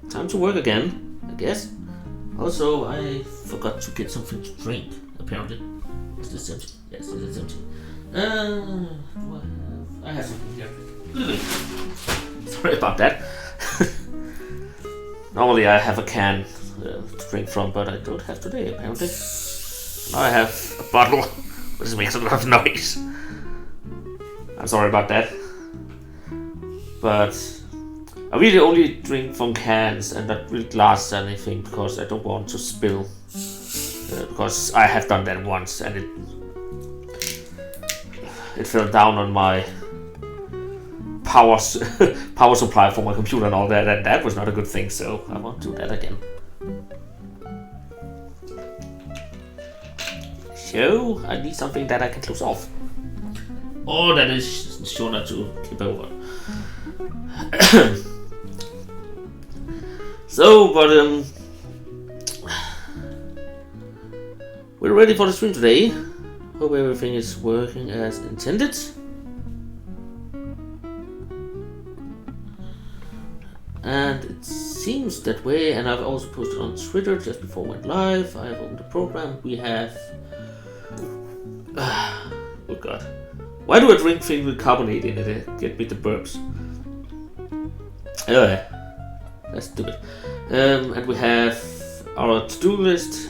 time to work again, I guess. Also, I forgot to get something to drink, apparently. Is this empty? Yes, it is empty. Do I have something here. Sorry about that. Normally I have a can to drink from, but I don't have today, apparently. Now I have a bottle, which makes a lot of noise. I'm sorry about that. But I really only drink from cans and not really glasses or anything because I don't want to spill. Because I have done that once and it fell down on my power supply for my computer and all that, and that was not a good thing, so I won't do that again. So I need something that I can close off. Or that is sure not to keep over. So, but we're ready for the stream today. Hope everything is working as intended. And it seems that way, and I've also posted on Twitter just before I went live. I have opened the program. We have... oh god. Why do I drink things with carbonate in it? Get me the burps. Anyway, that's stupid. And we have our to-do list.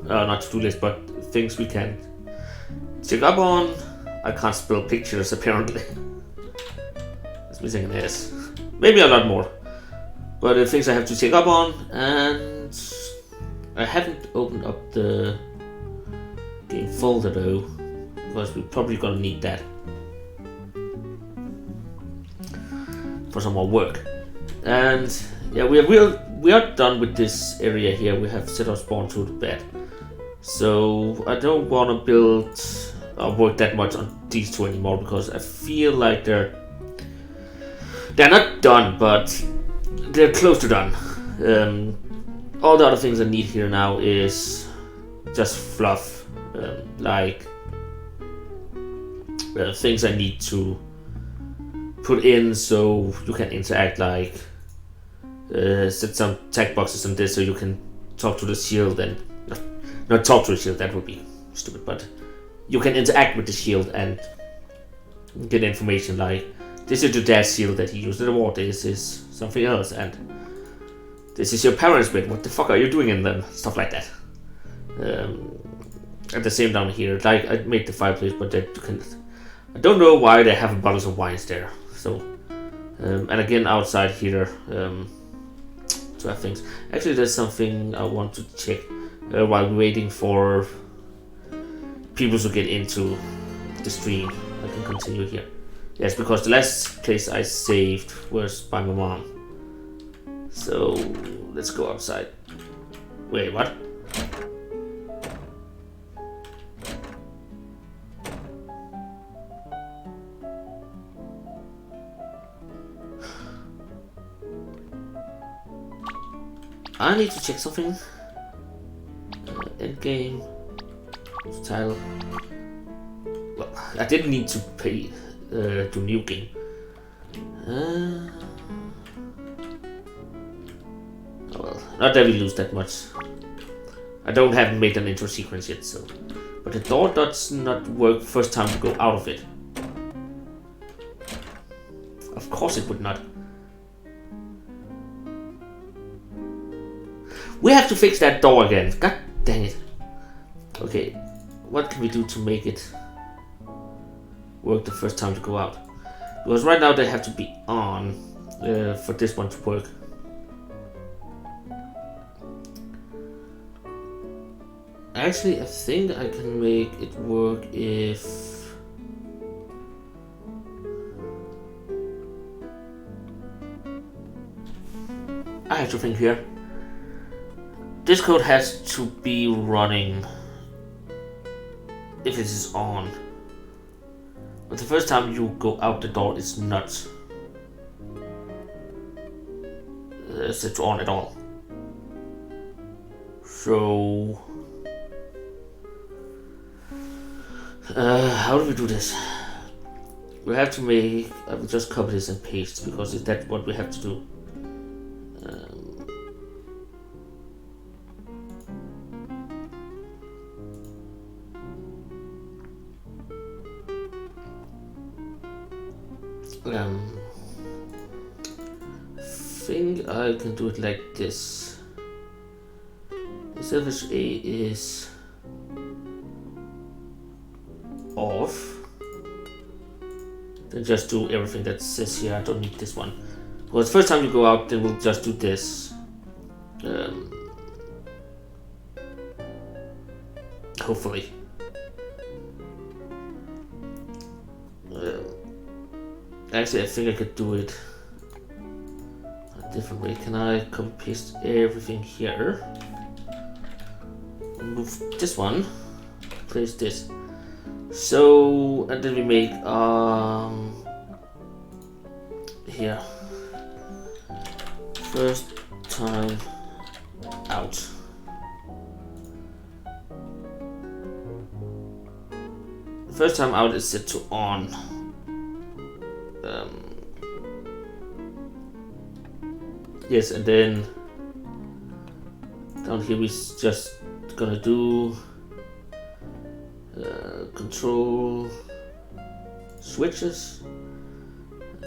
Not to-do list, but things we can check up on. I can't spell pictures apparently. It's missing an S. Maybe a lot more. But the things I have to check up on, and I haven't opened up the game folder though, because we're probably gonna need that for some more work. And yeah, we are done with this area here. We have set our spawn to the bed. So I don't want to build or work that much on these two anymore because I feel like they're not done, but they're close to done. All the other things I need here now is just fluff, like things I need to put in so you can interact, like set some tag boxes on this so you can talk to the shield and not talk to the shield, that would be stupid, but you can interact with the shield and get information like this is your dad's shield that he used in the war, this is something else, and this is your parents' bed, what the fuck are you doing in them? Stuff like that. At the same down here, like I made the fireplace, but that you can, I don't know why they have bottles of wines there. So, and again outside here, to have things. Actually, there's something I want to check while waiting for people to get into the stream. I can continue here. Yes, because the last place I saved was by my mom. So let's go outside. Wait, what? I need to check something. End game. Title. Well, I didn't need to pay to new game. Oh well, not that we lose that much. I haven't made an intro sequence yet, so. But the door does not work first time to go out of it. Of course it would not. We have to fix that door again. God dang it. Okay, what can we do to make it work the first time to go out? Because right now they have to be on for this one to work. Actually, I think I can make it work if I have to think here. This code has to be running if it is on. But the first time you go out the door, it's not set on at all. So how do we do this? We have to make, I will just copy this and paste because that's what we have to do. think I can do it like this. Service A is off. Then just do everything that says here. I don't need this one. Because the first time you go out, then we'll just do this. Hopefully. Actually, I think I could do it a different way. Can I copy paste everything here? Move this one. Place this. So, and then we make here. First time out. First time out is set to on. Yes, and then down here we're just gonna do control switches,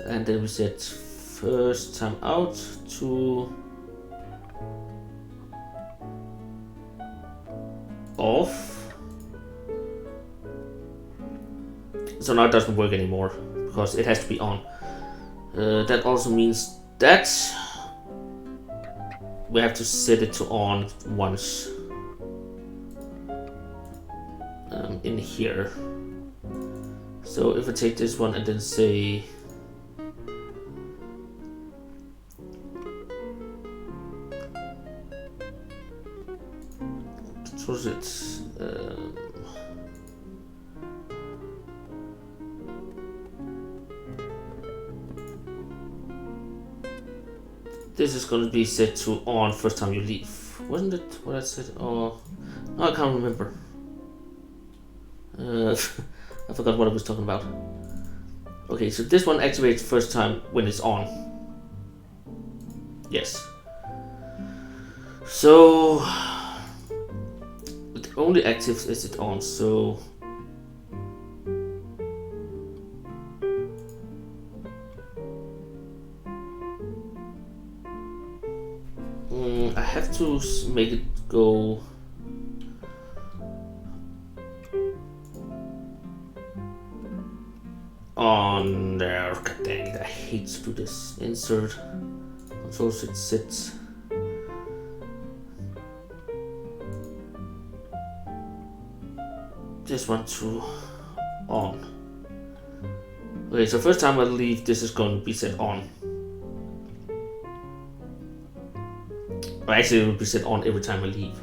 and then we set first time out to off. So now it doesn't work anymore because it has to be on. That also means that we have to set it to on once in here. So if I take this one and then say what was it? This is going to be set to on first time you leave. Wasn't it what I said? Oh, no, I can't remember. I forgot what I was talking about. Okay, so this one activates first time when it's on. Yes. So it only activates as it on. So I have to make it go on there. God dang it, I hate to do this. Insert control sit. This one to on. Okay, so first time I leave, this is going to be set on. Or actually, it will be set on every time I leave.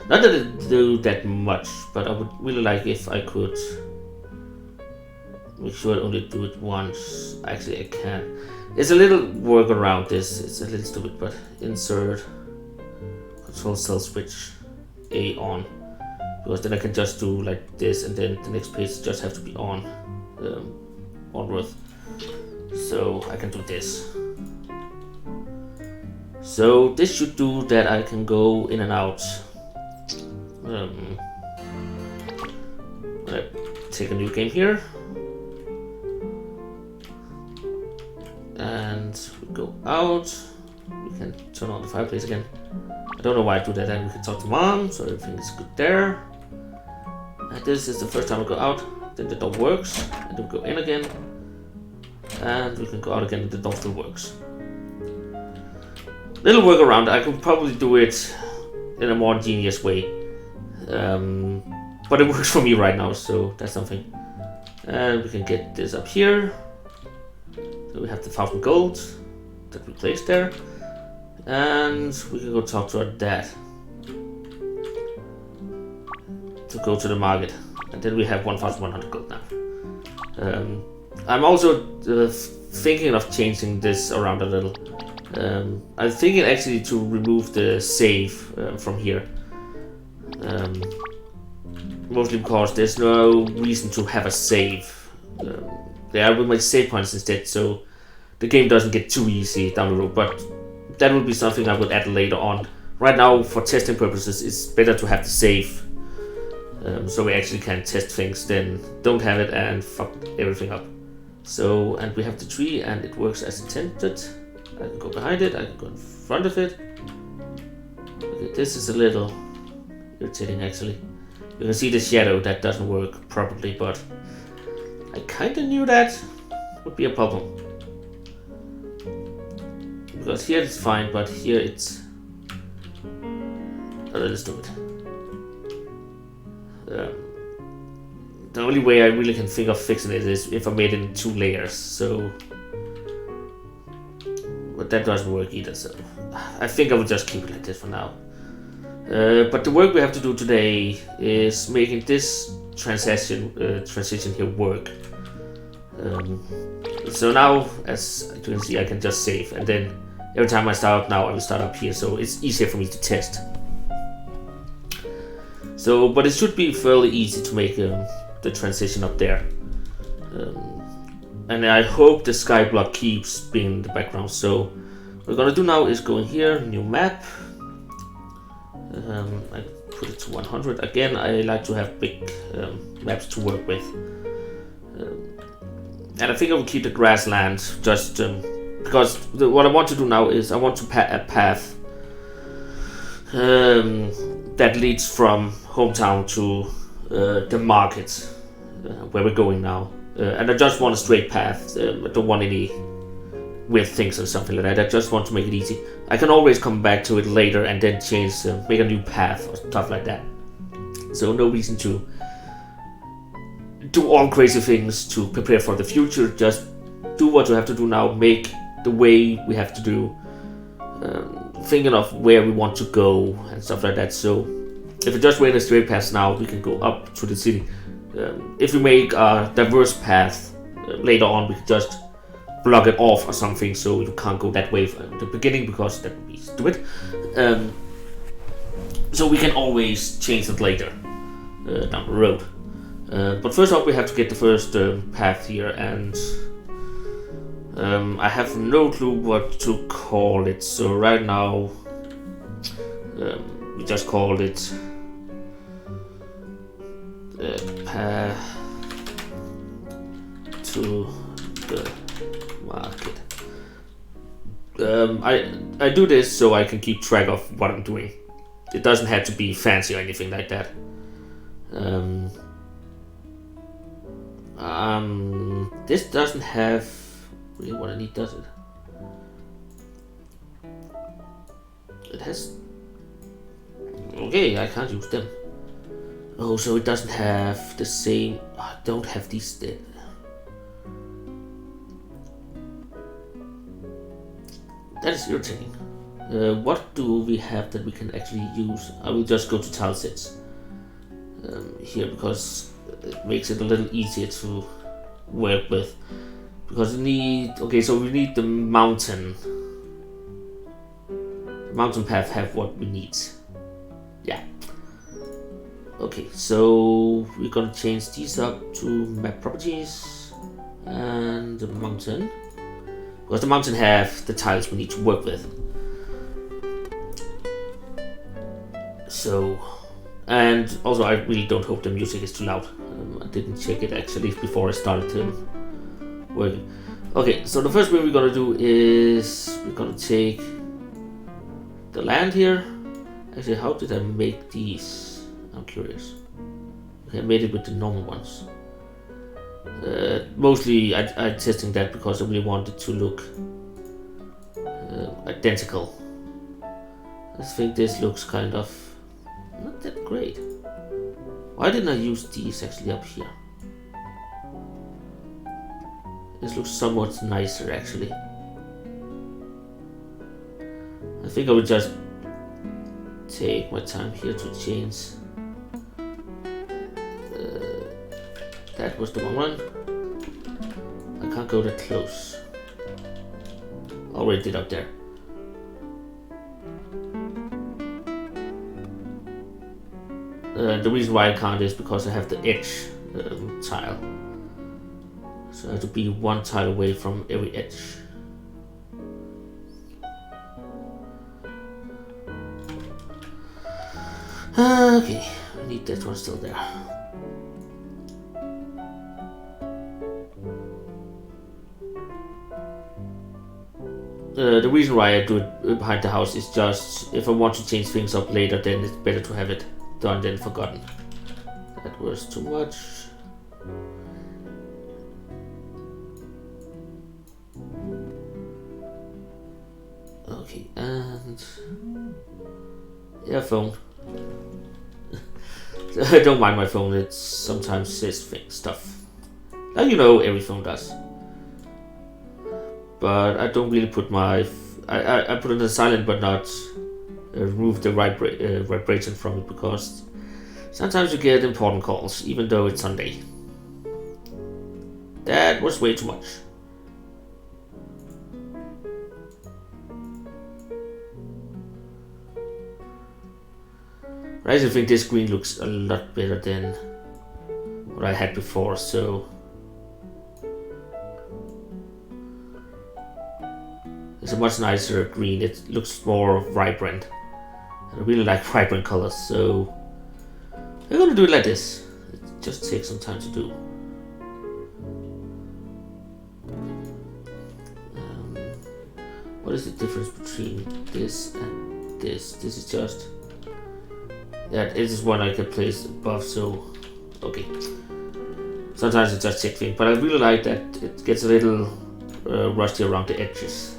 Not that it do that much, but I would really like if I could make sure I only do it once. Actually, I can. It's a little work around this. It's a little stupid, but insert control cell switch A on, because then I can just do like this, and then the next page just have to be on. Onward. So I can do this. So this should do that I can go in and out. I take a new game here. And we go out. We can turn on the fireplace again. I don't know why I do that, and we can talk to mom, so everything is good there. And this is the first time I go out. Then the door works, and then we go in again, and we can go out again, and the door still works. Little workaround. I could probably do it in a more ingenious way, but it works for me right now, so that's something. And we can get this up here. So we have the 1,000 gold that we placed there, and we can go talk to our dad to go to the market. And then we have 1,100 gold now. I'm also thinking of changing this around a little. I'm thinking actually to remove the save from here. Mostly because there's no reason to have a save. I will make save points instead, so the game doesn't get too easy down the road. But that will be something I will add later on. Right now, for testing purposes, it's better to have the save. so we actually can test things, then don't have it and fuck everything up. So, and we have the tree and it works as intended. I can go behind it, I can go in front of it. Okay, this is a little irritating actually. You can see the shadow, that doesn't work properly, but I kinda knew that would be a problem. Because here it's fine, but here it's... Oh, let's do it. The only way I really can think of fixing it is if I made it in 2 layers, so... But that doesn't work either, so... I think I will just keep it like this for now. But the work we have to do today is making this transition here work. So now, as you can see, I can just save, and then every time I start up now, I will start up here, so it's easier for me to test. So, but it should be fairly easy to make the transition up there. And I hope the sky block keeps being in the background. So what we're gonna do now is go in here, new map. I put it to 100. Again, I like to have big maps to work with. And I think I will keep the grassland just because what I want to do now is I want to a path that leads from hometown to the market where we're going now. And I just want a straight path. I don't want any weird things or something like that. I just want to make it easy. I can always come back to it later and then change, make a new path or stuff like that. So no reason to do all crazy things to prepare for the future. Just do what you have to do now. Make the way we have to do. Thinking of where we want to go and stuff like that. So if we just wait a straight path now, we can go up to the city. If we make a diverse path later on, we can just block it off or something, so you can't go that way from the beginning, because that would be stupid. So we can always change it later down the road. But first off, we have to get the first path here, and I have no clue what to call it. So right now, we just called it path to the market. I do this so I can keep track of what I'm doing. It doesn't have to be fancy or anything like that. This doesn't have really what I need, does it? It has... Okay, I can't use them. Oh, so it doesn't have the same... I don't have these then. That is irritating. What do we have that we can actually use? I will just go to tilesets here, because it makes it a little easier to work with. Because we need... Okay, so we need the mountain. The mountain path have what we need. Yeah. Okay, so we're gonna change these up to map properties and the mountain, because the mountain have the tiles we need to work with. So, and also I really don't hope the music is too loud. I didn't check it actually before I started working. Okay, so the first thing we're gonna do is we're gonna take the land here. Actually, how did I make these? I'm curious. Okay, I made it with the normal ones. Mostly I'm testing that because I really wanted to look identical. I think this looks kind of not that great. Why didn't I use these actually up here? This looks somewhat nicer actually. I think I will just take my time here to change. That was the wrong one. I can't go that close. Already did up there. The reason why I can't is because I have the edge tile. So I have to be one tile away from every edge. Okay, need that one still there. The reason why I do it behind the house is just if I want to change things up later, then it's better to have it done than forgotten. That was too much. Okay, and yeah, phone. I don't mind my phone. It sometimes says stuff, like every phone does. But I don't really put my I put it on silent, but not remove the vibration from it, because sometimes you get important calls, even though it's Sunday. That was way too much. I actually think this green looks a lot better than what I had before, so it's a much nicer green. It looks more vibrant. I really like vibrant colors, so we're gonna do it like this. It just takes some time to do. What is the difference between this and this? This is just that it is one I can place above, so okay. Sometimes it's just check thing, but I really like that it gets a little rusty around the edges.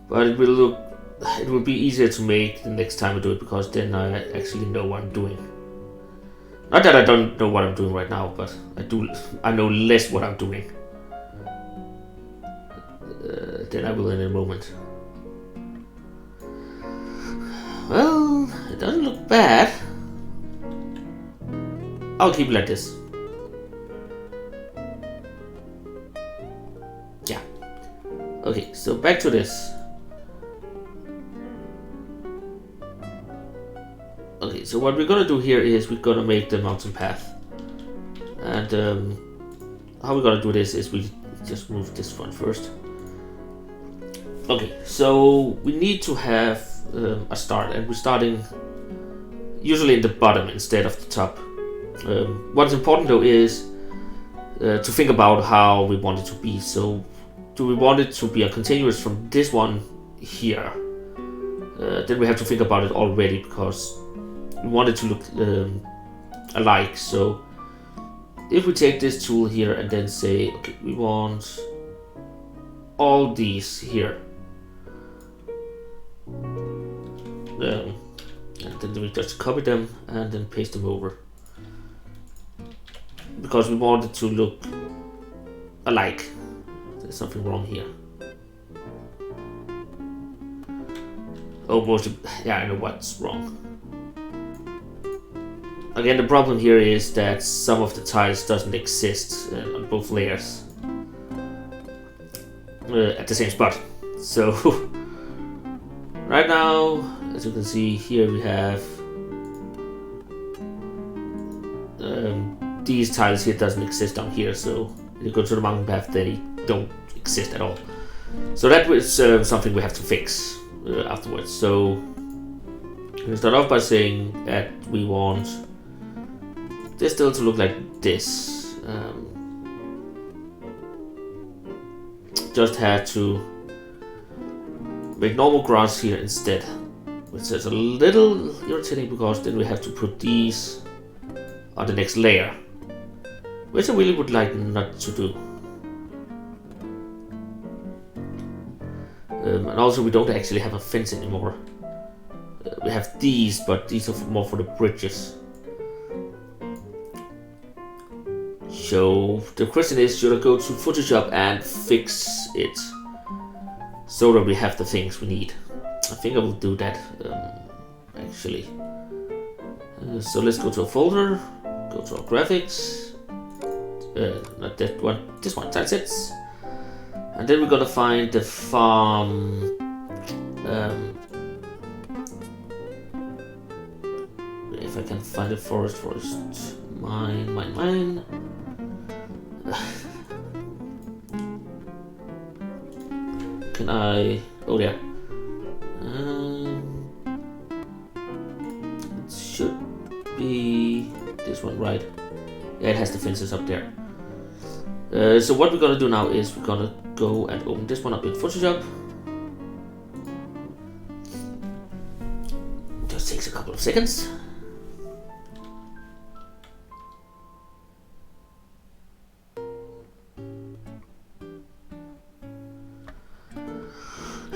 But it will be easier to make the next time I do it, because then I actually know what I'm doing. Not that I don't know what I'm doing right now, but I know less what I'm doing than I will in a moment. Well, it doesn't look bad. I'll keep it like this. Yeah. Okay, so back to this. Okay, so what we're gonna do here is we're gonna make the mountain path. And how we're gonna do this is we just move this one first. Okay, so we need to have a start, and we're starting usually in the bottom instead of the top. What's important though is to think about how we want it to be. So do we want it to be a continuous from this one here? Then we have to think about it already, because we want it to look alike. So if we take this tool here and then say, okay, we want all these here, and then we just copy them and then paste them over, because we want it to look alike. There's something wrong here. Oh, yeah, I know what's wrong. Again, the problem here is that some of the tiles doesn't exist on both layers at the same spot. So right now, as you can see here, we have these tiles here doesn't exist down here. So when you go to the mountain path, they don't exist at all. So that was something we have to fix afterwards. So we start off by saying that we want this still to look like this. Just had to make normal grass here instead, which is a little irritating, because then we have to put these on the next layer, which I really would like not to do. And also we don't actually have a fence anymore. We have these, but these are more for the bridges. So the question is, should I go to Photoshop and fix it so that we have the things we need? I think I will do that actually. So let's go to a folder, go to our graphics, not that one, this one, that's it. And then we're gonna find the farm. can find a forest. Mine. Can I? Oh, there. It should be this one, right? Yeah, it has the fences up there. So what we're gonna do now is we're gonna go and open this one up in Photoshop. Just takes a couple of seconds.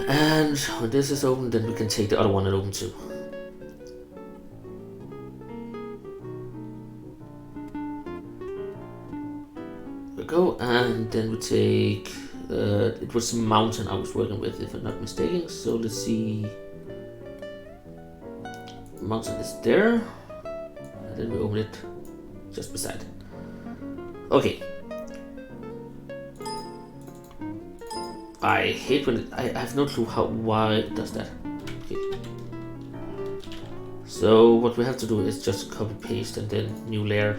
And when this is open, then we can take the other one and open too. There we go, and then we take, it was a mountain I was working with, if I'm not mistaken, so let's see. Mountain is there, and then we open it just beside. Okay. I hate when I have no clue why it does that. Okay. So what we have to do is just copy paste and then new layer,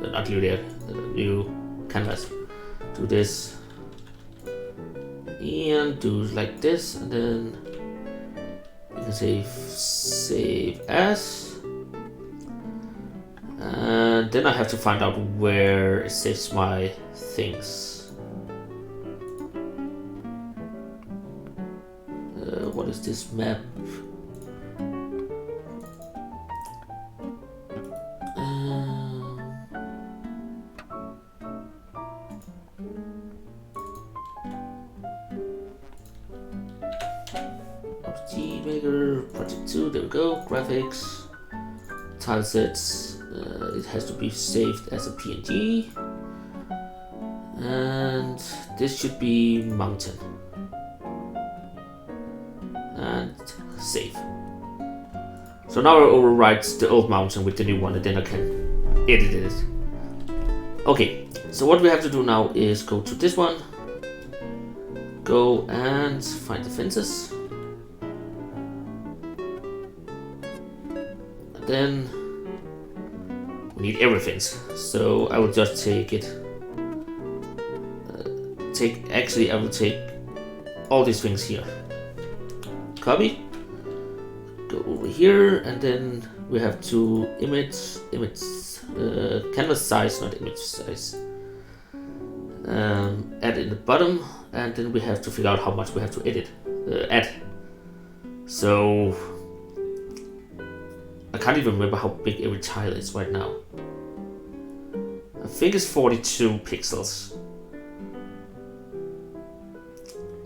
not new layer, new canvas. Do this and do like this, and then you can save as, and then I have to find out where it saves my things. What is this map? RPG Maker, Project 2, there we go. Graphics, tile sets. It has to be saved as a PNG. And this should be mountain. And save. So now it overwrites the old mountain with the new one, and then I can edit it. Okay, so what we have to do now is go to this one, go and find the fences, and then we need every fence. So I will just take it. I will take all these things here. Copy, go over here, and then we have to canvas size, not image size. Add in the bottom, and then we have to figure out how much we have to add. So I can't even remember how big every tile is right now. I think it's 42 pixels.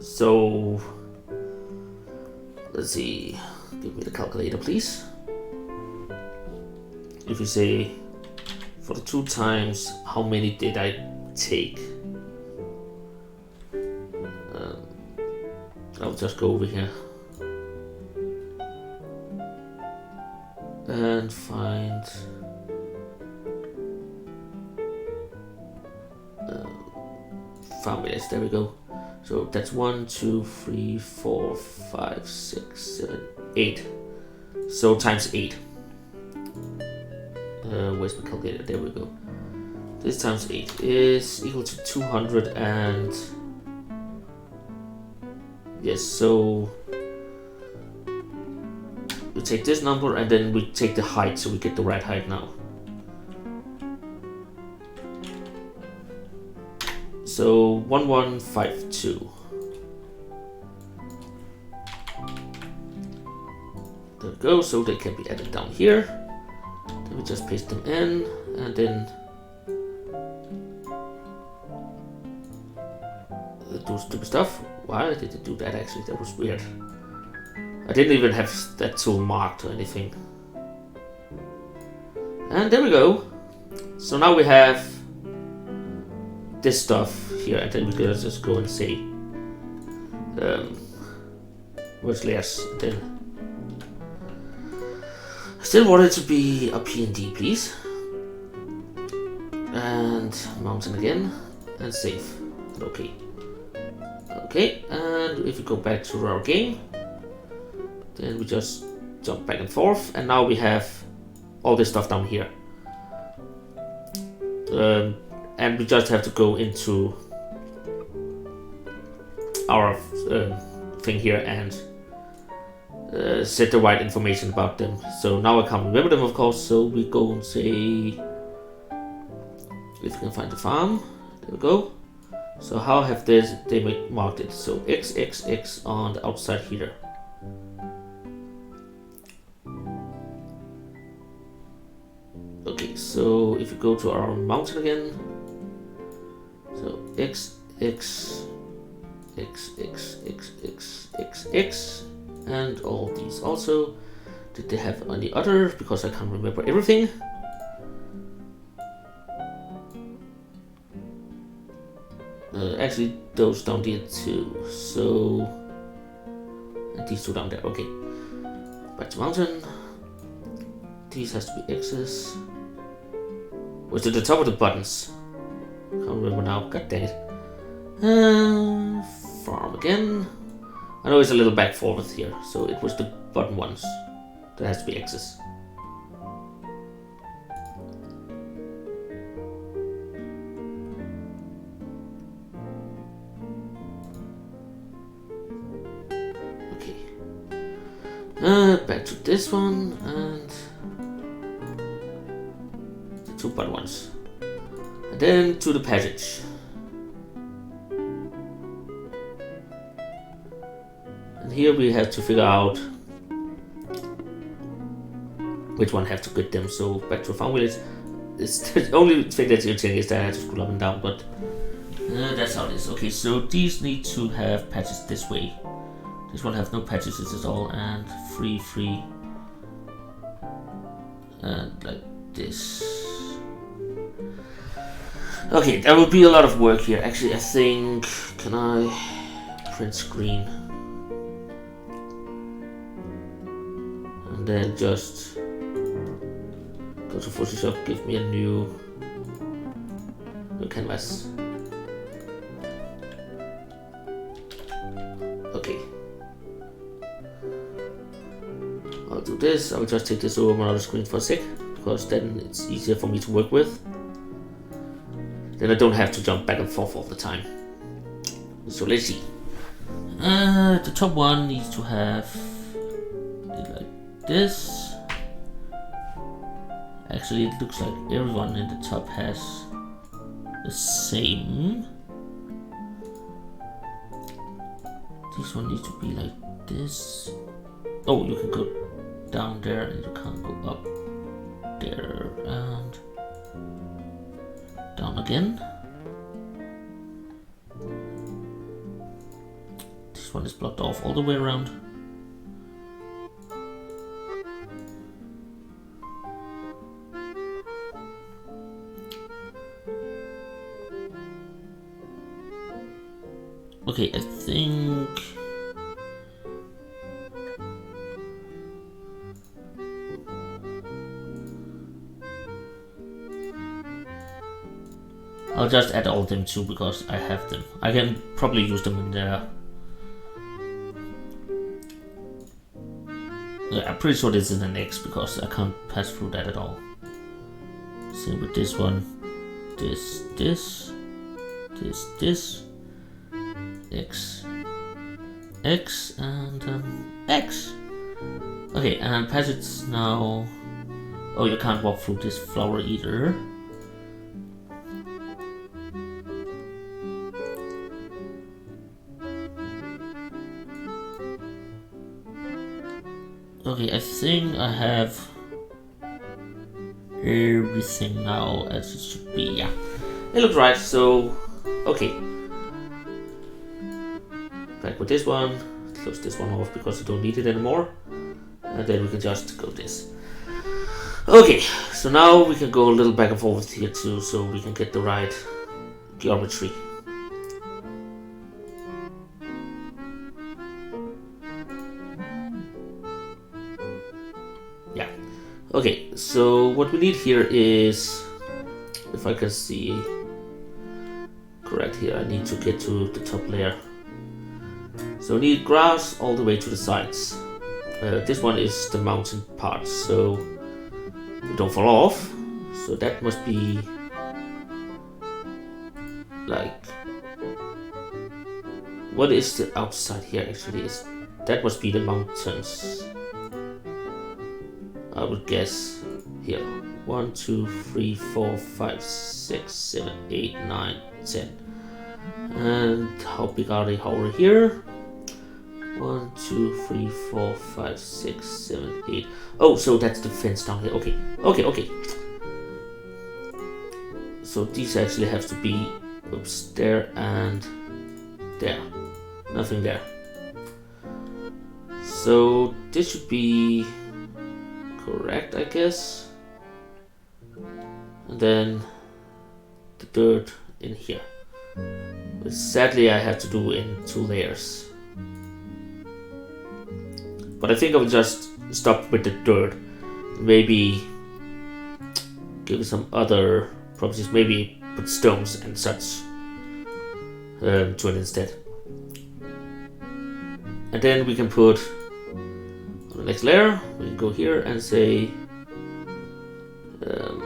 So let's see, give me the calculator please. If you say for the 2 times, how many did I take? I'll just go over here and find families. There we go. So that's 1, 2, 3, 4, 5, 6, 7, 8. So times 8. Where's my calculator? There we go. This times 8 is equal to 200 and... Yes, so... we take this number and then we take the height, so we get the right height now. So 1152. There we go, so they can be added down here. Then we just paste them in, and then do stupid stuff. Why did it do that actually? That was weird. I didn't even have that tool marked or anything. And there we go. So now we have this stuff here, and then we can just go and say where's layers. Then I still want it to be a PNG, please, and mountain again, and save. Okay, and if we go back to our game, then we just jump back and forth, and now we have all this stuff down here. And we just have to go into our thing here and set the right information about them. So now I can't remember them, of course, so we go and say, if we can find the farm, there we go. So how have they marked it? So XXX on the outside here. Okay, so if you go to our mountain again, so X, X, X, X, X, X, X, X, and all these also. Did they have any other? Because I can't remember everything. Actually, those down there too. So, and these two down there. Okay, back to mountain. These has to be X's. Was it the top of the buttons? Can't remember now. God dang it. Farm again. I know it's a little back forward here, so it was the button ones. That has to be X's. Okay. Back to this one and the two button ones. And then to the passage. Here we have to figure out which one have to get them. So back to farm village. It's the only thing that's irritating is that I have to scroll up and down, but that's how it is. Okay, so these need to have patches this way. This one have no patches at all, and free, and like this. Okay, that will be a lot of work here. Actually, I think, can I print screen? And then just go to Photoshop, give me a new canvas. Okay. I'll do this. I'll just take this over my other screen for a sec, because then it's easier for me to work with. Then I don't have to jump back and forth all the time. So let's see. The top one needs to have this. Actually, it looks like everyone in the top has the same. This one needs to be like this. Oh, you can go down there and you can't go up there and down again. This one is blocked off all the way around. Okay, I think I'll just add all of them too, because I have them. I can probably use them in there. Yeah, I'm pretty sure this is an X because I can't pass through that at all. Same with this one. This, X, X, and X. Okay, and passage now. Oh, you can't walk through this flower either. Okay, I think I have everything now as it should be. Yeah, it looks right. So, okay. Back with this one, close this one off because I don't need it anymore, and then we can just go this. Okay, so now we can go a little back and forth here too, so we can get the right geometry. Yeah, okay, so what we need here is, if I can see correct here, I need to get to the top layer. So we need grass all the way to the sides. This one is the mountain part, so don't fall off. So that must be like, what is the outside here actually? That must be the mountains, I would guess. Here, 1, 2, 3, 4, 5, 6, 7, 8, 9, 10. And how big are they over here? 1, 2, 3, 4, 5, 6, 7, 8. Oh, so that's the fence down here. Okay. So these actually have to be oops, there and there. Nothing there. So this should be correct, I guess. And then the dirt in here. Which sadly I have to do in 2 layers. But I think I will just stop with the dirt. Maybe give it some other properties. Maybe put stones and such to it instead. And then we can put on the next layer, we can go here and say,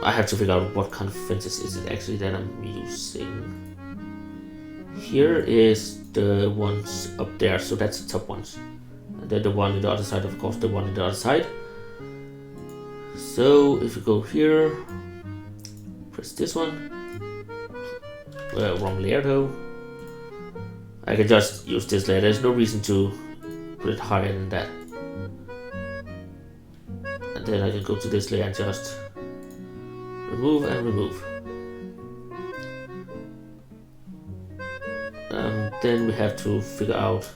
I have to figure out what kind of fences is it actually that I'm using. Here is the ones up there, so that's the top ones. And then the one on the other side, of course, the one on the other side. So if we go here, press this one. Wrong layer though. I can just use this layer, there's no reason to put it higher than that. And then I can go to this layer and just remove and remove. Then we have to figure out.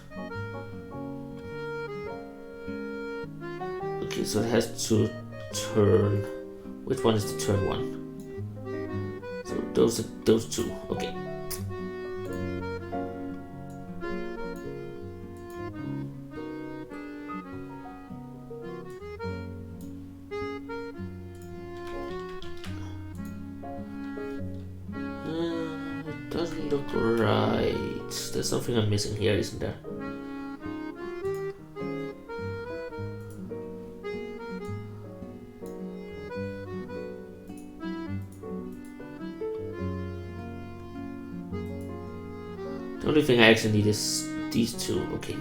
Okay, so it has to turn. Which one is the turn one? So those are those two. Okay. Doesn't look right. There's something I'm missing here, isn't there? The only thing I actually need is these two. Okay.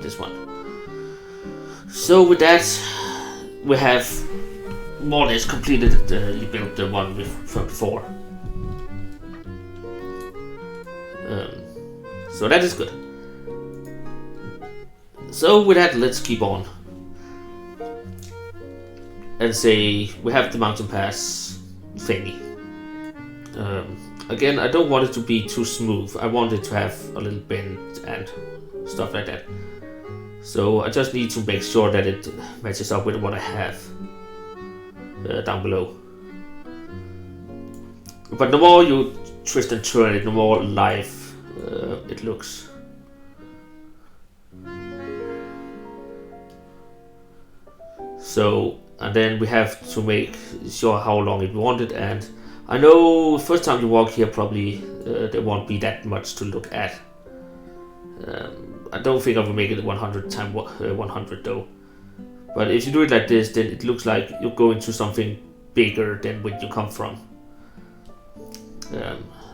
This one. So with that, we have more or less completed you built the one from before. So that is good. So with that, let's keep on and say we have the mountain pass thingy. Again, I don't want it to be too smooth. I want it to have a little bend and stuff like that. So I just need to make sure that it matches up with what I have down below. But the more you twist and turn it, the more live it looks. So, and then we have to make sure how long it wanted. And I know first time you walk here probably there won't be that much to look at. I don't think I will make it 100 times 100 though. But if you do it like this, then it looks like you're going to something bigger than where you come from.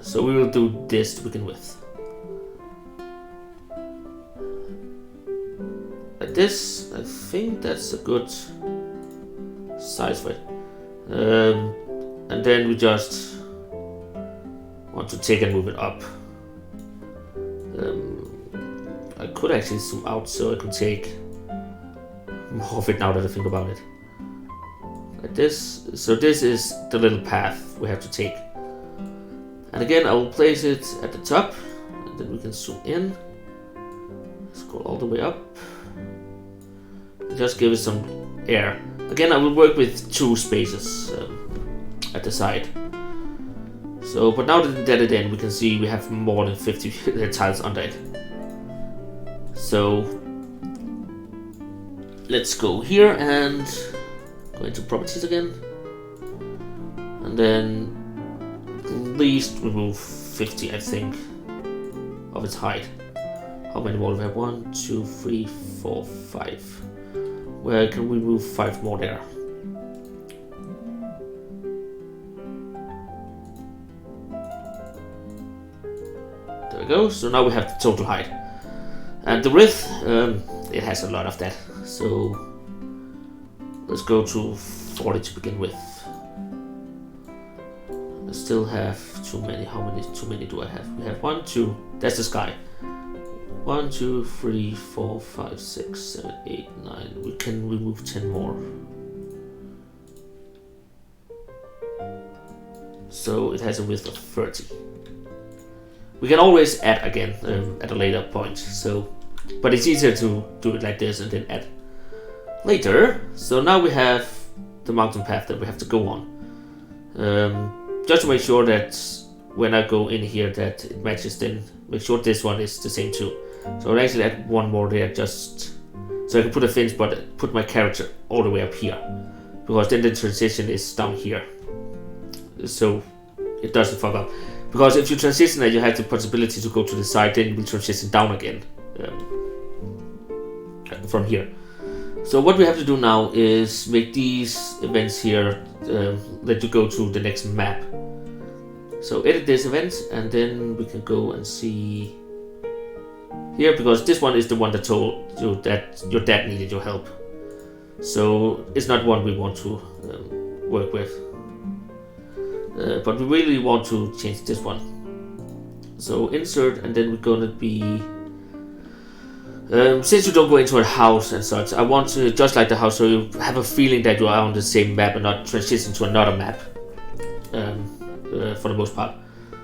So we will do this to begin with. Like this, I think that's a good size for it. And then we just want to take and move it up. I could actually zoom out so I could take more of it now that I think about it. Like this. So this is the little path we have to take. And again, I will place it at the top. And then we can zoom in. Scroll all the way up. And just give it some air. Again, I will work with 2 spaces at the side. So, but now that we did it in, we can see we have more than 50 tiles under it. So let's go here and go into properties again, and then least remove 50, I think, of its height. How many more do we have? 1, 2, 3, 4, 5. Where can we move 5 more there? There we go. So now we have the total height. And the width, it has a lot of that. So let's go to 40 to begin with. I still have too many. How many? Too many do I have? We have 1, 2. That's the sky. 1, 2, 3, 4, 5, 6, 7, 8, 9. We can remove 10 more. So it has a width of 30. We can always add again at a later point. So, but it's easier to do it like this and then add later. So now we have the mountain path that we have to go on. Just to make sure that when I go in here that it matches, then make sure this one is the same too. So I'll actually add one more there just so I can put a fence but put my character all the way up here, because then the transition is down here. So it doesn't fuck up. Because if you transition and you have the possibility to go to the side, then you will transition down again from here. So what we have to do now is make these events here let you go to the next map. So edit this event and then we can go and see here, because this one is the one that told you that your dad needed your help. So it's not one we want to work with. But we really want to change this one. So insert, and then we're gonna be since you don't go into a house and such, I want to just like the house, so you have a feeling that you are on the same map and not transition to another map for the most part.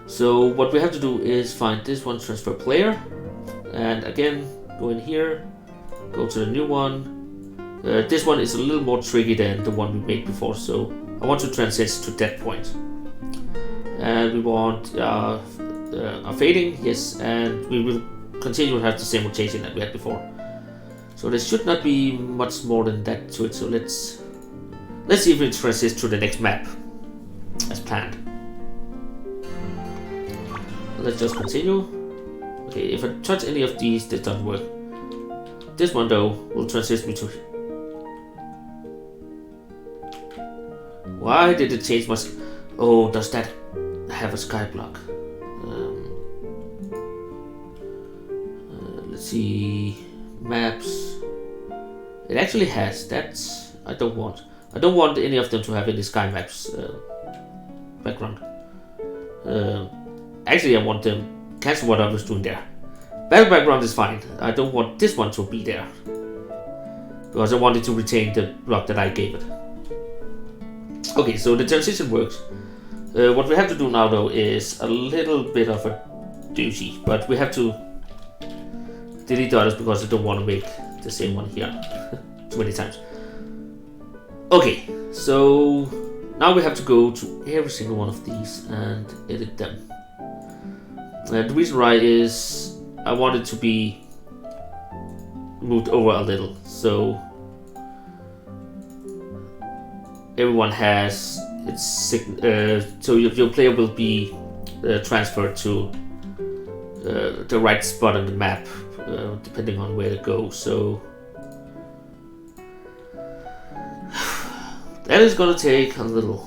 So what we have to do is find this one, transfer player, and again go in here, go to the new one. This one is a little more tricky than the one we made before, so I want to transition to that point. And we want a fading, yes, and we will continue to have the same rotation that we had before. So there should not be much more than that to it. So let's see if it transitions to the next map as planned. Let's just continue. Okay, if I touch any of these, this doesn't work. This one though will transition me to. Why did it change much? Oh, does that have a sky block? Let's see, maps. It actually has. That's I don't want. I don't want any of them to have any sky maps background. Actually, I want them cancel what I was doing there. Battle background is fine. I don't want this one to be there because I wanted to retain the block that I gave it. Okay, so the transition works. What we have to do now though is a little bit of a doozy, but we have to delete the others because I don't want to make the same one here too many times. Okay, so now we have to go to every single one of these and edit them. The reason why is I want it to be moved over a little, so everyone has its so your player will be transferred to the right spot on the map, depending on where to go. So that is gonna take a little.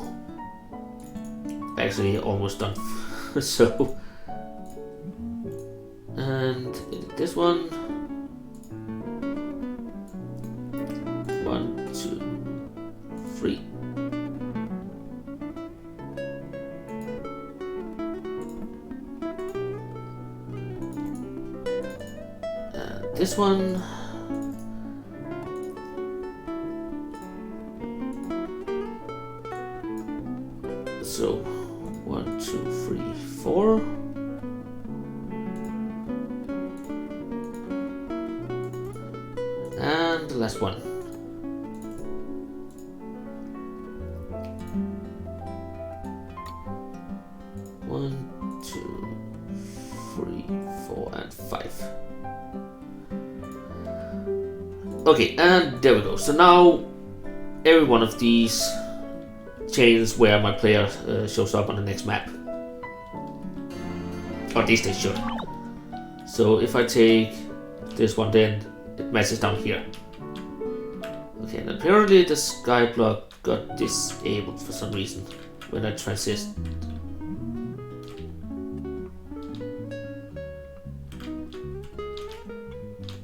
Actually, almost done. So, and this one, 1, 2, 3. This one, so 1, 2, 3, 4. And the last one. One, 2, 3, 4, and 5. Okay, and there we go. So now every one of these changes where my player shows up on the next map. Or at least they should. So if I take this one, then it matches down here. Okay, and apparently the sky block got disabled for some reason when I transit.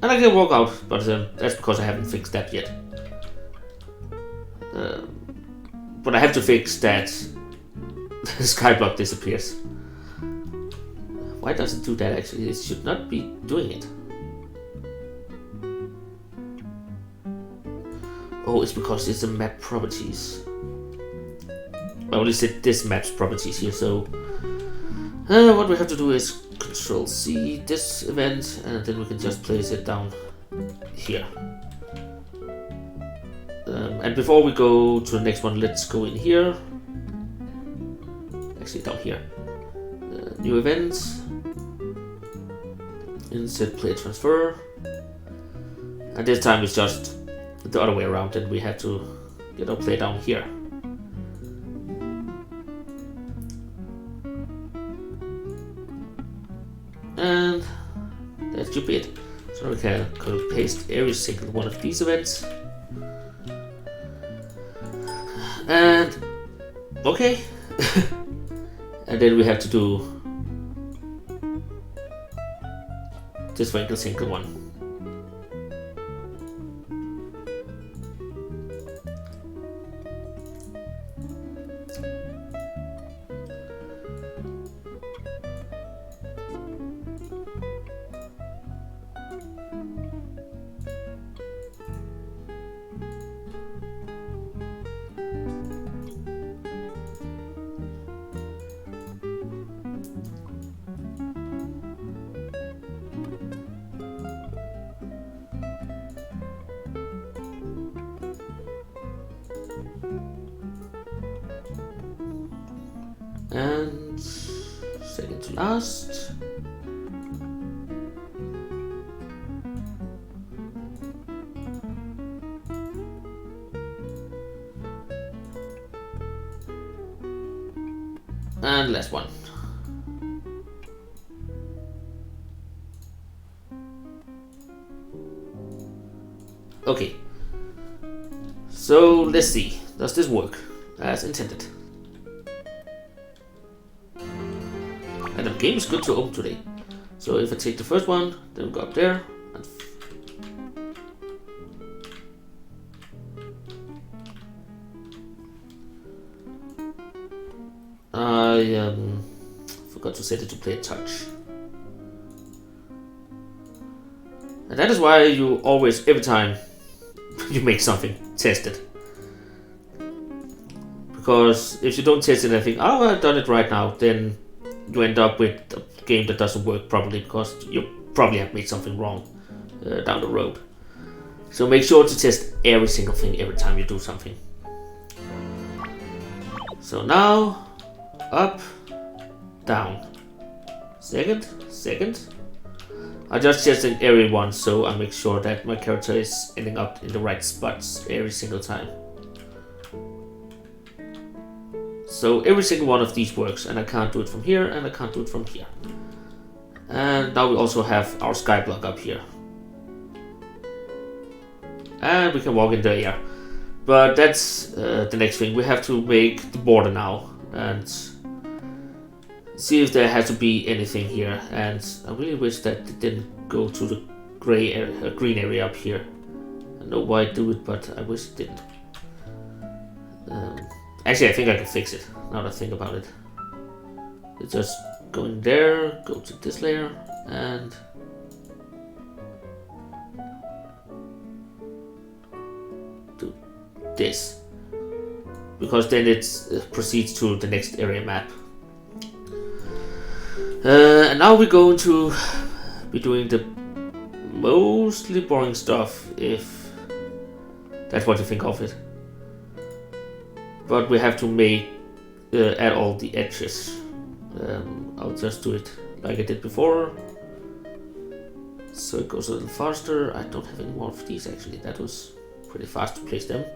And I can walk out, but that's because I haven't fixed that yet. But I have to fix that the skyblock disappears. Why does it do that actually? It should not be doing it. Oh, it's because it's the map properties. I only set this map's properties here, so what we have to do is Control C this event, and then we can just place it down here. And before we go to the next one, let's go in here. Actually, down here. New events. Insert play transfer. And this time it's just the other way around, and we have to get our play down here. And that should be it. So we can copy paste every single one of these events. And okay. And then we have to do this single one. And second to last. And last one. Okay. So let's see. Does this work as intended? And the game is good to open today. So if I take the first one, then we go up there. And I forgot to set it to play touch. And that is why you always, every time you make something, test it. Because if you don't test it and think, oh, I've done it right now, then you end up with a game that doesn't work properly because you probably have made something wrong down the road. So make sure to test every single thing every time you do something. So now, up, down, second. I just tested every one, so I make sure that my character is ending up in the right spots every single time. So every single one of these works, and I can't do it from here, and I can't do it from here. And now we also have our sky block up here. And we can walk in the air. But that's the next thing. We have to make the border now, and see if there has to be anything here. And I really wish that it didn't go to the green area up here. I know why I do it, but I wish it didn't. Actually, I think I can fix it, now that I think about it. It's just going there, go to this layer, and do this. Because then it proceeds to the next area map. And now we're going to be doing the mostly boring stuff, if that's what you think of it. But we have to make add all the edges. I'll just do it like I did before, so it goes a little faster. I don't have any more of these actually. That was pretty fast to place them.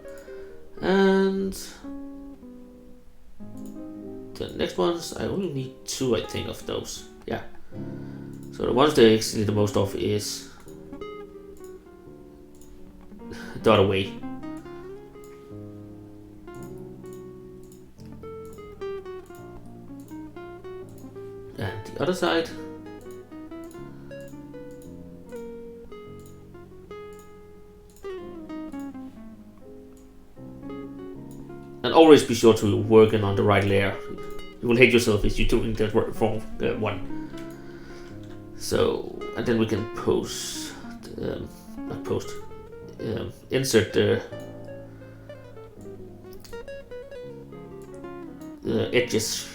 And the next ones, I only need 2, I think, of those. Yeah, So the ones they actually the most of is the other way. And the other side. And always be sure to work on the right layer. You will hate yourself if you're doing the wrong one. So, and then we can post, not post, insert the edges.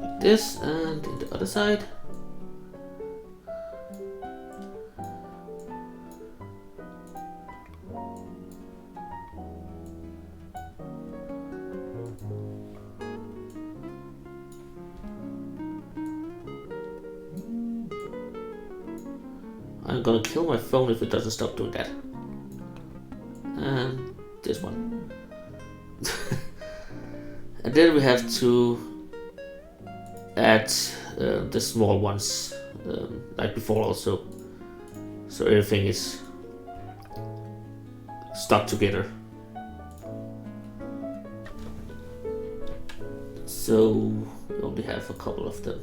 Like this, and the other side. I'm gonna kill my phone if it doesn't stop doing that. And this one. And then we have to add the small ones, like before also. So everything is stuck together. So we only have a couple of them.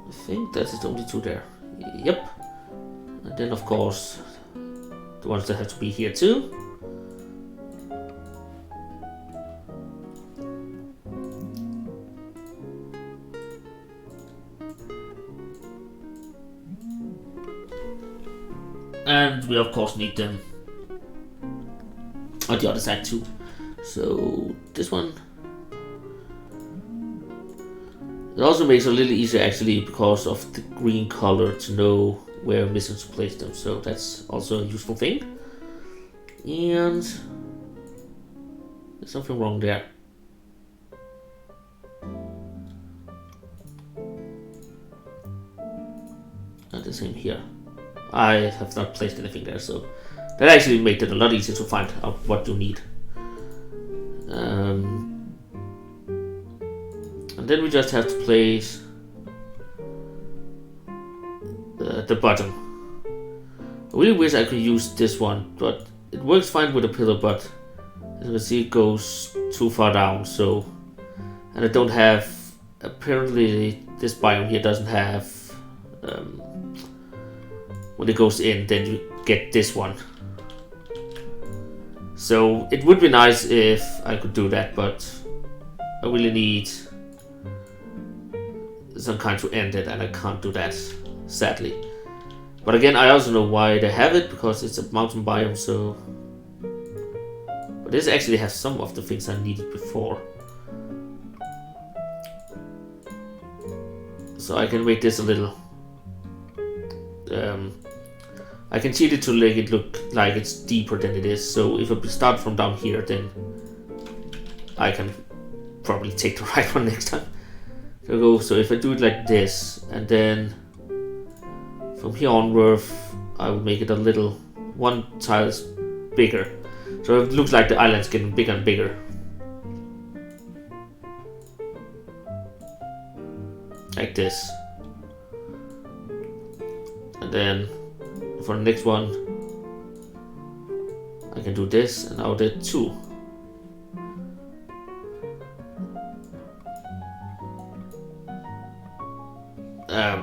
I think that's the only two there. Yep. And then of course the ones that have to be here too. And we of course need them on the other side too. So this one. It also makes it a little easier actually because of the green color to know where missing to place them. So that's also a useful thing. And there's something wrong there. And the same here. I have not placed anything there, so that actually made it a lot easier to find out what you need. And then we just have to place the bottom. I really wish I could use this one, but it works fine with a pillar, but as you can see it goes too far down, so, and I don't have, apparently this biome here doesn't have, when it goes in then you get this one. So it would be nice if I could do that, but I really need some kind to end it, and I can't do that, sadly. But again, I also know why they have it, because it's a mountain biome, so... But this actually has some of the things I needed before. So I can make this a little... I can cheat it to make it look like it's deeper than it is, so if I start from down here, then I can probably take the right one next time. So if I do it like this, and then from here onward, I will make it a little one tile bigger. So it looks like the island's getting bigger and bigger. Like this. And then for the next one, I can do this, and I'll do 2.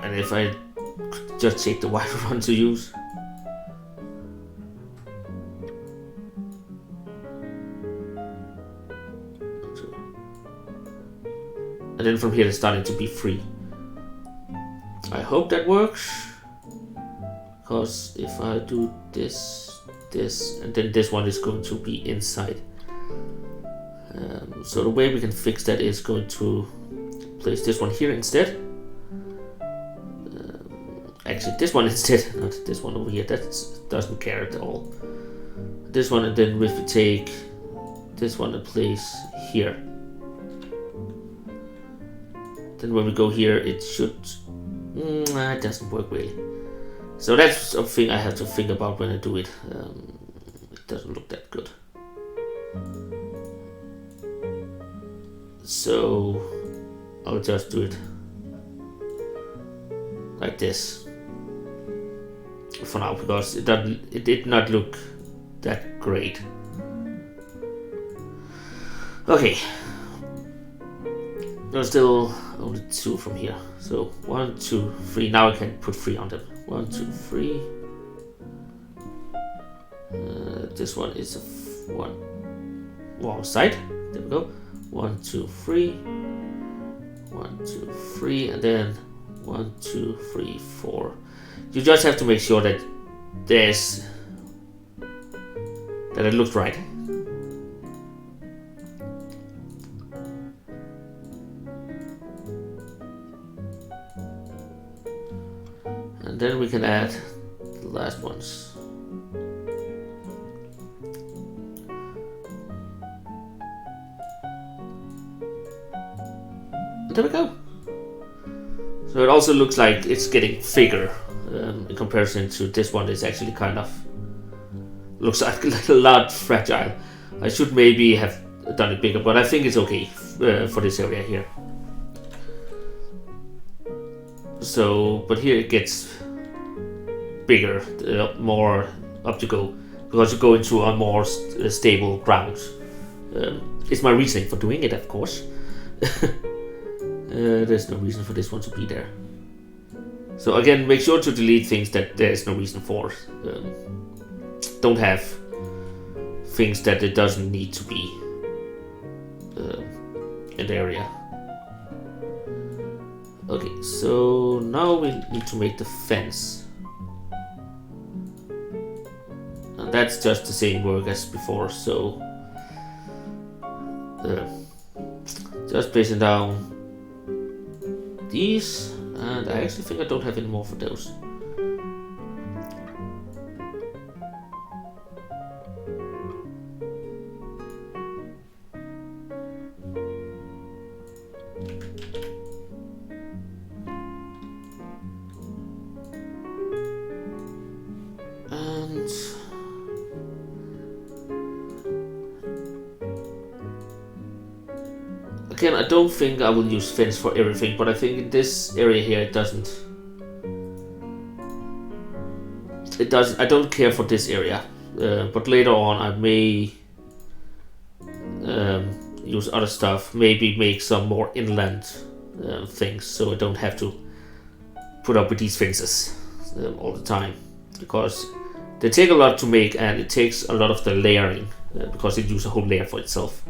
And if I just take the white one to use. And then from here it's starting to be free. I hope that works. Because if I do this, this, and then this one is going to be inside. So the way we can fix that is going to place this one here instead. Actually, this one instead, not this one over here. That doesn't care at all. This one, and then if we take this one and place here, then when we go here, it should It doesn't work really. So that's something I have to think about when I do it. It doesn't look that good. So I'll just do it like this for now, because it did not look that great. Okay, there's still only 2 from here. So 1, 2, 3. Now I can put 3 on them. 1, 2, 3. This one is one wrong side. There we go. 1, 2, 3. 1, 2, 3, and then 1, 2, 3, 4. You just have to make sure that it looks right. And then we can add the last ones. And there we go. So it also looks like it's getting thicker in comparison to this one. It's actually kind of looks like a lot fragile. I should maybe have done it bigger, but I think it's okay for this area here. So, but here it gets bigger, more up to go, because you go into a more stable ground. It's my reasoning for doing it, of course. There's no reason for this one to be there. So again, make sure to delete things that there's no reason for. Don't have things that it doesn't need to be in the area. Okay, so now we need to make the fence. And that's just the same work as before, so just placing down these, and I actually think I don't have any more for those. And again, I don't think I will use fence for everything, but I think in this area here it doesn't. I don't care for this area, but later on I may use other stuff. Maybe make some more inland things, so I don't have to put up with these fences all the time, because they take a lot to make, and it takes a lot of the layering because it uses a whole layer for itself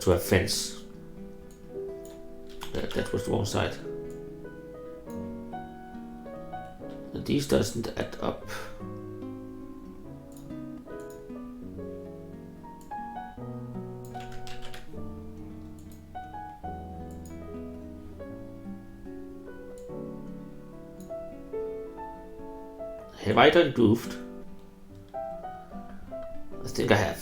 to have fence. That was the wrong side. And these doesn't add up. Have I done goofed? I think I have.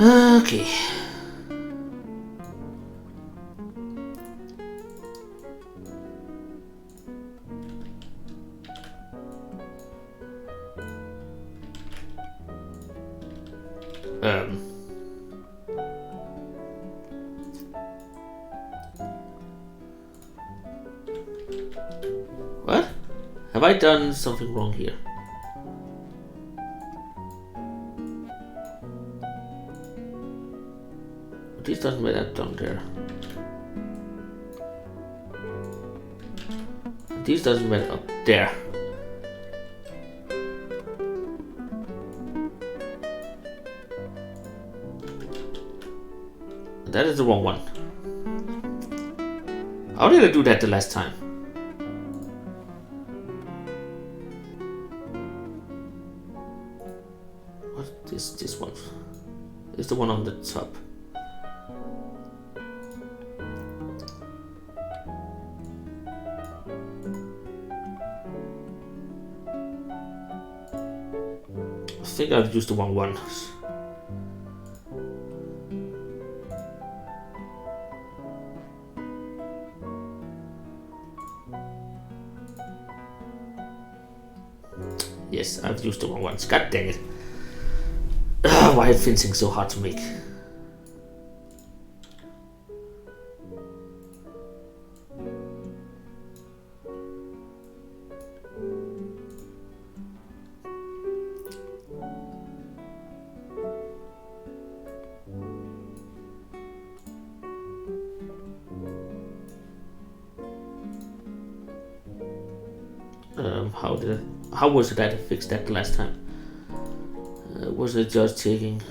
Okay. What? Have I done something wrong here? This doesn't make that down there. This doesn't make up there. That is the wrong one. How did I do that the last time? This one is the one on the top. I think I've used the wrong one. Yes, I've used the wrong ones. God dang it. Why is fencing so hard to make? How was it that I fixed that the last time? Was it just taking?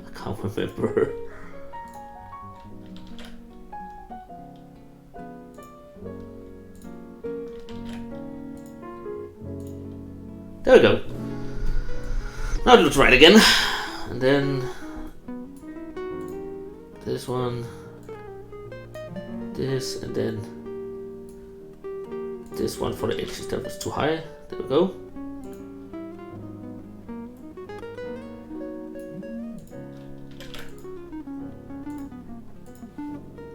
I can't remember. There we go. Now it looks right again. And then this one, this, and then this one for the edges that was too high. There we go.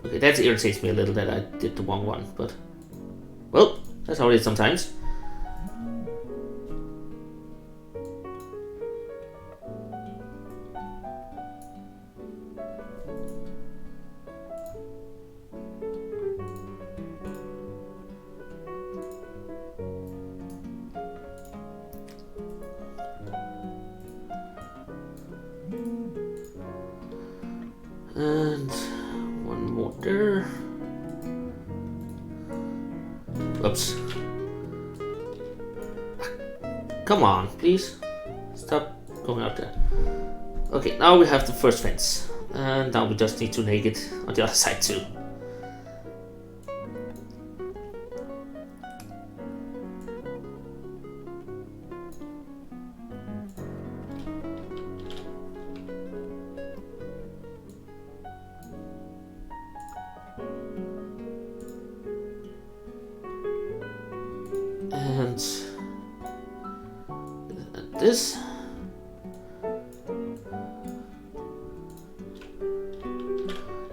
Okay, that irritates me a little that I did the wrong one, but well, that's how it is sometimes. And one more there. Oops. Come on, please. Stop going out there. Okay, now we have the first fence. And now we just need to make it on the other side too. And this.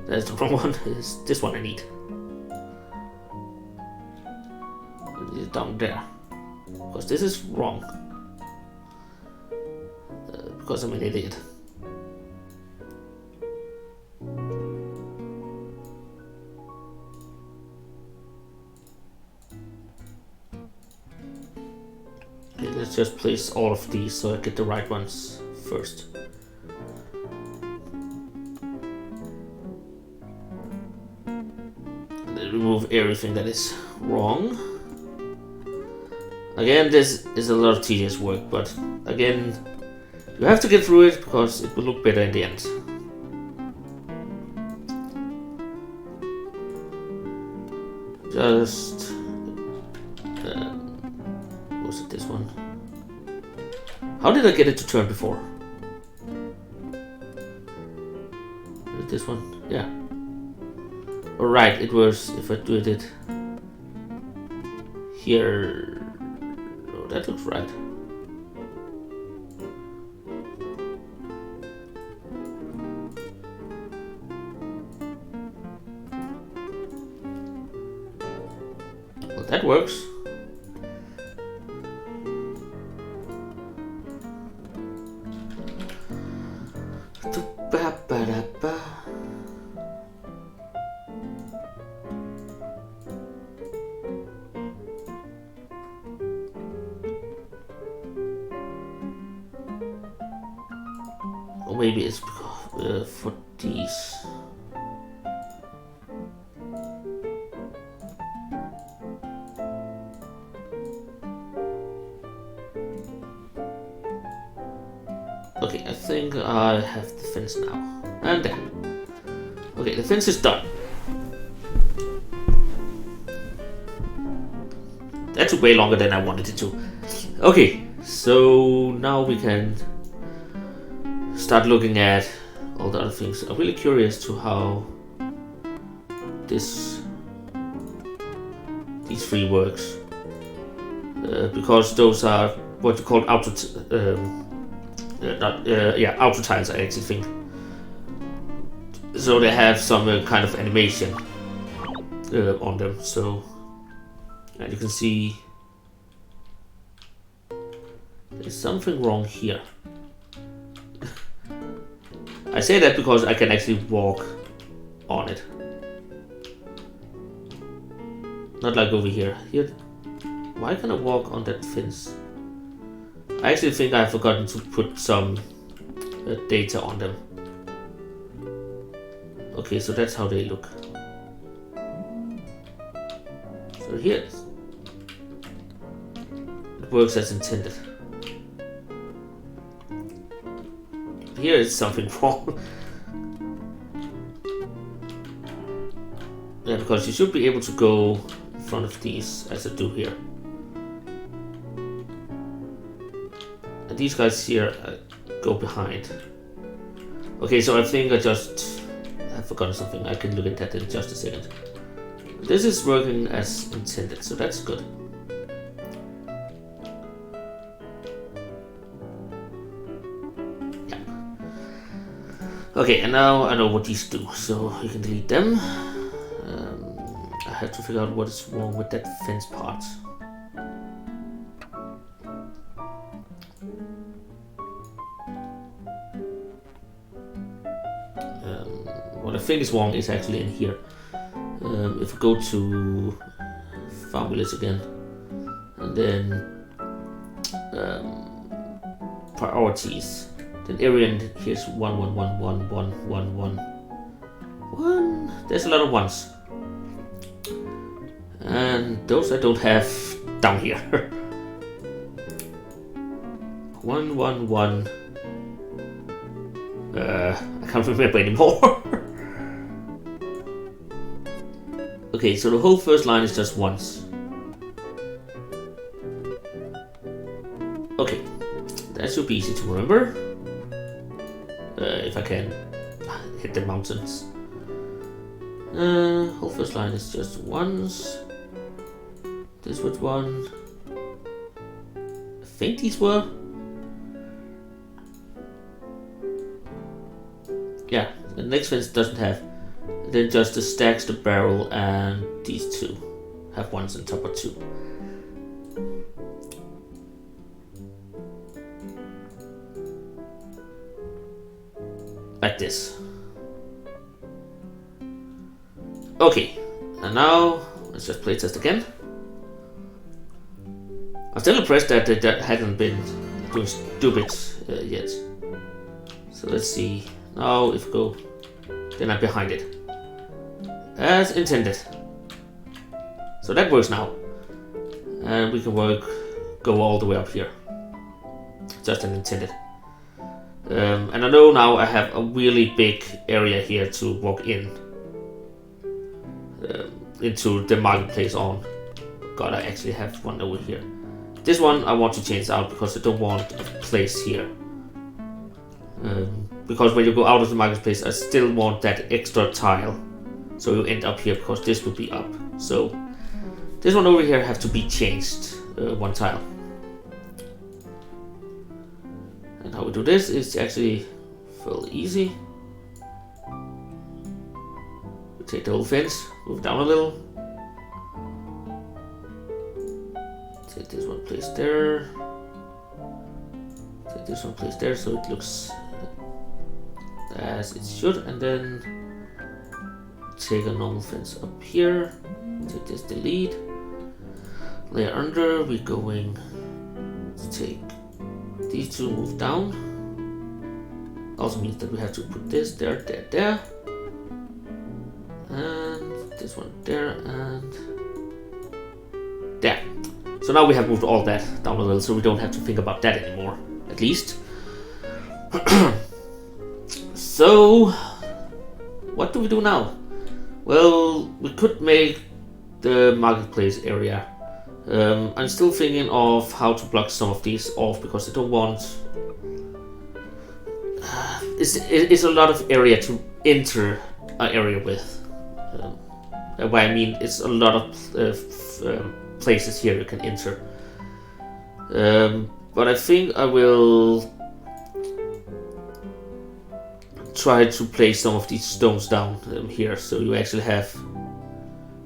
That's the wrong one. It's this one I need. It's down there. Because this is wrong. Because I'm an idiot. Okay, let's just place all of these so I get the right ones first. Remove everything that is wrong. Again, this is a lot of tedious work, but again, you have to get through it because it will look better in the end. Just was it this one? How did I get it to turn before? Was it this one? Yeah. Alright, it was if I do it here. Oh, that looks right. Well, that works. Or maybe it's because, for these. Okay, I think I have the fence now. And there. Okay, the fence is done. That took way longer than I wanted it to. Okay, so now we can start looking at all the other things. I'm really curious to how these three works. Because those are what you call auto tiles, I actually think. So they have some kind of animation on them. So you can see there's something wrong here. I say that because I can actually walk on it. Not like over here. Here, why can I walk on that fence? I actually think I've forgotten to put some data on them. Okay, so that's how they look. So here, it works as intended. Here is something wrong. Yeah, because you should be able to go in front of these as I do here. And these guys here go behind. Okay, so I think I just have forgotten something. I can look at that in just a second. This is working as intended, so that's good. Yeah. Okay, and now I know what these do, so you can delete them. I have to figure out what is wrong with that fence part. What I think is wrong is actually in here. If we go to Farm Village again, and then priorities, then area in here is 1 1 1 1 1 1 1 1. There's a lot of ones, and those I don't have down here. 1 1 1. I can't remember anymore. Okay, so the whole first line is just once. Okay, that should be easy to remember. If I can hit the mountains. Whole first line is just once. This was one. I think these were. Yeah, the next fence doesn't have. Then just the stacks, the barrel, and these two have ones on top of two. Like this. Okay, and now let's just play test again. I'm still impressed that that hadn't been doing stupid yet. So let's see. Now if we go, then I'm behind it. As intended. So that works now. And we can go all the way up here. Just as intended. And I know now I have a really big area here to walk in. Into the marketplace on. God, I actually have one over here. This one I want to change out because I don't want a place here. Because when you go out of the marketplace, I still want that extra tile. So you end up here because this will be up. So this one over here have to be changed, one tile. And how we do this is actually fairly easy. We take the whole fence, move down a little. Take this one place there. Take this one place there so it looks as it should, and then take a normal fence up here, take this delete, layer under, we're going to take these two, move down, also means that we have to put this there, there, there, and this one there, and there. So now we have moved all that down a little, so we don't have to think about that anymore, at least. So, what do we do now? Well, we could make the marketplace area. I'm still thinking of how to block some of these off because I don't want. It's a lot of area to enter an area with. By I mean, it's a lot of places here you can enter. But I think I will try to place some of these stones down here, so you actually have.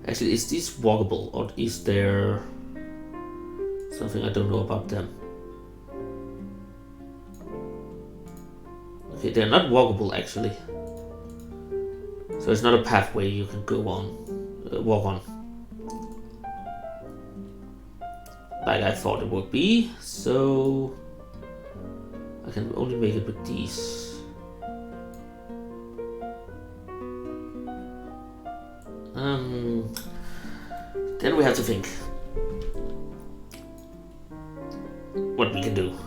Actually, is this walkable or is there something I don't know about them? Okay, they're not walkable actually. So it's not a pathway you can go on, walk on. Like I thought it would be. So I can only make it with these. Then we have to think what we can do.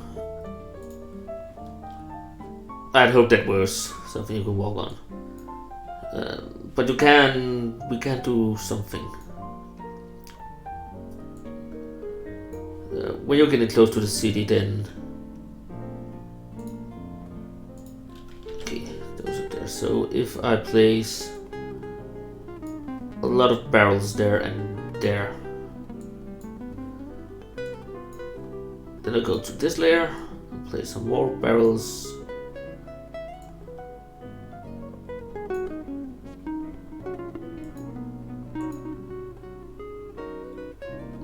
I'd hope that was something you can walk on. But we can do something. When you're getting close to the city, then okay, those are there. So if I place a lot of barrels there and there, then I go to this layer and place some more barrels.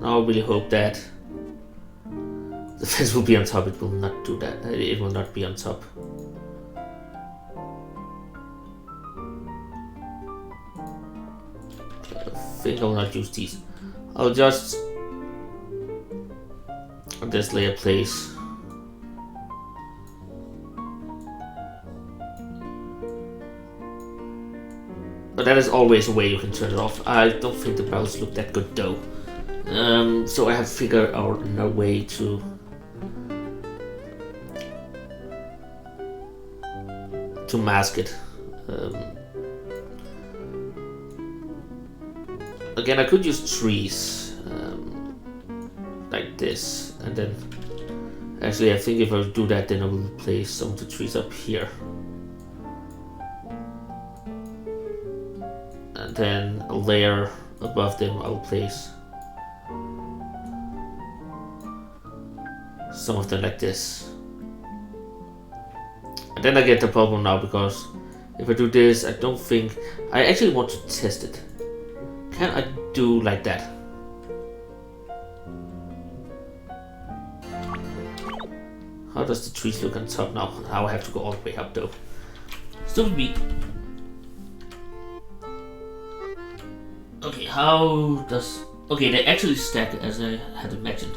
Now I really hope that the fence will be on top. It will not do that. It will not be on top. I think I will not use these. I'll just on this layer place but that is always a way you can turn it off. I don't think the barrels look that good though. So I have figured out a way to mask it. Again, I could use trees like this, and then actually I think if I do that, then I will place some of the trees up here, and then a layer above them I'll place some of them like this. And then I get the problem now, because if I do this, I don't think I actually want to test it. Can I do like that? How does the trees look on top now? Now I have to go all the way up though. Stupid me. Okay, how does... Okay, they actually stack as I had imagined.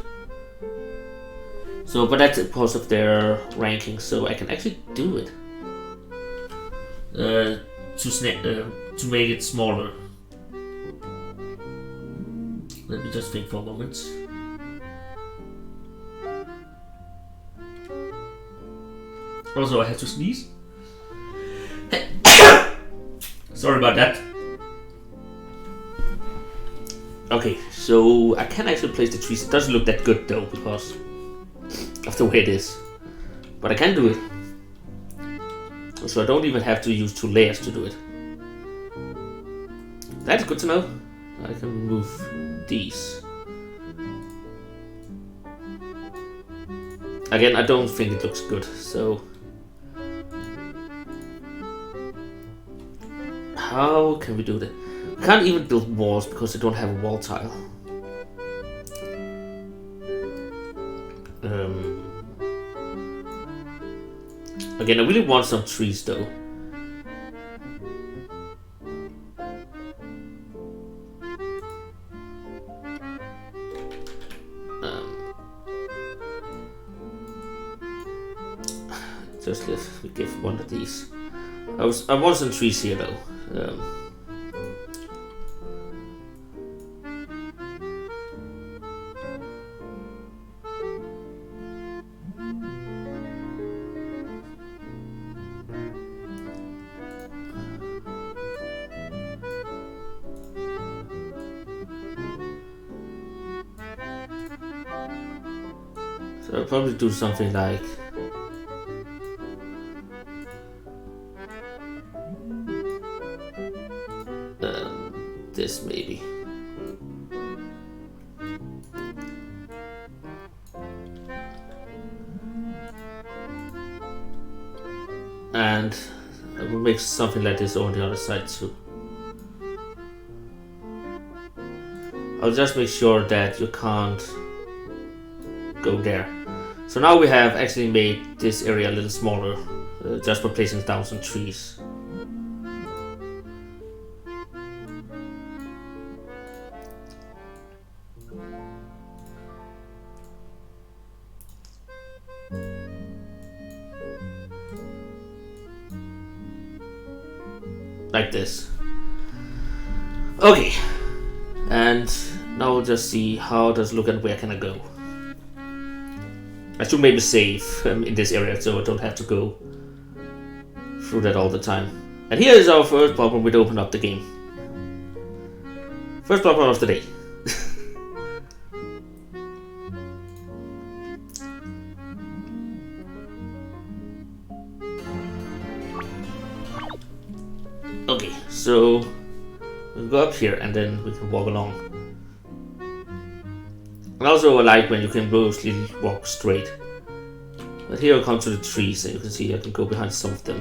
So, but that's because of their ranking, so I can actually do it. To make it smaller. Let me just think for a moment. Also, I had to sneeze. Sorry about that. Okay, so I can actually place the trees. It doesn't look that good though, because of the way it is. But I can do it. So I don't even have to use 2 layers to do it. That's good to know. I can remove these. Again, I don't think it looks good, so... How can we do that? We can't even build walls because I don't have a wall tile. Again, I really want some trees though. Just we give one of these. I want some trees here though. So I'll probably do something like this maybe. And I will make something like this on the other side too. I'll just make sure that you can't go there. So now we have actually made this area a little smaller, just by placing down some trees. Like this. Okay, and now we'll just see how does it look and where can I go. I should maybe save in this area so I don't have to go through that all the time. And here is our first problem with open up the game. First problem of the day. Okay, so we'll go up here and then we can walk along. And also I like when you can mostly walk straight. But here I come to the trees and you can see I can go behind some of them.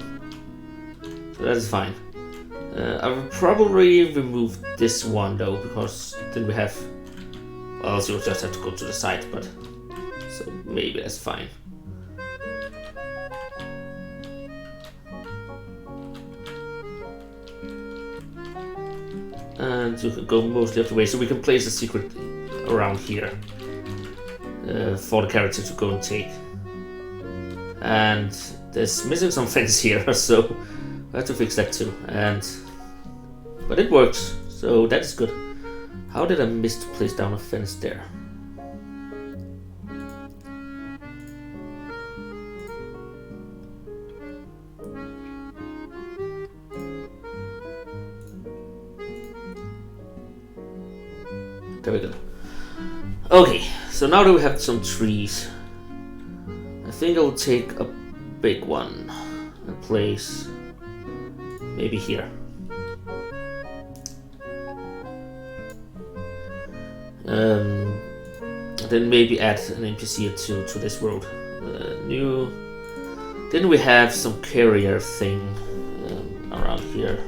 So that is fine. I will probably remove this one though, because then we have... Well, else you'll just have to go to the side, but... So maybe that's fine. And you can go mostly of the way, so we can place a secret around here for the character to go and take. And there's missing some fence here, so we have to fix that too. But it works, so that is good. How did I miss to place down a fence there? There we go. Okay, so now that we have some trees, I think I'll take a big one and place maybe here. Then maybe add an NPC or two to this road. New. Then we have some carrier thing around here.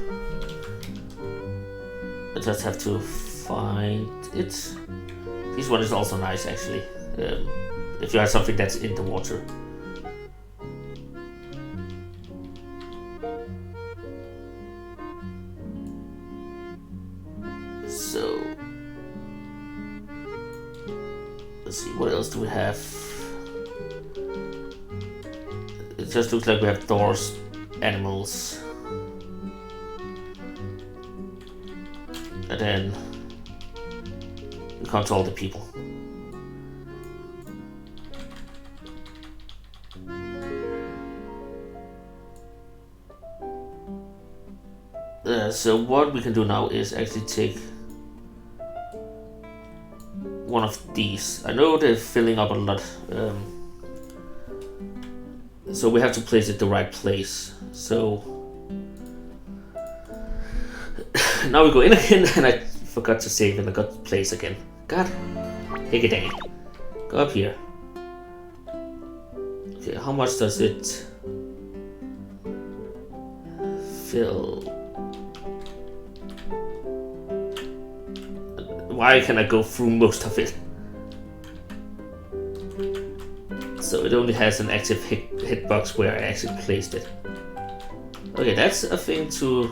I just have to find it. This one is also nice actually. If you have something that's in the water. So let's see, what else do we have? It just looks like we have doors, animals, and then we control the people. So what we can do now is actually take one of these. I know they're filling up a lot, so we have to place it the right place. So now we go in again, and I forgot to save and I got to place again. God, take it, dang it. Go up here. Okay, how much does it fill? Why can I go through most of it? So it only has an active hitbox where I actually placed it. Okay, that's a thing to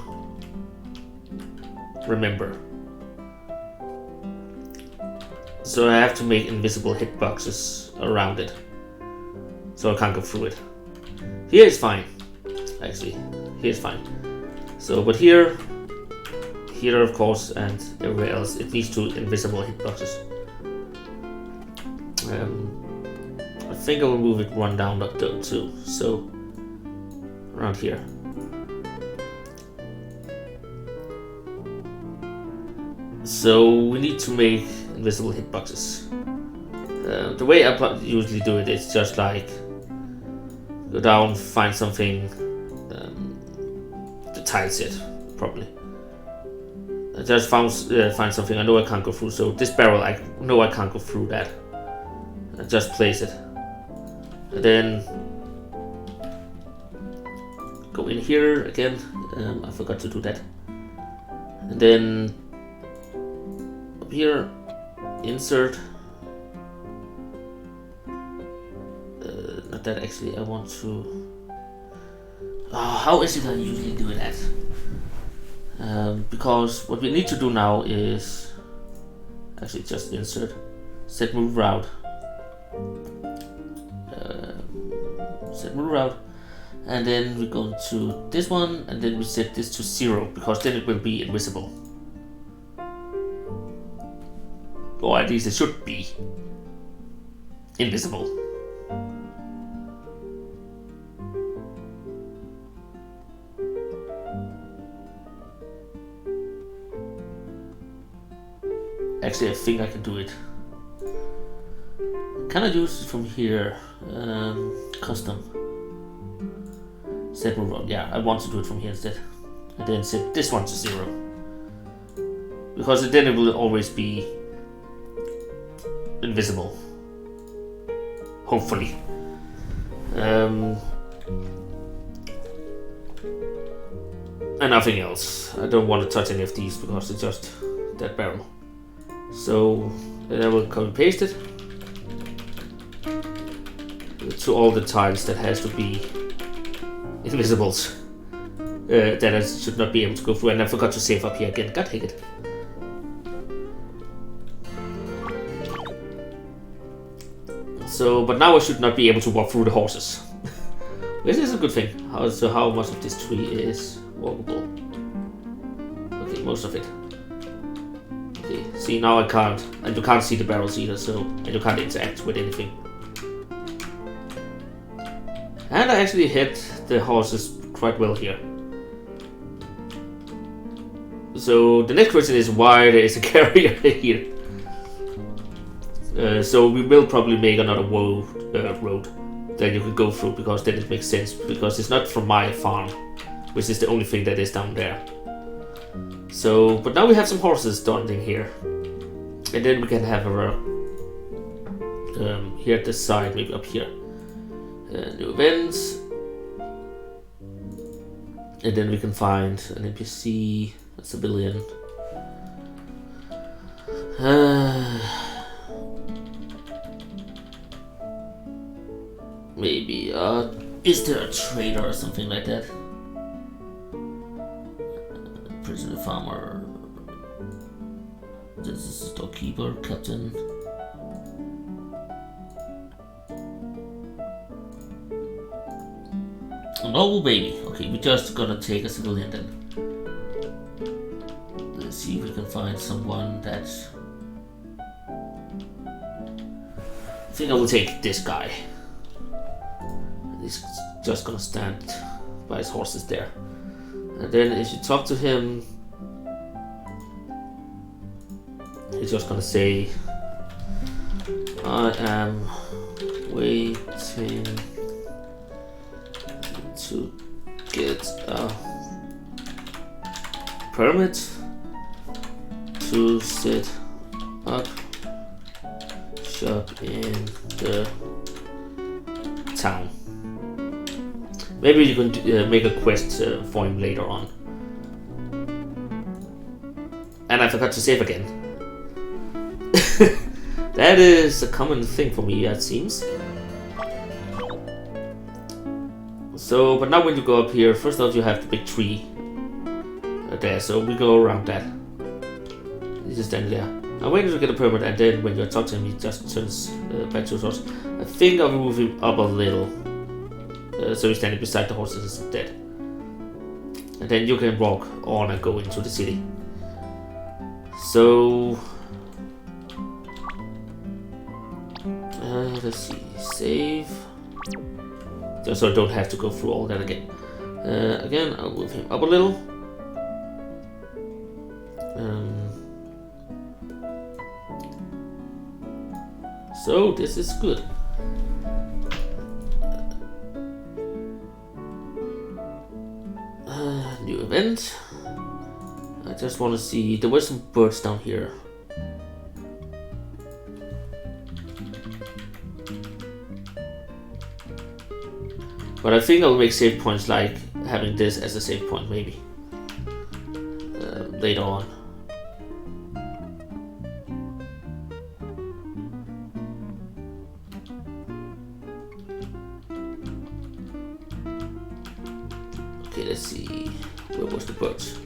remember. So I have to make invisible hitboxes around it, so I can't go through it. Here is fine, actually. Here's fine. So, but here of course, and everywhere else, it needs two invisible hitboxes. I think I will move it one down though too. So around here. So we need to make invisible hitboxes. The way I usually do it is just like go down, find something, the tile set probably. I just find something I know I can't go through. So this barrel, I know I can't go through that. I just place it, and then go in here again. I forgot to do that. And then up here, insert. Not that actually. I want to. How is it I usually do it at? Because what we need to do now is actually just insert, set move route, set move route, and then we go to this one, and then we set this to 0 because then it will be invisible, or at least it should be invisible. Actually, I think I can do it. Can I use it from here? Custom. Set move on. Yeah, I want to do it from here instead. And then set this one to 0. Because then it will always be invisible. Hopefully. And nothing else. I don't want to touch any of these because it's just that barrel. So then I will copy paste it to all the tiles that has to be invisibles. That I should not be able to go through, and I forgot to save up here again. God take it. So, but now I should not be able to walk through the horses. Which is a good thing. So how much of this tree is walkable? Okay, most of it. See, now I can't, and you can't see the barrels either, so, and you can't interact with anything. And I actually hit the horses quite well here. So the next question is why there is a carrier here. So we will probably make another road that you can go through, because then it makes sense, because it's not from my farm, which is the only thing that is down there. So, but now we have some horses done in here. And then we can have a here at the side, maybe up here. New events. And then we can find an NPC, a civilian. Maybe, is there a trader or something like that? Prisoner farmer. This is a storekeeper, captain. A noble baby. Okay, we're just gonna take a civilian then. Let's see if we can find someone that. I think I will take this guy. He's just gonna stand by his horses there. And then if you talk to him, he's just gonna say, I am waiting to get a permit to set up shop in the town. Maybe you can make a quest for him later on. And I forgot to save again. That is a common thing for me, it seems. So, but now when you go up here, first off you have the big tree there, so we go around that. He's just standing there. I'm waiting to get a permit, and then when you talk to him, he just turns back to his horse. I think I'll move him up a little. So he's standing beside the horses instead. And then you can walk on and go into the city. So let's see, save. Just so I don't have to go through all that again. Again, I'll move him up a little. So So this is good. New event. I just want to see. There were some birds down here. But I think I'll make save points like having this as a save point, maybe later on. Okay, let's see. Where was the birds?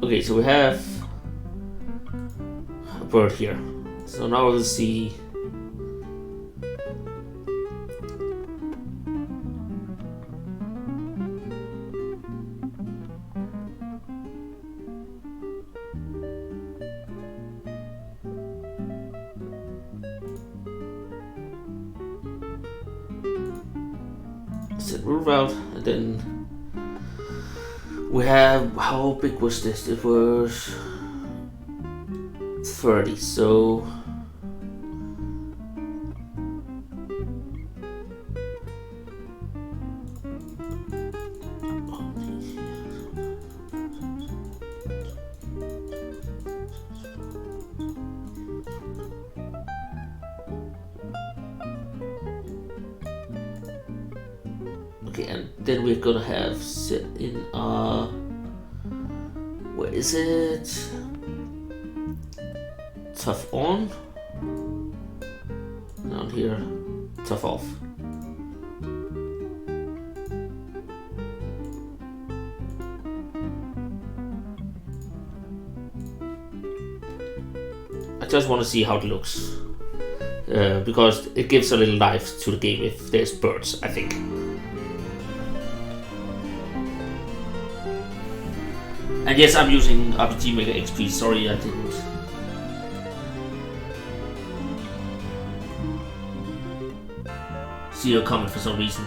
Okay, so we have a bird here. So now we'll see. Set rule route, and then we have, how big was this? It was 30, so okay, and then we're gonna have set in where is it? Tough on. Down here, tough off. I just want to see how it looks. Because it gives a little life to the game if there's birds, I think. And yes, I'm using RPG Maker XP, sorry I didn't. See your comment for some reason.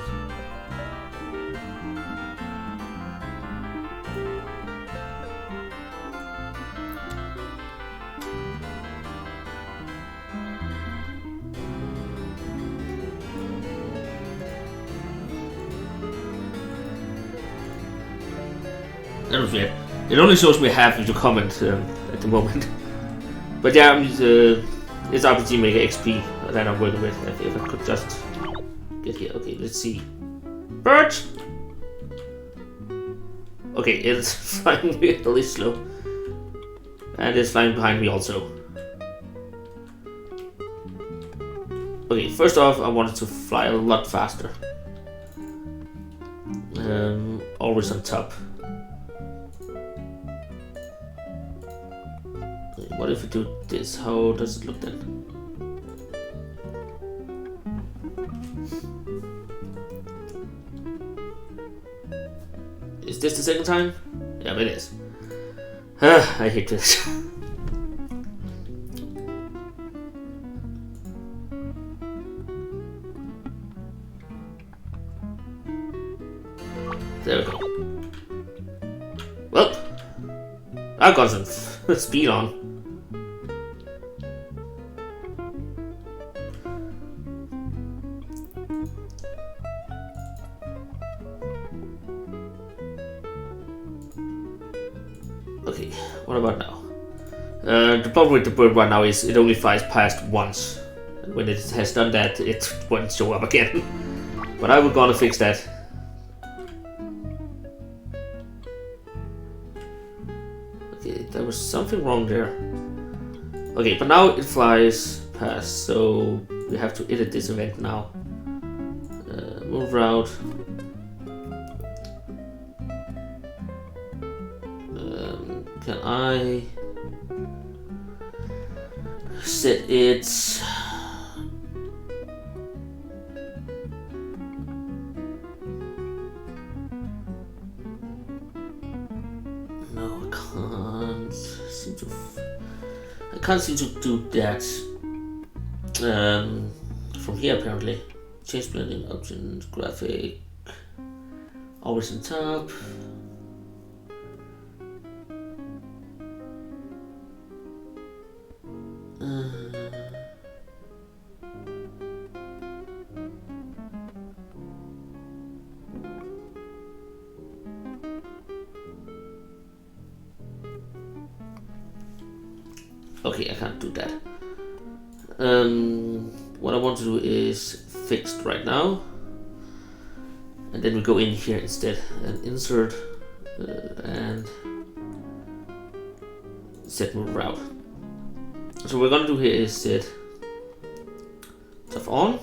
That was weird. It only shows me half of the comment at the moment. But yeah, it's RPG Maker XP that I'm working with. If I could just get here. Okay, let's see. Bird! Okay, it's flying really slow. And it's flying behind me also. Okay, first off, I wanted to fly a lot faster. Always on top. What if we do this? How does it look then? Is this the second time? Yeah, it is. I hate this. There we go. Well, I've got some speed on. Okay, what about now? The problem with the bird right now is it only flies past once. And when it has done that, it won't show up again. But I will gonna fix that. Okay, there was something wrong there. Okay, but now it flies past, so we have to edit this event now. Move route. Can I set it? No, I can't seem to. I can't seem to do that from here apparently. Change blending options, graphic, always on top. Okay, I can't do that. What I want to do is fixed right now, and then we go in here instead and insert and set move route. So what we're gonna do here is set stuff on,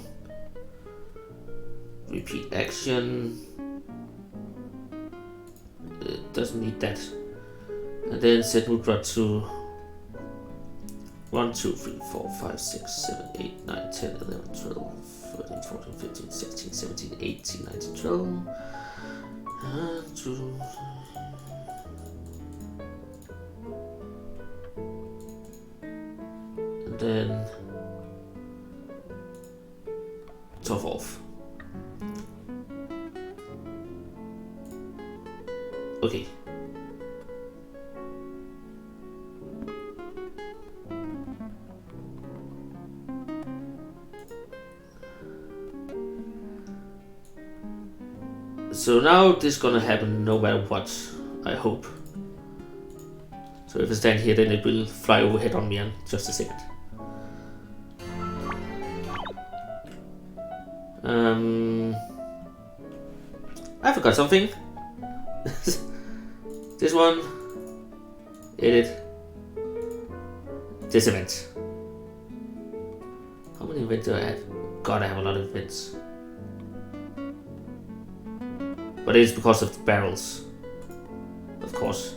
repeat action. It doesn't need that, and then set move route to 1, 2, 3, 4, 5, 6, 7, 8, 9, 10, 11, 12, 13, 14, 15, 16, 17, 18, 19, 12. And then 12 off. Okay. So now this is gonna happen no matter what, I hope. So if I stand here, then it will fly overhead on me in just a second. I forgot something. This one, edit, this event. How many events do I have? God, I have a lot of events. But it's because of the barrels, of course.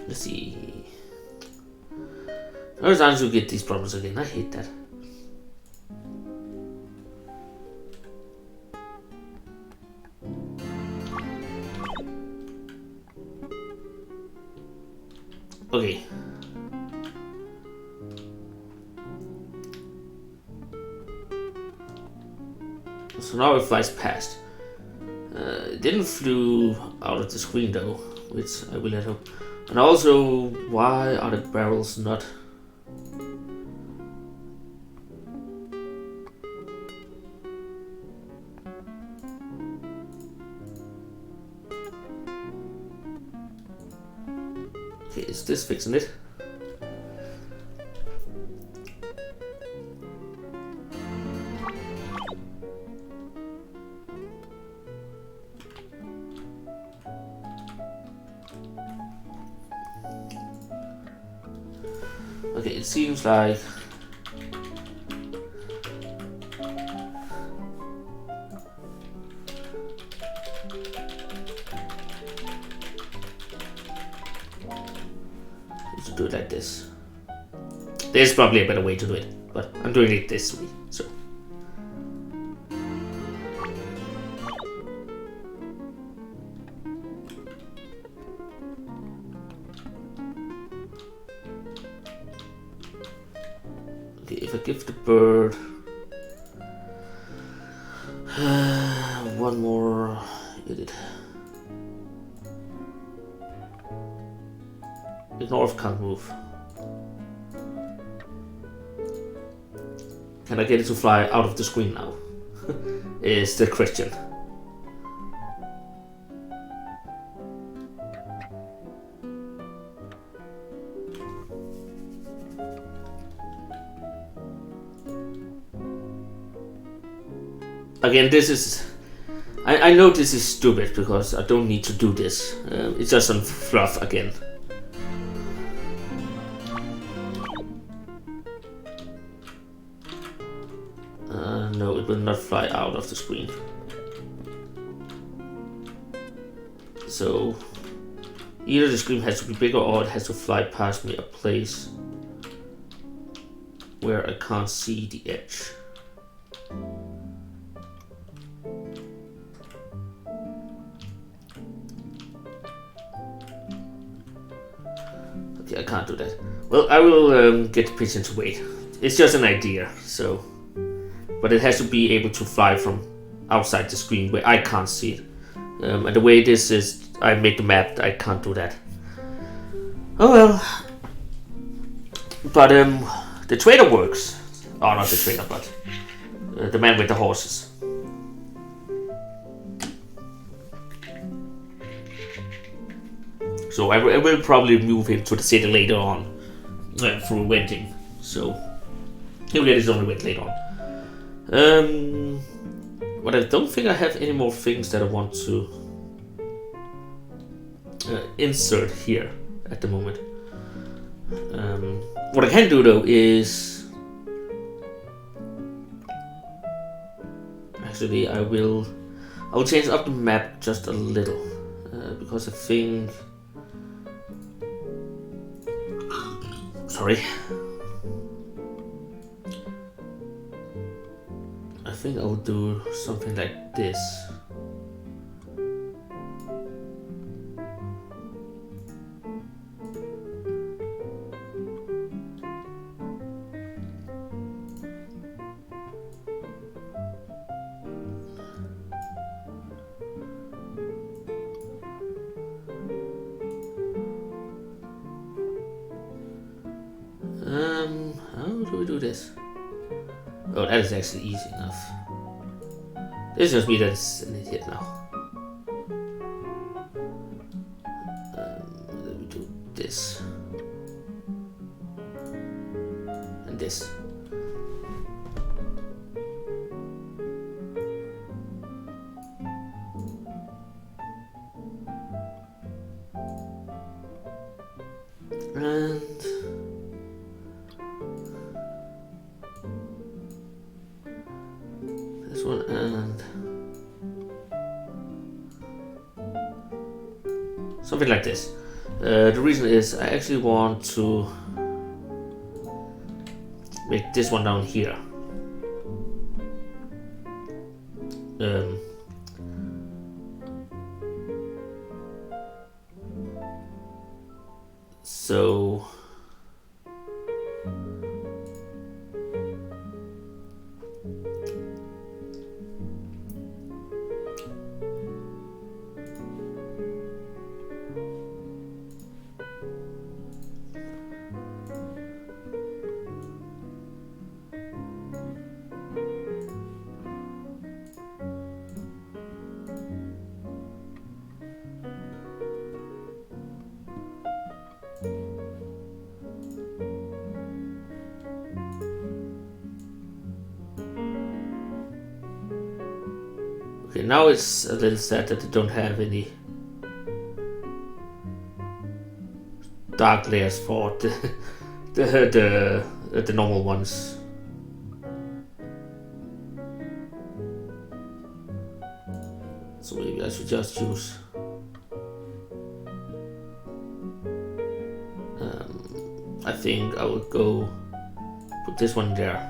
Let's see. There's times you get these problems again. I hate that. Okay. So now it flies past. It didn't flew out of the screen though, which I will let hope. And also, why are the barrels not? Okay, is this fixing it? Okay, it seems like to do it like this. There's probably a better way to do it, but I'm doing it this way, so. Okay, if I give the bird one more edit. Ignore if can't move. Can I get it to fly out of the screen now? Is the question. Again, this is... I know this is stupid because I don't need to do this. It's just some fluff again. No, it will not fly out of the screen. So either the screen has to be bigger or it has to fly past me a place where I can't see the edge. Okay, I can't do that. Well, I will get the pigeon to wait. It's just an idea, so... But it has to be able to fly from outside the screen where I can't see it. And the way this is, I made the map, I can't do that. Oh well. But the trader works. Oh, not the trader, but the man with the horses. So I will probably move him to the city later on through renting. So he'll get his own rent later on. But I don't think I have any more things that I want to insert here at the moment. What I can do though is actually I will change up the map just a little because I think. Sorry. I think I'll do something like this. How do we do this? Oh, that is actually easy enough. This just me that's an idiot now. Let me do this. And this. And this one and something like this. The reason is I actually want to make this one down here. So okay, now it's a little sad that they don't have any dark layers for the normal ones. So maybe I should just use I think I will go put this one there,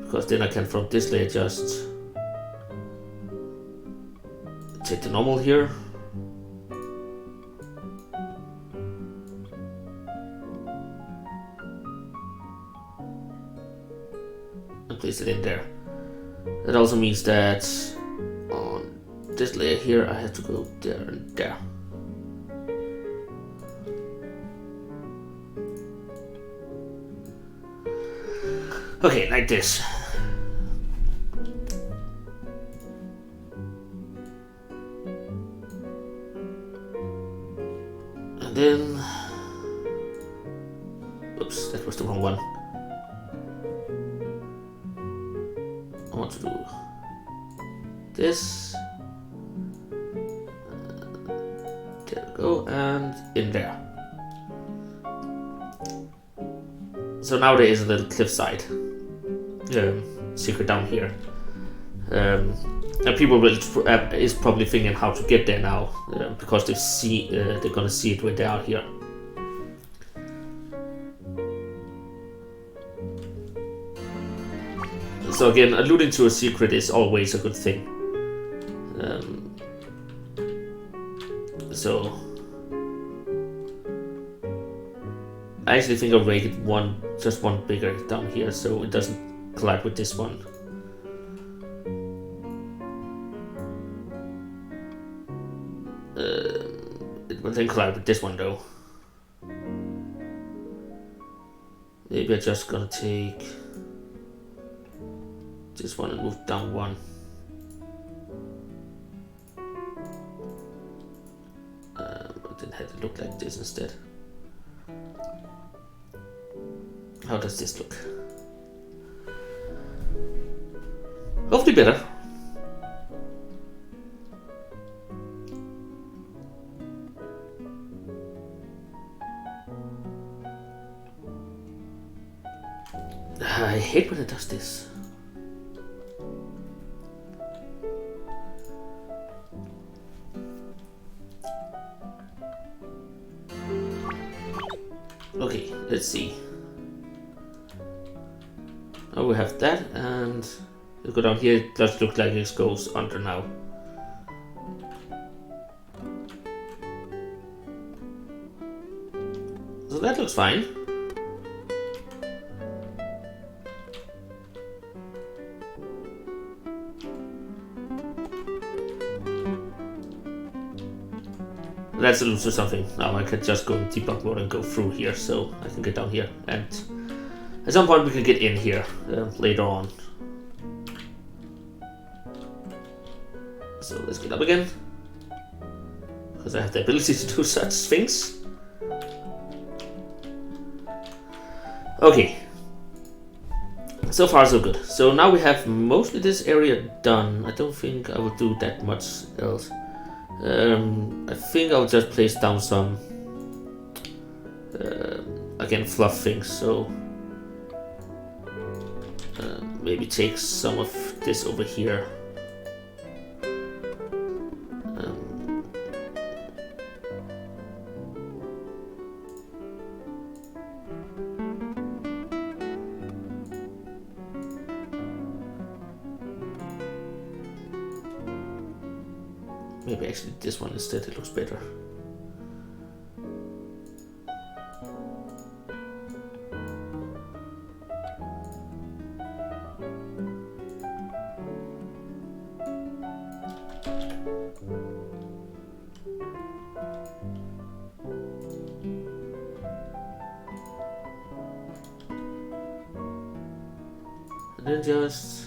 because then I can from this layer just take the normal here and place it in there. That also means that on this layer here I have to go there and there. Okay, like this. And then, oops, that was the wrong one. I want to do this. There we go, and in there. So now there is a little cliffside secret down here, and people will is probably thinking how to get there now because they're gonna see it when they are here. So again, alluding to a secret is always a good thing. So I actually think I'll make it just one bigger down here so it doesn't collide with this one. It will then collide with this one though. Maybe I'm just gonna take this one and move down one. Then have it look like this instead. How does this look? Hopefully better. I hate when it does this. Okay, let's see. Oh, we have that, and we go down here. It does look like it goes under now. So that looks fine. That's a loose or something. Now I can just go in debug mode and go through here, so I can get down here, and at some point we can get in here later on. So let's get up again, because I have the ability to do such things. Okay, so far so good. So now we have mostly this area done. I don't think I will do that much else. I think I'll just place down some again fluff things, so maybe take some of this over here. Maybe actually this one instead, it looks better. And then just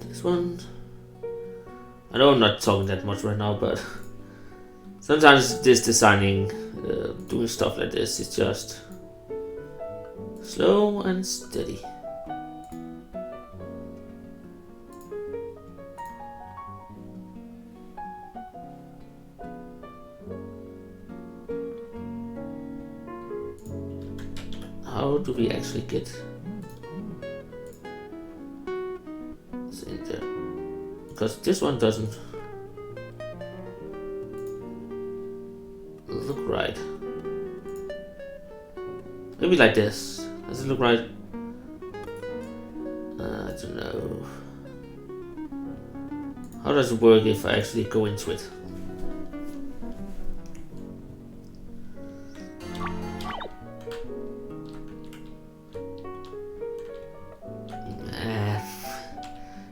this one. I know I'm not talking that much right now, but sometimes this designing, doing stuff like this is just slow and steady. How do we actually get this in there? Because this one doesn't look right. Maybe like this. Does it look right? I don't know. How does it work if I actually go into it?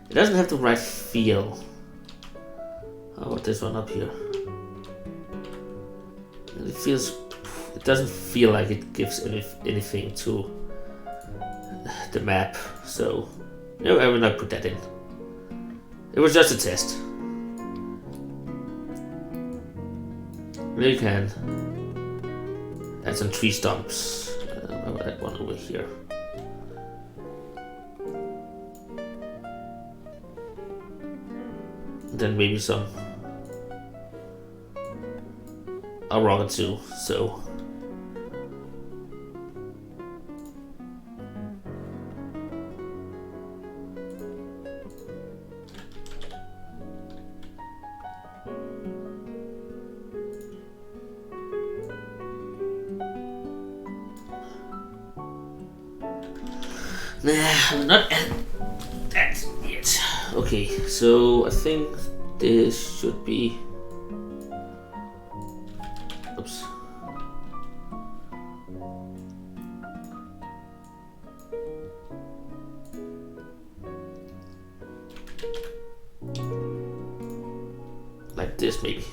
It doesn't have the right feel. How about this one up here? It doesn't feel like it gives anything to the map, so no, I will not put that in. It was just a test. Maybe you can add some tree stumps. I'll add one over here. then maybe some a rock or two. So nah, I'm not at that yet. Okay, so I think this should be. Oops. Like this, maybe.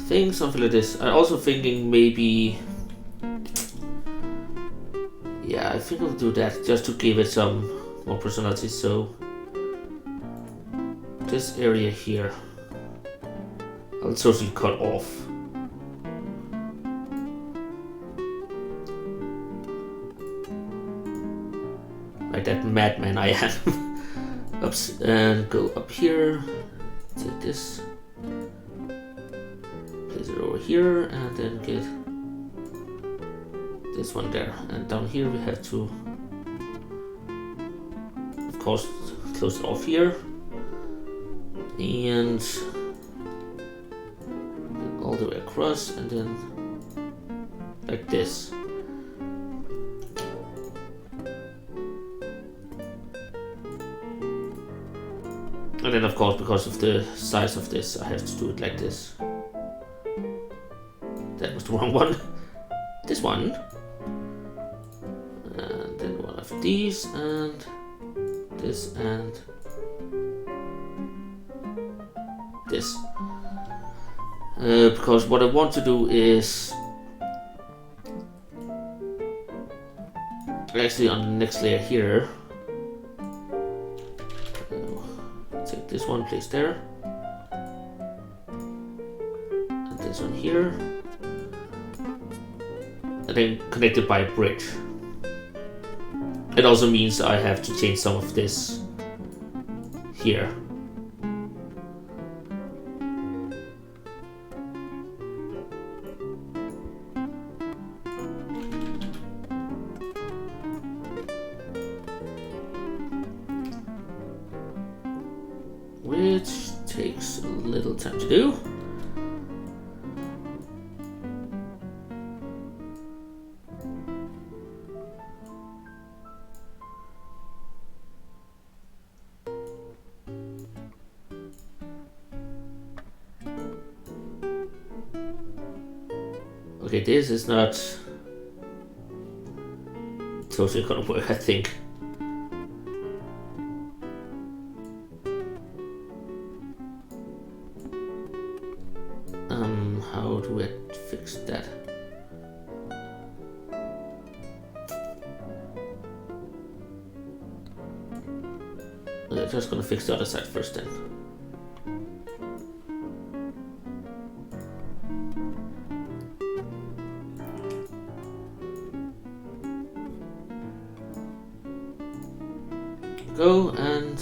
Think something like this. I'm also thinking maybe. Yeah, I think I'll do that just to give it some more personality. So this area here, I'll totally cut off. Like that madman I am. Oops, and go up here. Take this. Place it over here, and then get this one there. And down here we have to, of course, close it off here. And all the way across, and then like this. And then of course, because of the size of this, I have to do it like this. That was the wrong one. This one. And then one of these, and this, and this. Because what I want to do is actually on the next layer here, take this one, place there, and this one here, and then connect it by a bridge. It also means I have to change some of this here. Which takes a little time to do. Okay, this is not totally gonna work, I think. How do I fix that? I'm just gonna fix the other side first then. Go and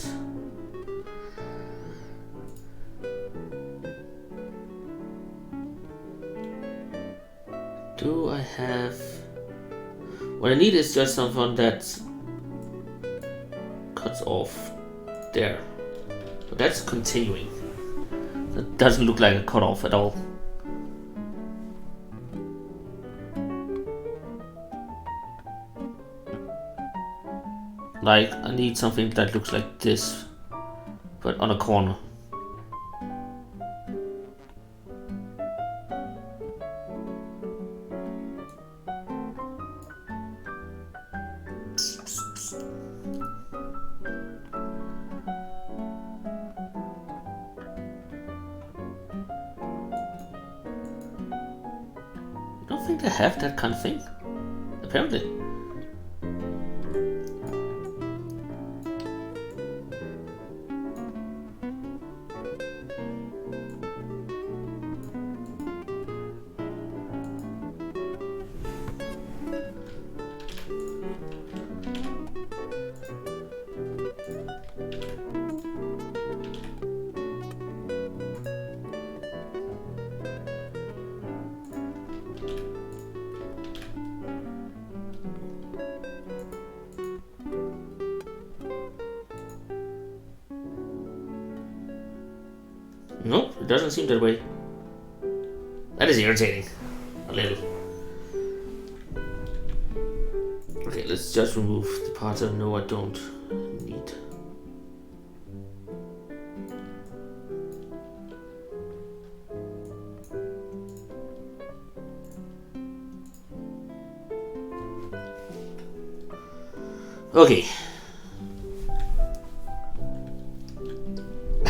do I have what I need is just someone that cuts off there. But that's continuing. That doesn't look like a cutoff at all. Like, I need something that looks like this, but on a corner. I don't think they have that kind of thing, apparently. Nope, it doesn't seem that way. That is irritating. A little. Okay, let's just remove the parts I know I don't need. Okay.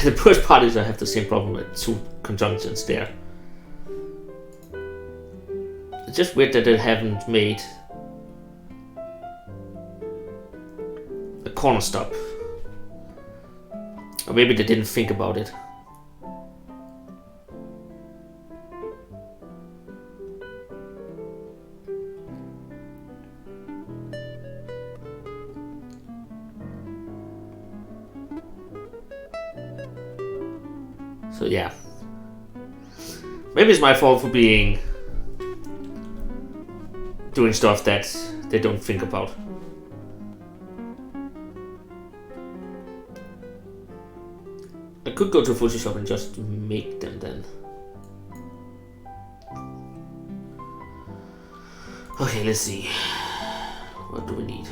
The first part is I have the same problem with 2 conjunctions there. It's just weird that they haven't made a corner stop. Or maybe they didn't think about it. So yeah. Maybe it's my fault for doing stuff that they don't think about. I could go to Photoshop and just make them then. Okay, let's see. What do we need?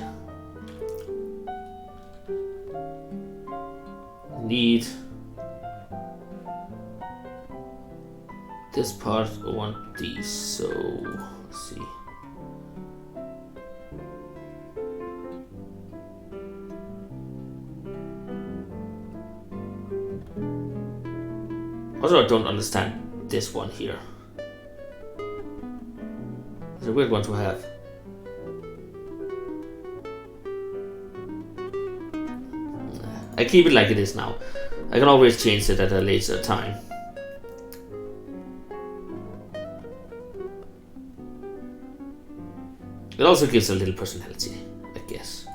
Need this part. I want these, so let's see. Also, I don't understand this one here. It's a weird one to have. I keep it like it is now. I can always change it at a later time. It also gives a little personality, I guess.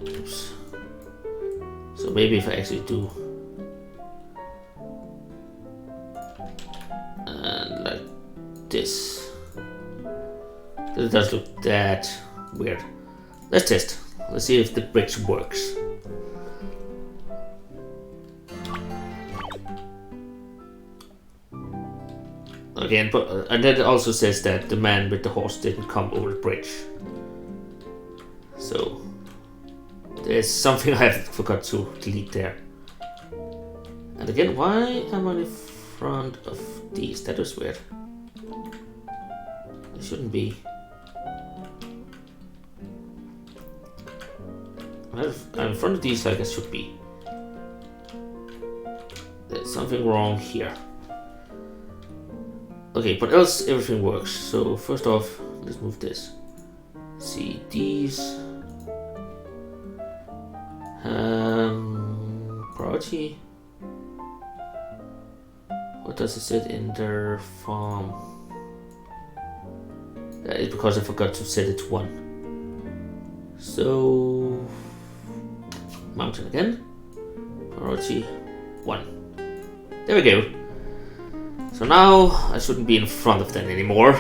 Oops. So maybe if I actually do and like this, it does look that weird. Let's test. Let's see if the bridge works. Again, but and then it also says that the man with the horse didn't come over the bridge. So there's something I forgot to delete there. And again, why am I in front of these? That was weird. It shouldn't be. I'm in front of these like I should be. There's something wrong here. Okay, but else everything works. So first off, let's move this. See these. Priority. What does it say in their farm? It's because I forgot to set it to 1. So mountain again. Priority 1. There we go. So now I shouldn't be in front of them anymore.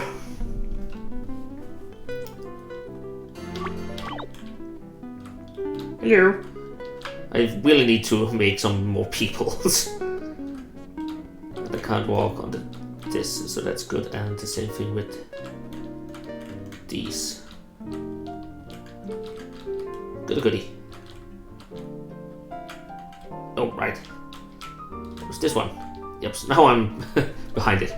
Hello. I really need to make some more people. I can't walk on this, so that's good. And the same thing with these. Goody. Oh, right. What's this one? Yep, so now I'm behind it.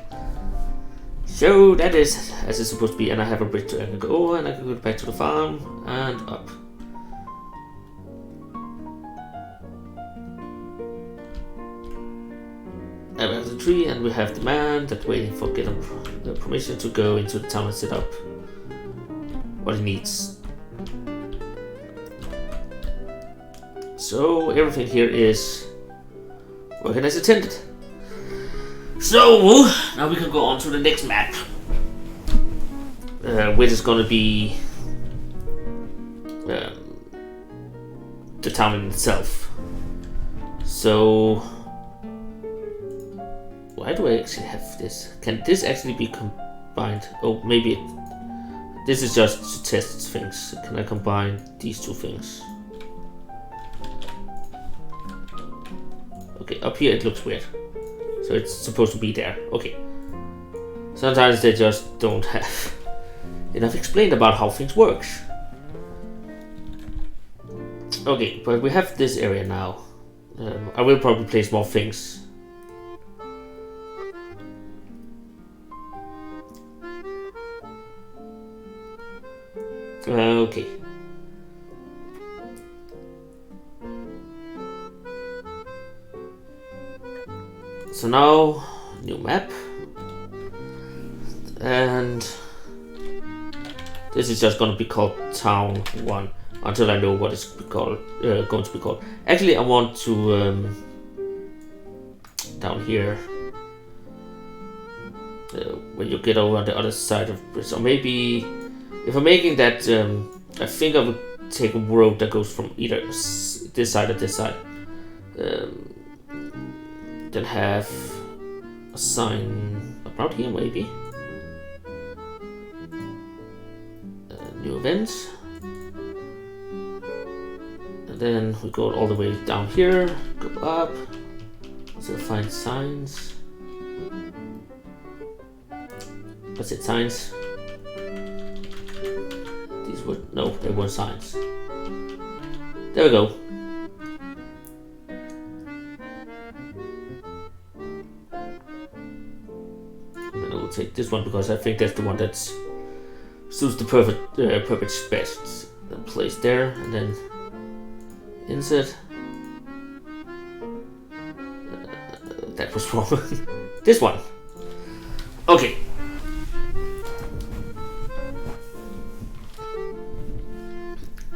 So that is as it's supposed to be, and I have a bridge I can go over, and I can go back to the farm and up. And we have the tree, and we have the man that's waiting for getting the permission to go into the town and set up what he needs. So everything here is working as intended. So now we can go on to the next map, which is going to be the town in itself. So why do I actually have this? Can this actually be combined? Oh, maybe this is just to test things. Can I combine these two things? Okay, up here it looks weird. So it's supposed to be there. Okay. Sometimes they just don't have enough explained about how things work. Okay, but we have this area now. I will probably place more things. Okay. So now, new map. And this is just going to be called Town 1 until I know what it's going to be called. Actually, I want to down here when you get over on the other side of the bridge, or maybe if I'm making that, I think I would take a road that goes from either this side or this side. Then have a sign about here, maybe. New events. And then we go all the way down here, go up, so find signs. What's it, signs? These were, no, they weren't signs. There we go. And I will take this one because I think that's the one that suits the perfect best. Then place there, and then insert. That was wrong. This one. Okay.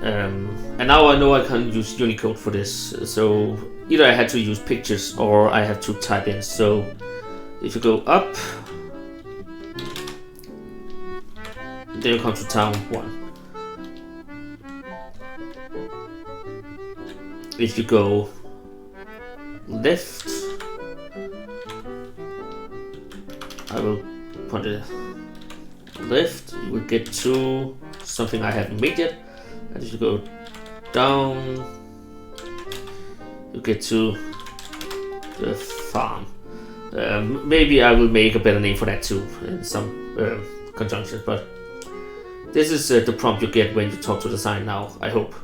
And now I know I can't use Unicode for this, so either I had to use pictures or I have to type in. So if you go up, then you come to Town 1. If you go left, I will put it left, you will get to something I haven't made yet. And if you go down, you get to the farm. Maybe I will make a better name for that too in some conjunctions, but this is the prompt you get when you talk to the sign now, I hope.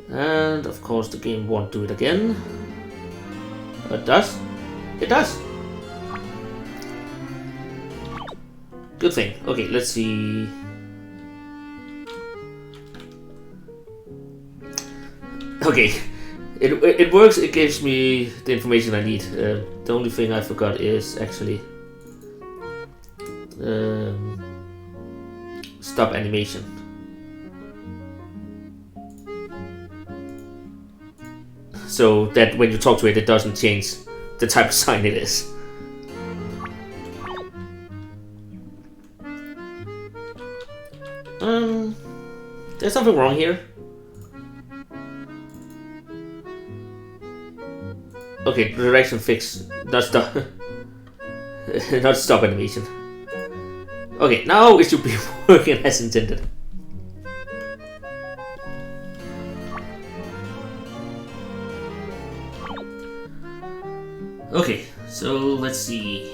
And of course the game won't do it again. It does. It does. Good thing. Okay, let's see. Okay, it works. It gives me the information I need. The only thing I forgot is actually stop animation. So that when you talk to it, it doesn't change the type of sign it is. There's something wrong here. Okay, direction fix, not stop, not stop animation. Okay, now it should be working as intended. Okay, so let's see.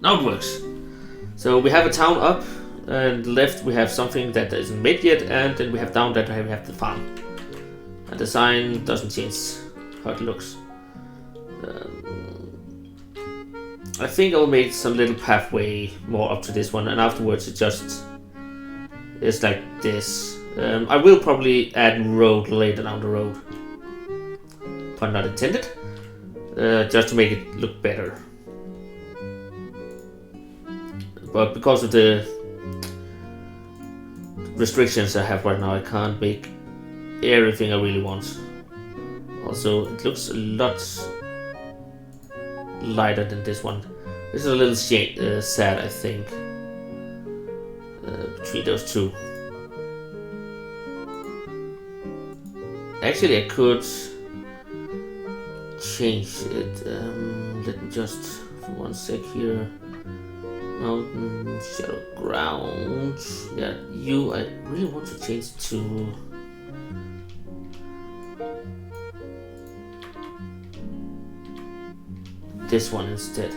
Now it works. So we have a town up, and left we have something that isn't made yet, and then we have down that we have the farm. And the sign doesn't change how it looks. I think I'll make some little pathway more up to this one, and afterwards it just is like this. I will probably add road later down the road, pun not intended. Just to make it look better. But because of the restrictions I have right now, I can't make everything I really want. Also, it looks a lot lighter than this one. This is a little sad, I think, between those two. Actually, I could change it. Let me just for 1 sec here. Mountain, shadow, ground. Yeah, I really want to change it to this one instead.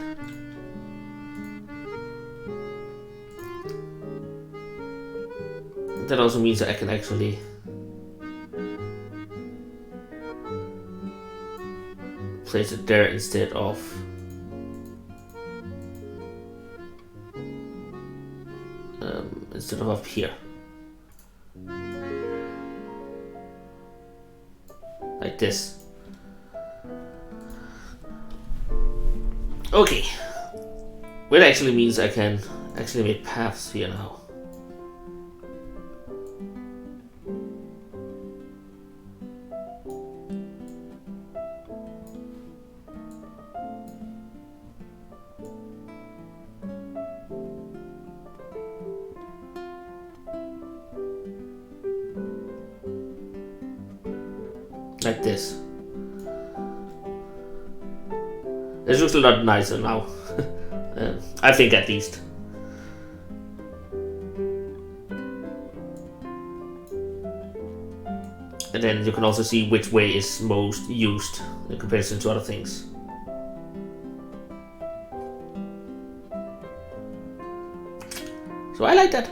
That also means that I can actually place it there instead of up here, like this. Okay, which actually means I can actually make paths here now. Like this. This looks a lot nicer now. I think, at least. And then you can also see which way is most used in comparison to other things. So I like that.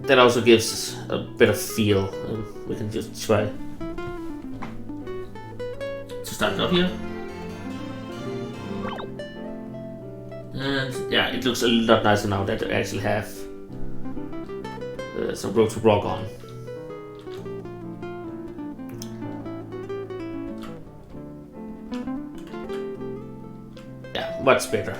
That also gives a bit of feel. We can just try to start it up here. And yeah, it looks a lot nicer now that I actually have some road to rock on. Yeah, much better.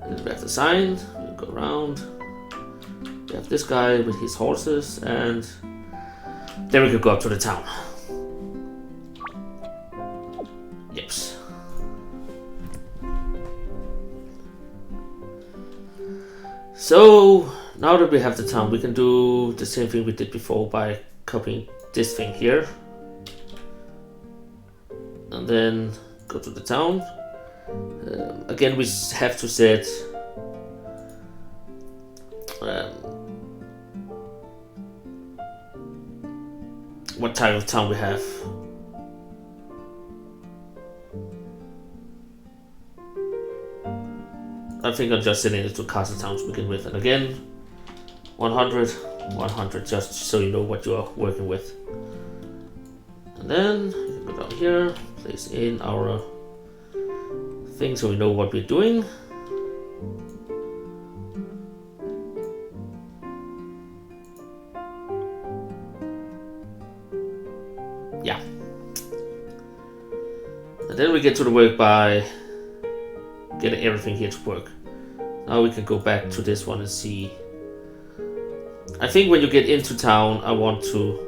We have the sign, we'll go around. We have this guy with his horses, and then we could go up to the town. Yips. So now that we have the town, we can do the same thing we did before by copying this thing here. And then go to the town. Again, we have to set what type of town we have. I think I'll just set it into castle town to begin with, and again 100, 100, just so you know what you are working with. And then you can go down here, place in our thing so we know what we're doing. Yeah. And then we get to the work by getting everything here to work. Now we can go back to this one and see. I think when you get into town, I want to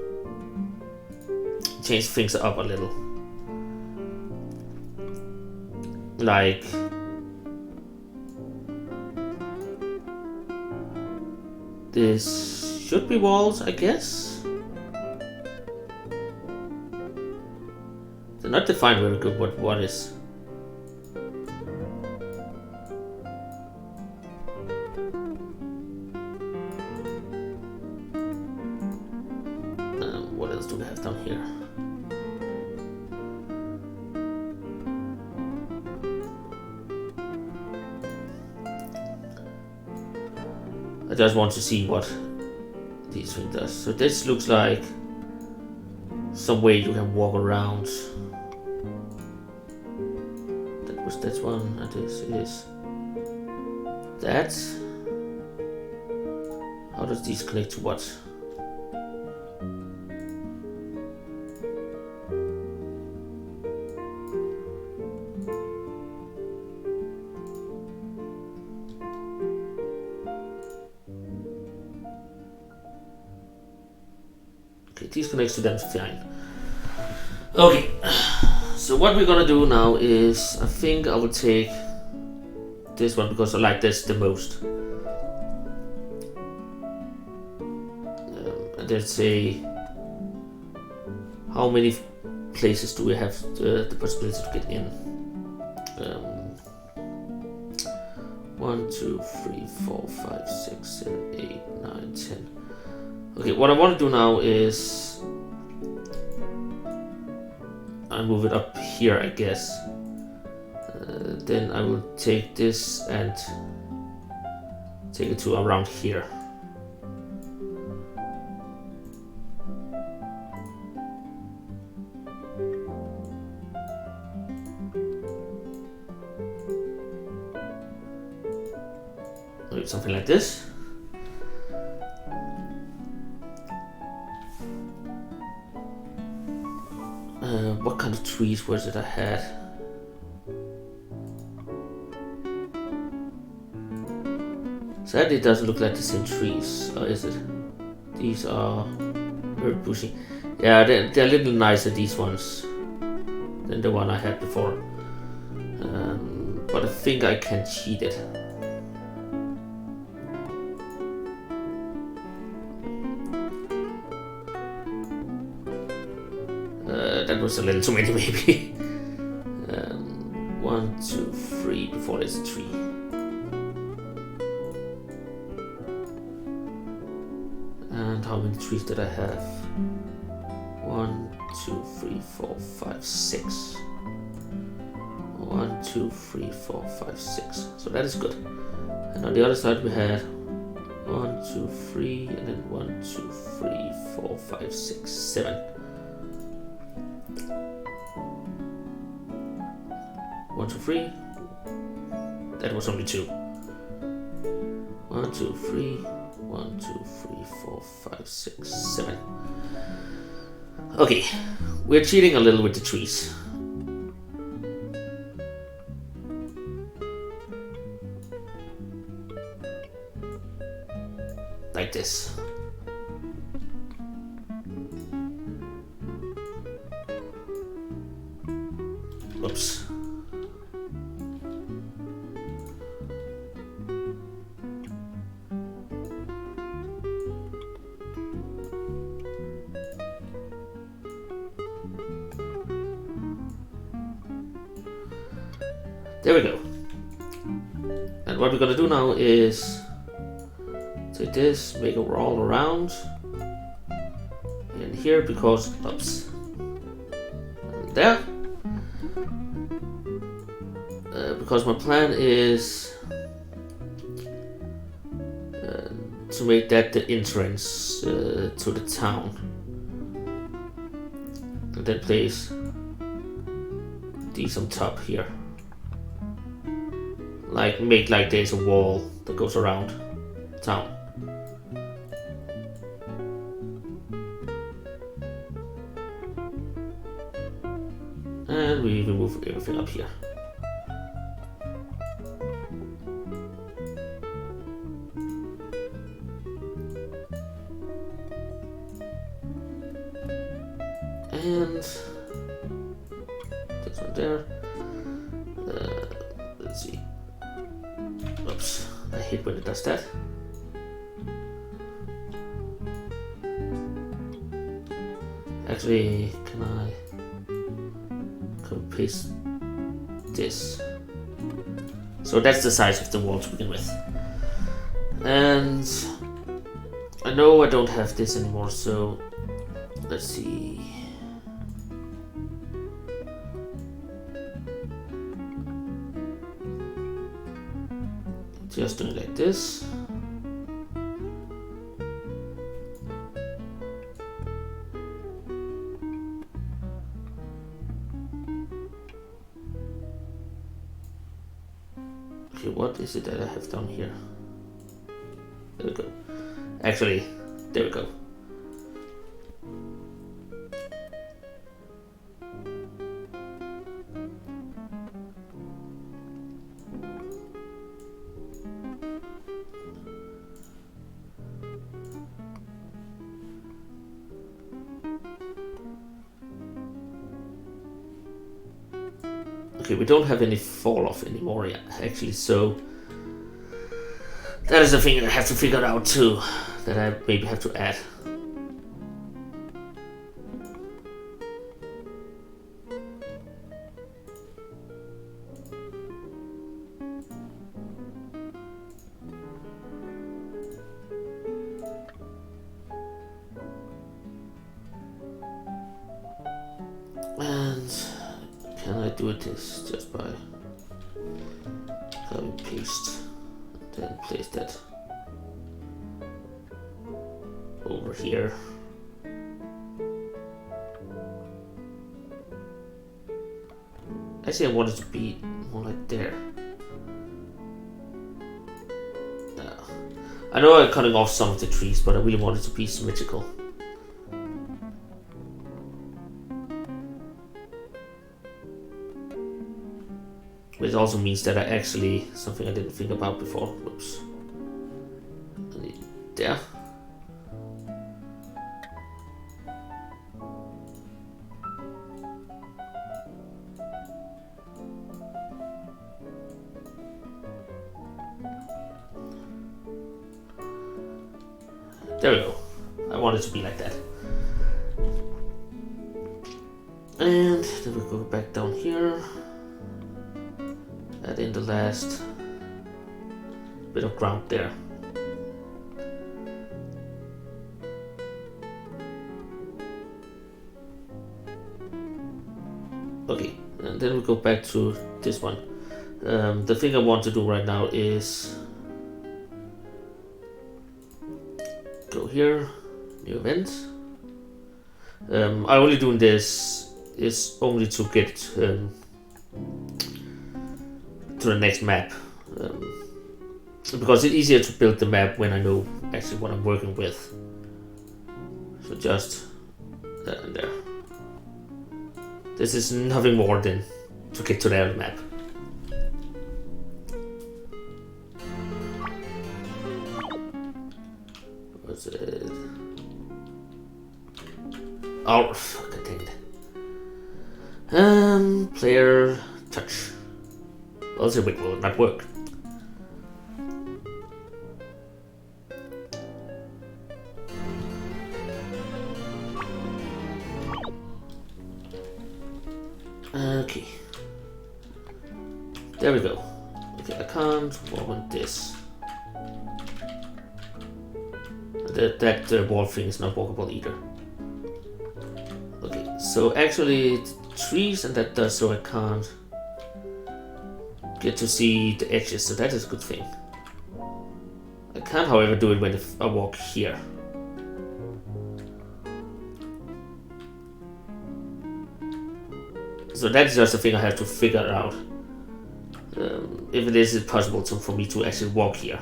change things up a little. Like this should be walls, I guess. They're not defined very good what is. What else do we have down here? I just want to see what this thing does. So this looks like some way you can walk around. That was that one, and this is that. How does these connect to what? Okay, these connects to them fine. Okay, so what we're gonna do now is, I think I will take this one because I like this the most. And let's say, how many places do we have the possibility to get in? 1, 2, 3, 4, 5, 6, 7, 8, 9, 10. Okay, what I want to do now is I move it up here, I guess. Then I will take this and take it to around here. Maybe something like this. What kind of trees was it I had? Sadly, it doesn't look like the same trees, or is it? These are very bushy. Yeah, they're a little nicer, these ones, than the one I had before. But I think I can cheat it. That was a little too many, maybe. 1, 2, 3 before there's a tree. And how many trees did I have? 1, 2, 3, 4, 5, 6. 1, 2, 3, 4, 5, 6. So that is good. And on the other side we had 1, 2, 3, and then 1, 2, 3, 4, 5, 6, 7. 1, 2, 3. That was only 2. 1, 2, 3. 1, 2, 3, 4, 5, 6, 7. Okay, we're cheating a little with the trees. Like this. Oops. There we go. And what we're gonna do now is take this, make a roll around, and here because oops, and there. Because my plan is to make that the entrance to the town, and then place these on top here. Like make like there's a wall that goes around town. And we remove everything up here. And this one there. Let's see. Oops, I hate when it does that. Actually, can I copy paste this? So that's the size of the wall to begin with. And I know I don't have this anymore, so let's see. Just doing like this. Okay, what is it that I have down here? There we go. Actually, there we go. Okay, we don't have any fall off anymore yet, actually, so that is a thing I have to figure out too, that I maybe have to add. And can I do this just by copy paste and then place that over here? Actually, I want it to be more like there. I know I'm cutting off some of the trees, but I really want it to be symmetrical. Which also means that I actually, something I didn't think about before, whoops. I need there. There we go. I want it to be like that. And then we go back down here. Add in the last bit of ground there. Okay, and then we go back to this one. The thing I want to do right now is go here, new event. I only doing this is only to get to the next map, because it's easier to build the map when I know actually what I'm working with. So just that and there. This is nothing more than to get to the other map. What's it? Oh, fuck, dang it. Player touch. Also, it will not work. Okay. There we go. Okay, I can't want this. That wall thing is not walkable either. Okay, so actually trees and that does so I can't get to see the edges, so that is a good thing. I can't, however, do it when I walk here. So that's just a thing I have to figure out. If it is possible for me to actually walk here.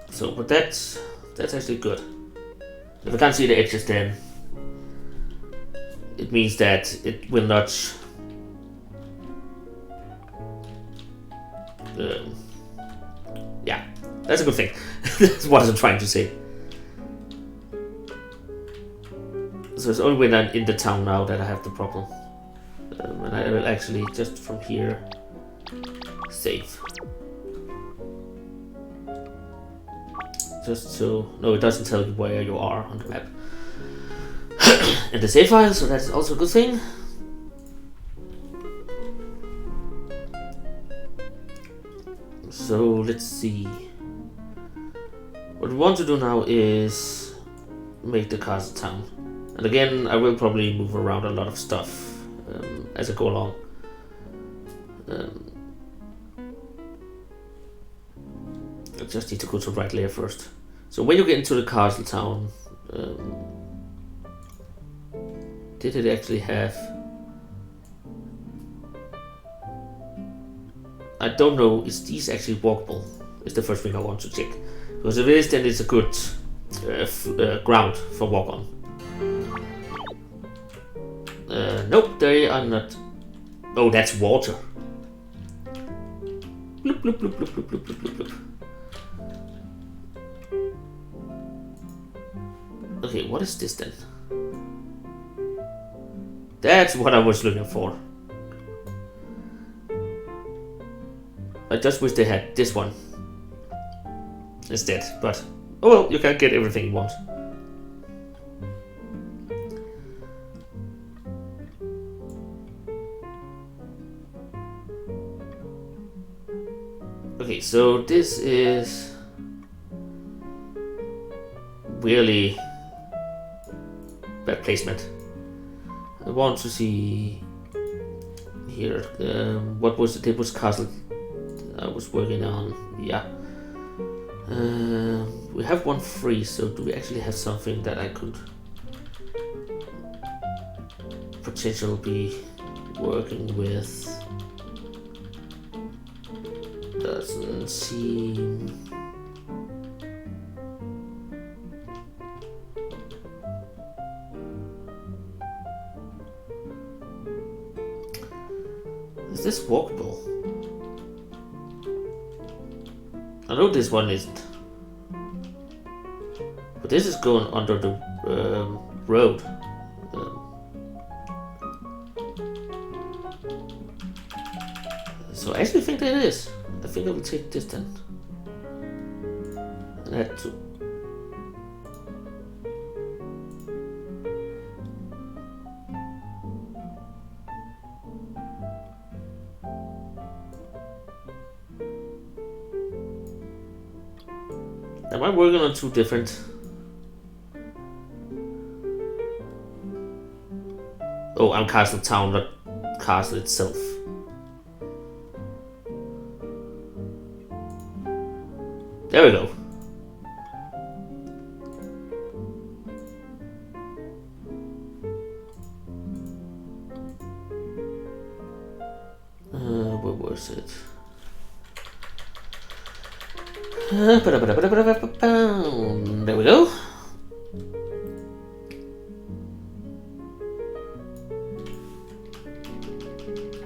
So, but that's actually good. If I can't see the edges, then it means that it will not yeah, that's a good thing. That's what I'm trying to say. So it's only when I'm in the town now that I have the problem. And I will actually just from here save. Just so, no, it doesn't tell you where you are on the map. In the save file, so that's also a good thing. So let's see. What we want to do now is make the castle town. And again, I will probably move around a lot of stuff as I go along. I just need to go to right layer first. So when you get into the castle town, did it actually have... I don't know, is these actually walkable? Is the first thing I want to check. Because if it is, then it's a good ground for walk on. Nope, they are not. Oh, that's water. Bloop, bloop, bloop, bloop, bloop, bloop, bloop, bloop. Okay, what is this then? That's what I was looking for. I just wish they had this one instead, but oh well, you can't get everything you want. Okay, so this is really bad placement. I want to see here. What was the Devil's Castle I was working on? Yeah. We have one free, so do we actually have something that I could potentially be working with? Doesn't seem. Is this walkable? I know this one isn't, but this is going under the road. So I actually think that it is. I think I will take this then. And add two. Am I working on two different? Oh, I'm Castle Town, not Castle itself. There we go. Where was it? There we go.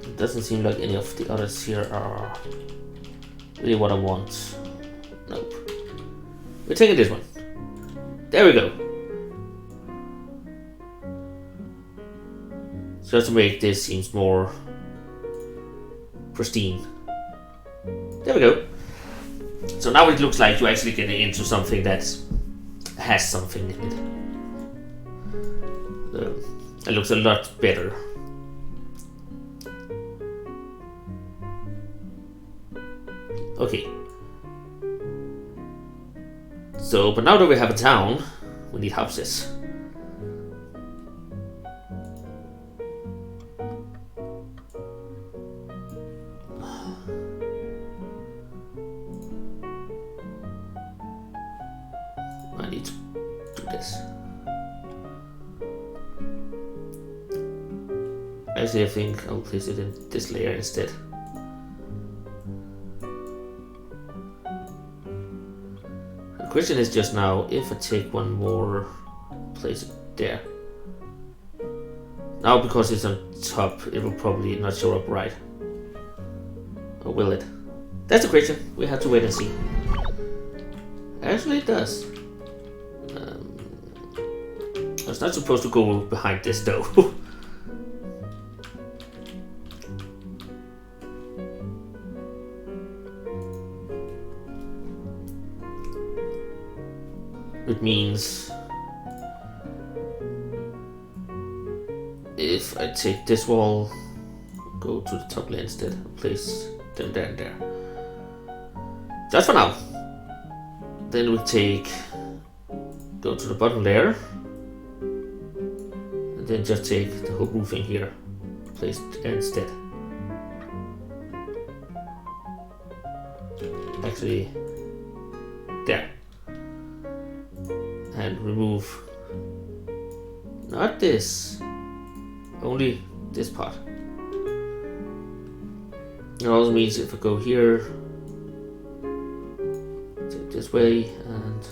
It doesn't seem like any of the others here are really what I want. Nope. We're taking this one. There we go. Just to make this seems more pristine. There we go. So now it looks like you're actually getting into something that has something in it. It looks a lot better. Okay. So, but now that we have a town, we need houses. I need to do this. Actually, I think I'll place it in this layer instead. The question is just now, if I take one more, place it there. Now because it's on top, it will probably not show up right. Or will it? That's the question. We have to wait and see. Actually, it does. It's not supposed to go behind this though. It means if I take this wall, go to the top layer instead, place them there and there. Just for now. Then we go to the bottom layer, and then just take the whole roofing here, place it there instead. Actually, there. And remove not this, only this part. It also means if I go here, take this way and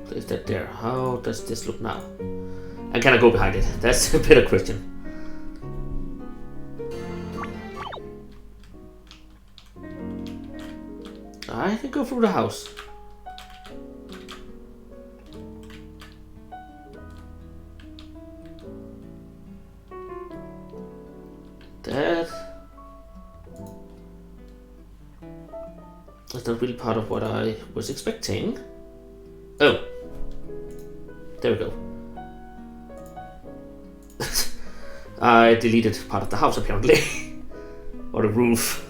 place that there. How does this look now? And can I go behind it? That's a better question. I can go through the house. That is not really part of what I was expecting. Oh, there we go. I deleted part of the house apparently, or the roof.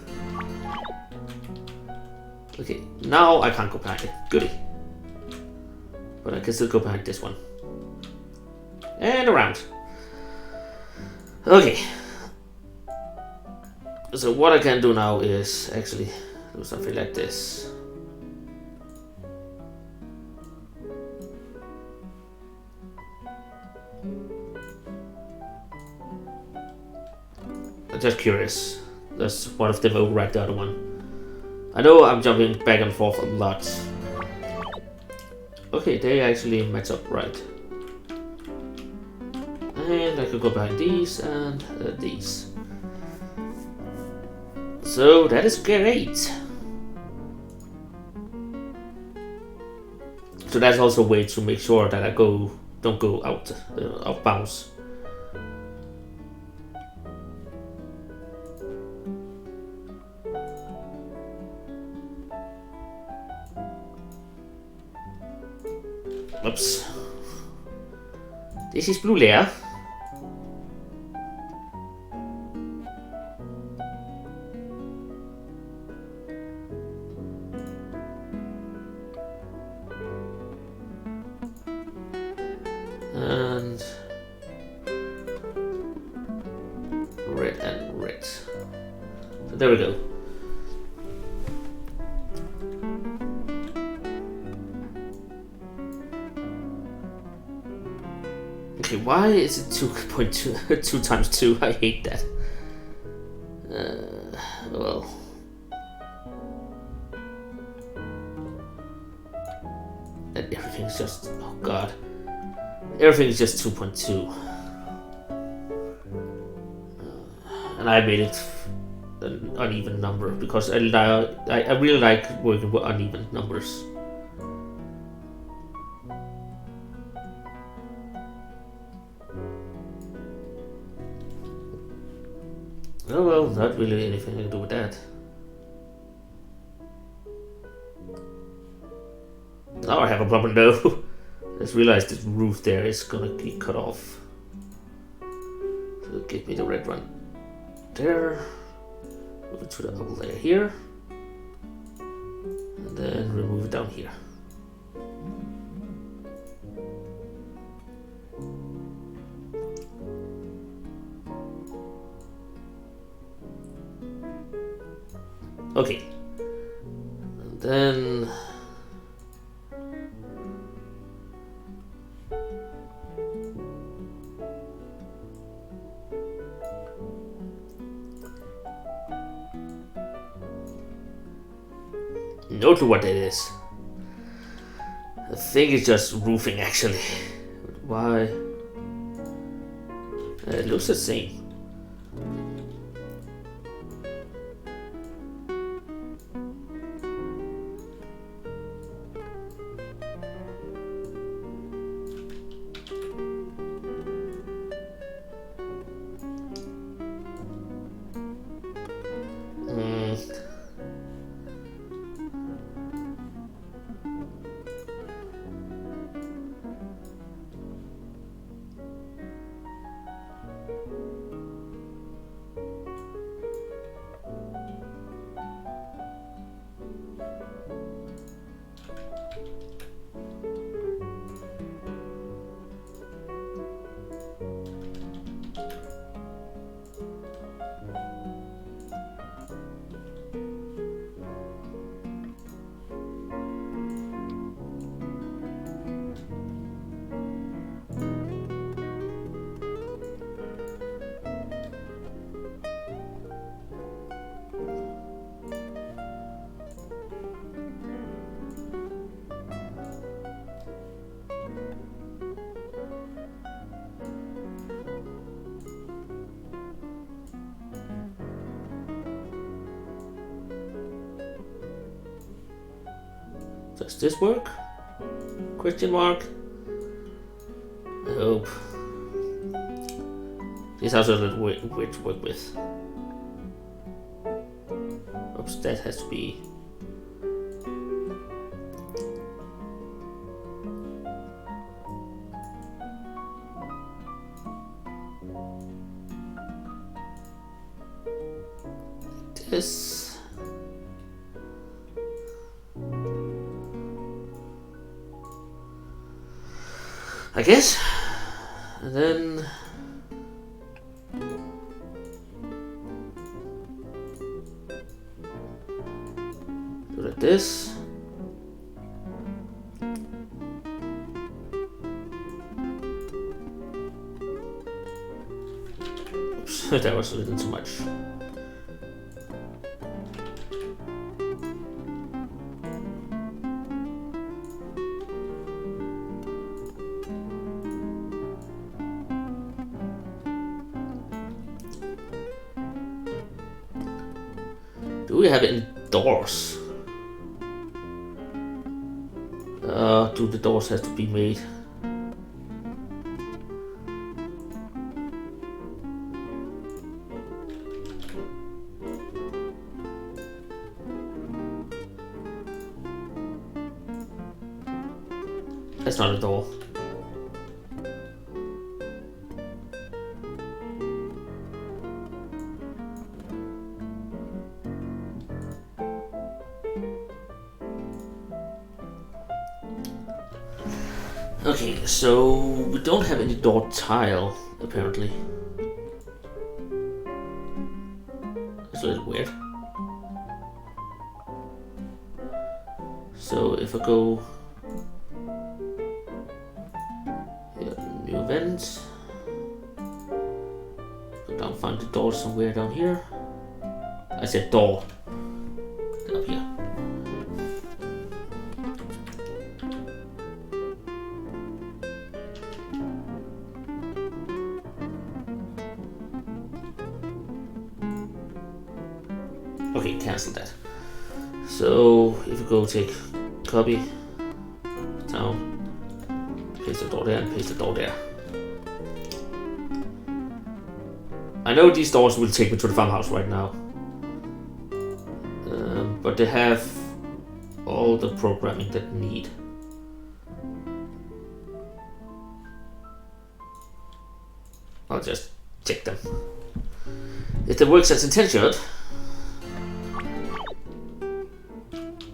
Okay, now I can't go behind it. Goody. But I can still go behind this one. And around. Okay. So what I can do now is actually do something like this. I'm just curious. Does one of them override the other one? I know I'm jumping back and forth a lot. Okay, they actually match up right. And I could go behind these and these. So that is great. So that's also a way to make sure that I don't go out of bounds. Oops. This is blue layer. And red and red. So there we go. Okay, why is it 2.2 2 times 2? I hate that. Well. And everything's just, oh god. Everything's just 2.2. And I made it an uneven number because I really like working with uneven numbers. Oh well, not really anything I can do with that. Now I have a problem though. Just realized this roof there is gonna get cut off. So give me the red one there. Move it to the upper layer here. And then remove it down here. Okay. And then no clue what that is. I think it's just roofing actually. Why? It looks the same. Does this work? Question mark. I hope. It's also a little weird to work with. Oops, that has to be. This. I guess. And then. Do like this. Oops, that was a little too much. Do we have any doors? Do the doors have to be made? That's not a door. Okay, so we don't have any door tile, apparently. That's a little weird. So if I go here, new events, go down, find the door somewhere down here. I said door. Up here. Okay, cancel that. So if you go take copy down, paste the door there, and paste the door there. I know these doors will take me to the farmhouse right now, but they have all the programming that need. I'll just check them. If it works as intended.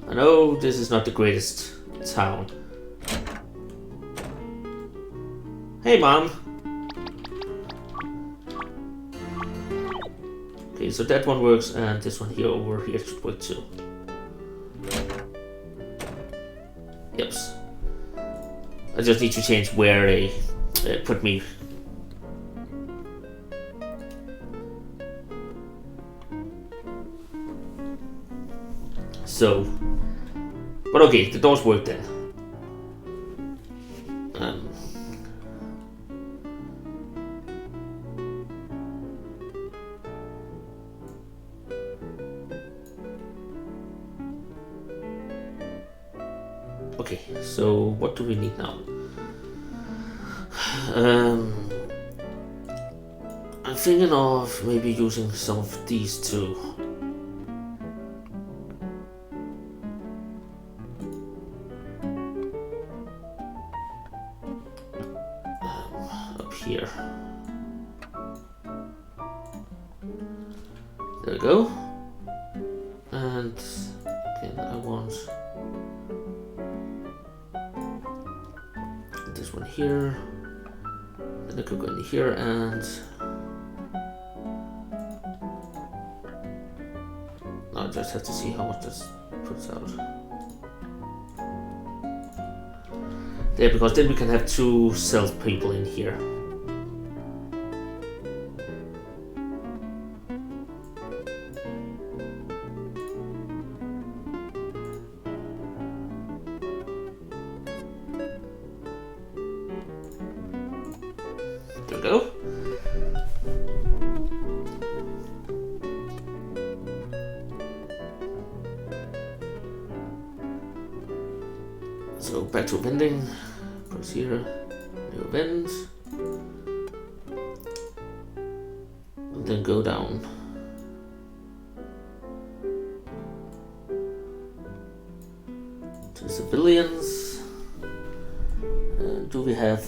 I know this is not the greatest town. Hey, Mom. Okay, so that one works, and this one here over here should work too. Yep. I just need to change where they put me. So, but okay, the doors work then. Okay, so what do we need now? I'm thinking of maybe using some of these two. Up here. There we go. And again, I want this one here. Then I could go in here and I just have to see how much this puts out. There, because then we can have two sales people in here. There we go. So back to vending. Press here. New events. then go down. To civilians. Do we have...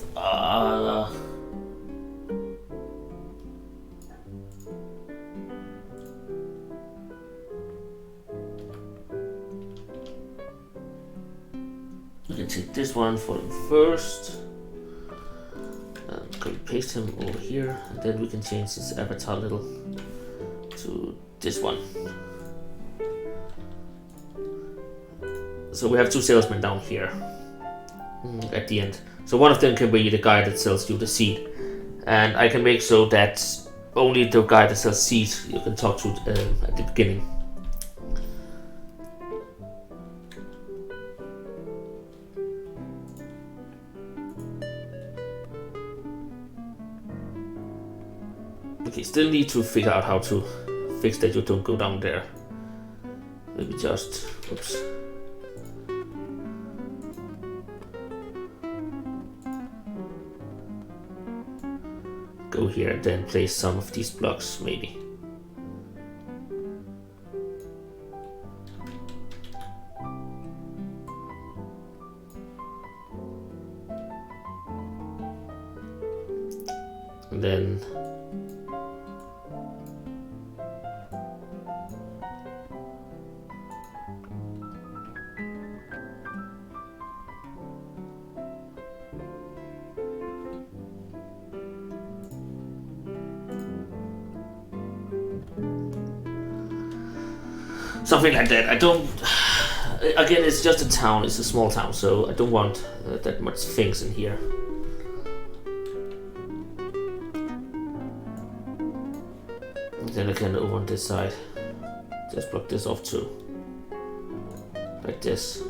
we can take this one for him first. Copy paste him over here, and then we can change his avatar a little to this one. So we have two salesmen down here at the end. So one of them can be the guy that sells you the seed, and I can make so that only the guy that sells seed you can talk to at the beginning. Okay, still need to figure out how to fix that you don't go down there. Maybe just, oops. Go here and then place some of these blocks, maybe. And then something like that. I don't... Again, it's just a town, it's a small town, so I don't want that much things in here. And then I can over on this side just block this off too. Like this.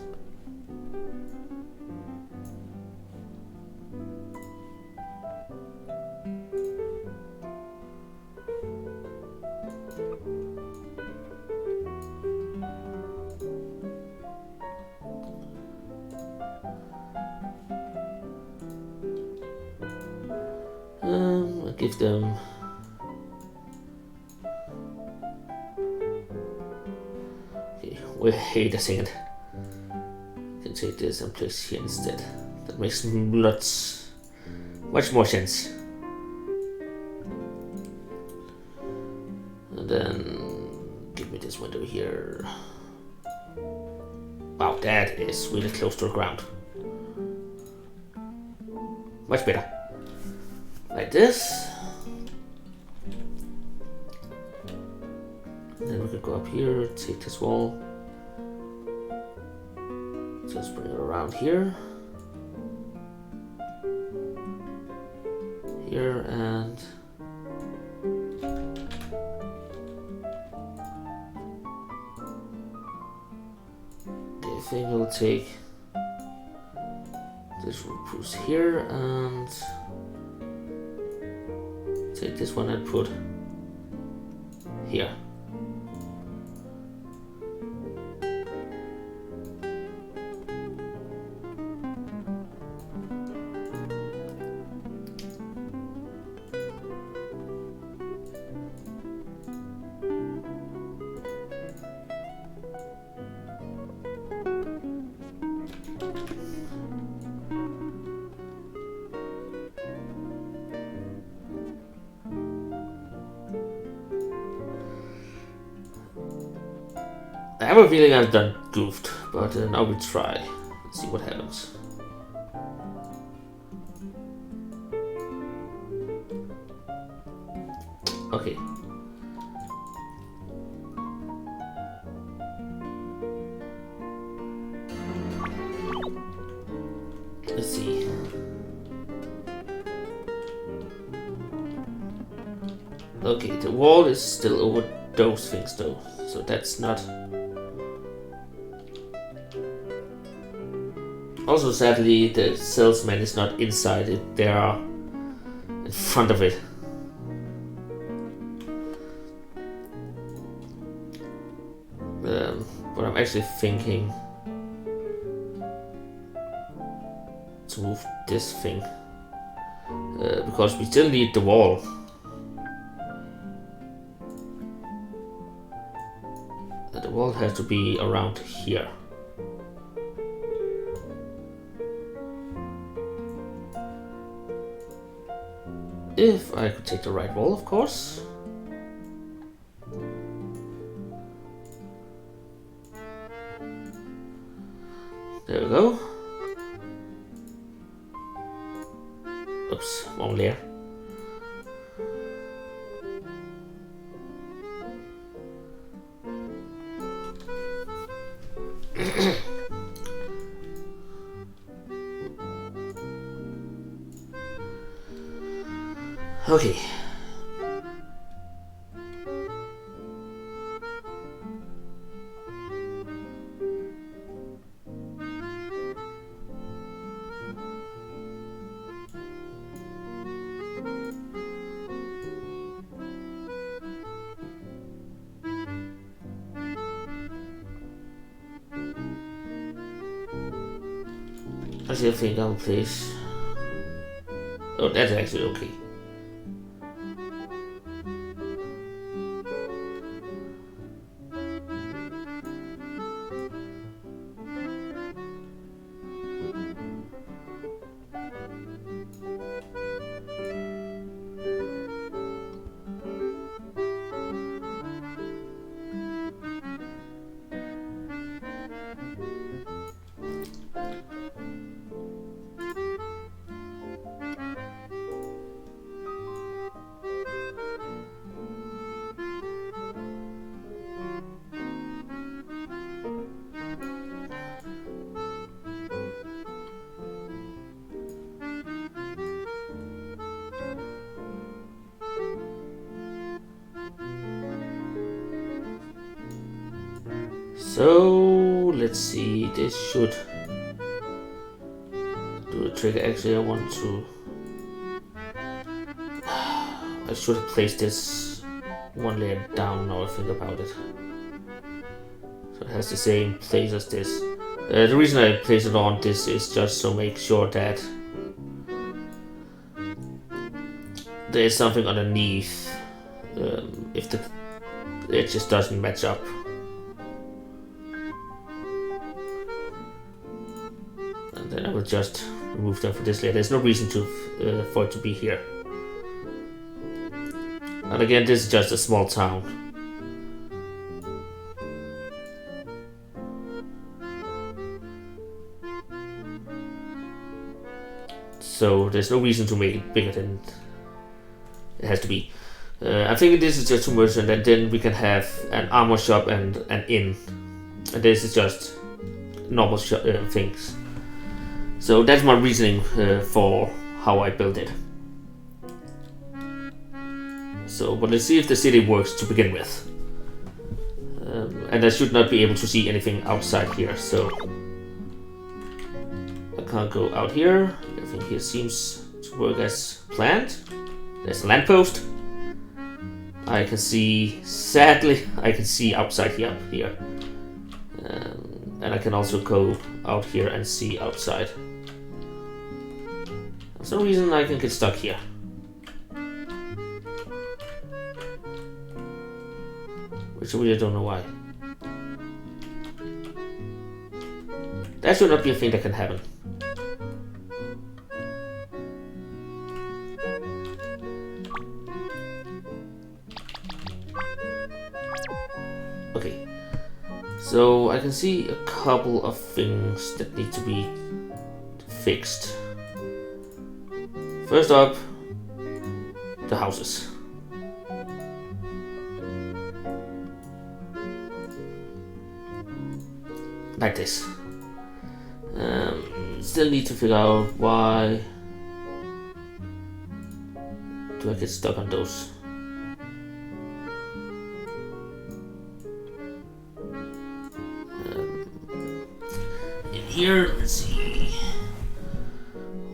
I'll give them... Okay, wait a second. I can take this and place here instead. That makes much more sense. And then give me this window here. Wow, that is really close to the ground. Much better. Like this. Then we can go up here, take this wall. Just bring it around here. Here and I think we'll take this roof here and take this one and put here. I have a feeling I've done goofed, but now we try. Let's see what happens. Okay. Let's see. Okay, the wall is still over those things though, so that's not... Also, sadly, the salesman is not inside it, they are in front of it. But I'm actually thinking to move this thing, because we still need the wall. But the wall has to be around here. If I could take the right wall, of course. There we go. Oops, wrong layer. Okay. Actually, I think I'll place. Oh, that's actually okay. So let's see, this should do the trick. Actually, I want to. I should have placed this one layer down now I think about it. So it has the same place as this. The reason I place it on this is just to make sure that there is something underneath if the it just doesn't match up. And then I will just remove them for this layer. There's no reason to for it to be here. And again, this is just a small town. So there's no reason to make it bigger than it has to be. I'm thinking this is just too much, and then we can have an armor shop and an inn. And this is just normal things. So that's my reasoning for how I built it. So, but let's see if the city works to begin with. And I should not be able to see anything outside here, so I can't go out here. Everything here seems to work as planned. There's a lamppost. I can see, sadly, I can see outside here, up here. And I can also go out here and see outside. For some reason I can get stuck here. Which I really don't know why. That should not be a thing that can happen. Okay. So I can see a couple of things that need to be fixed. First up, the houses. Like this. Still need to figure out why do I get stuck on those. In here, let's see.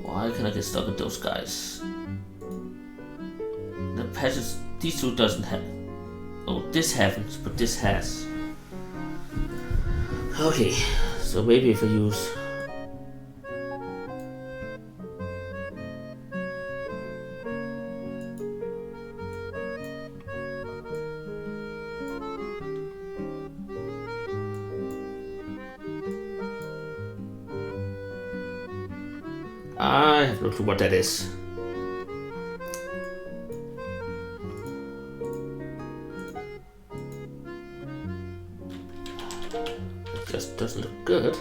Why can I get stuck on those guys? The patches, these two doesn't have. Oh, this happens, but this has. Okay, so maybe if I use I have no clue what that is. It just doesn't look good.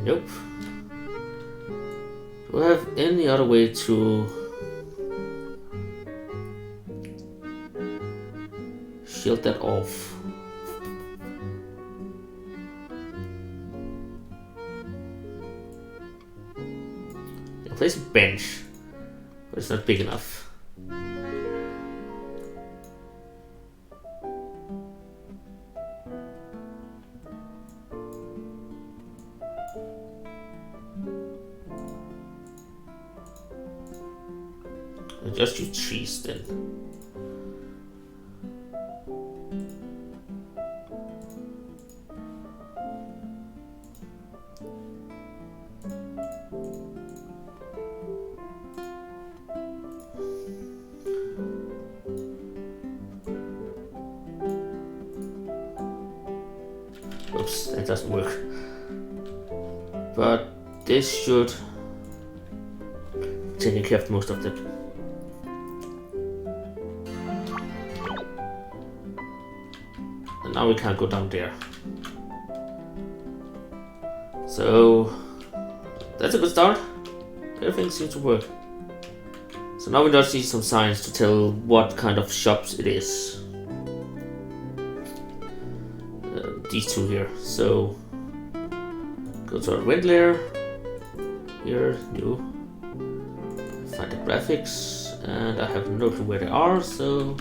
Nope. Do I have any other way to shield that off? Place a bench, but it's not big enough. I'll just use trees then. Oops, that doesn't work. But this should take care of most of them. And now we can't go down there. So that's a good start. Everything seems to work. So now we just need some signs to tell what kind of shops it is. These two here. So go to our wind layer. Here, new. Find the graphics, and I have no clue where they are. So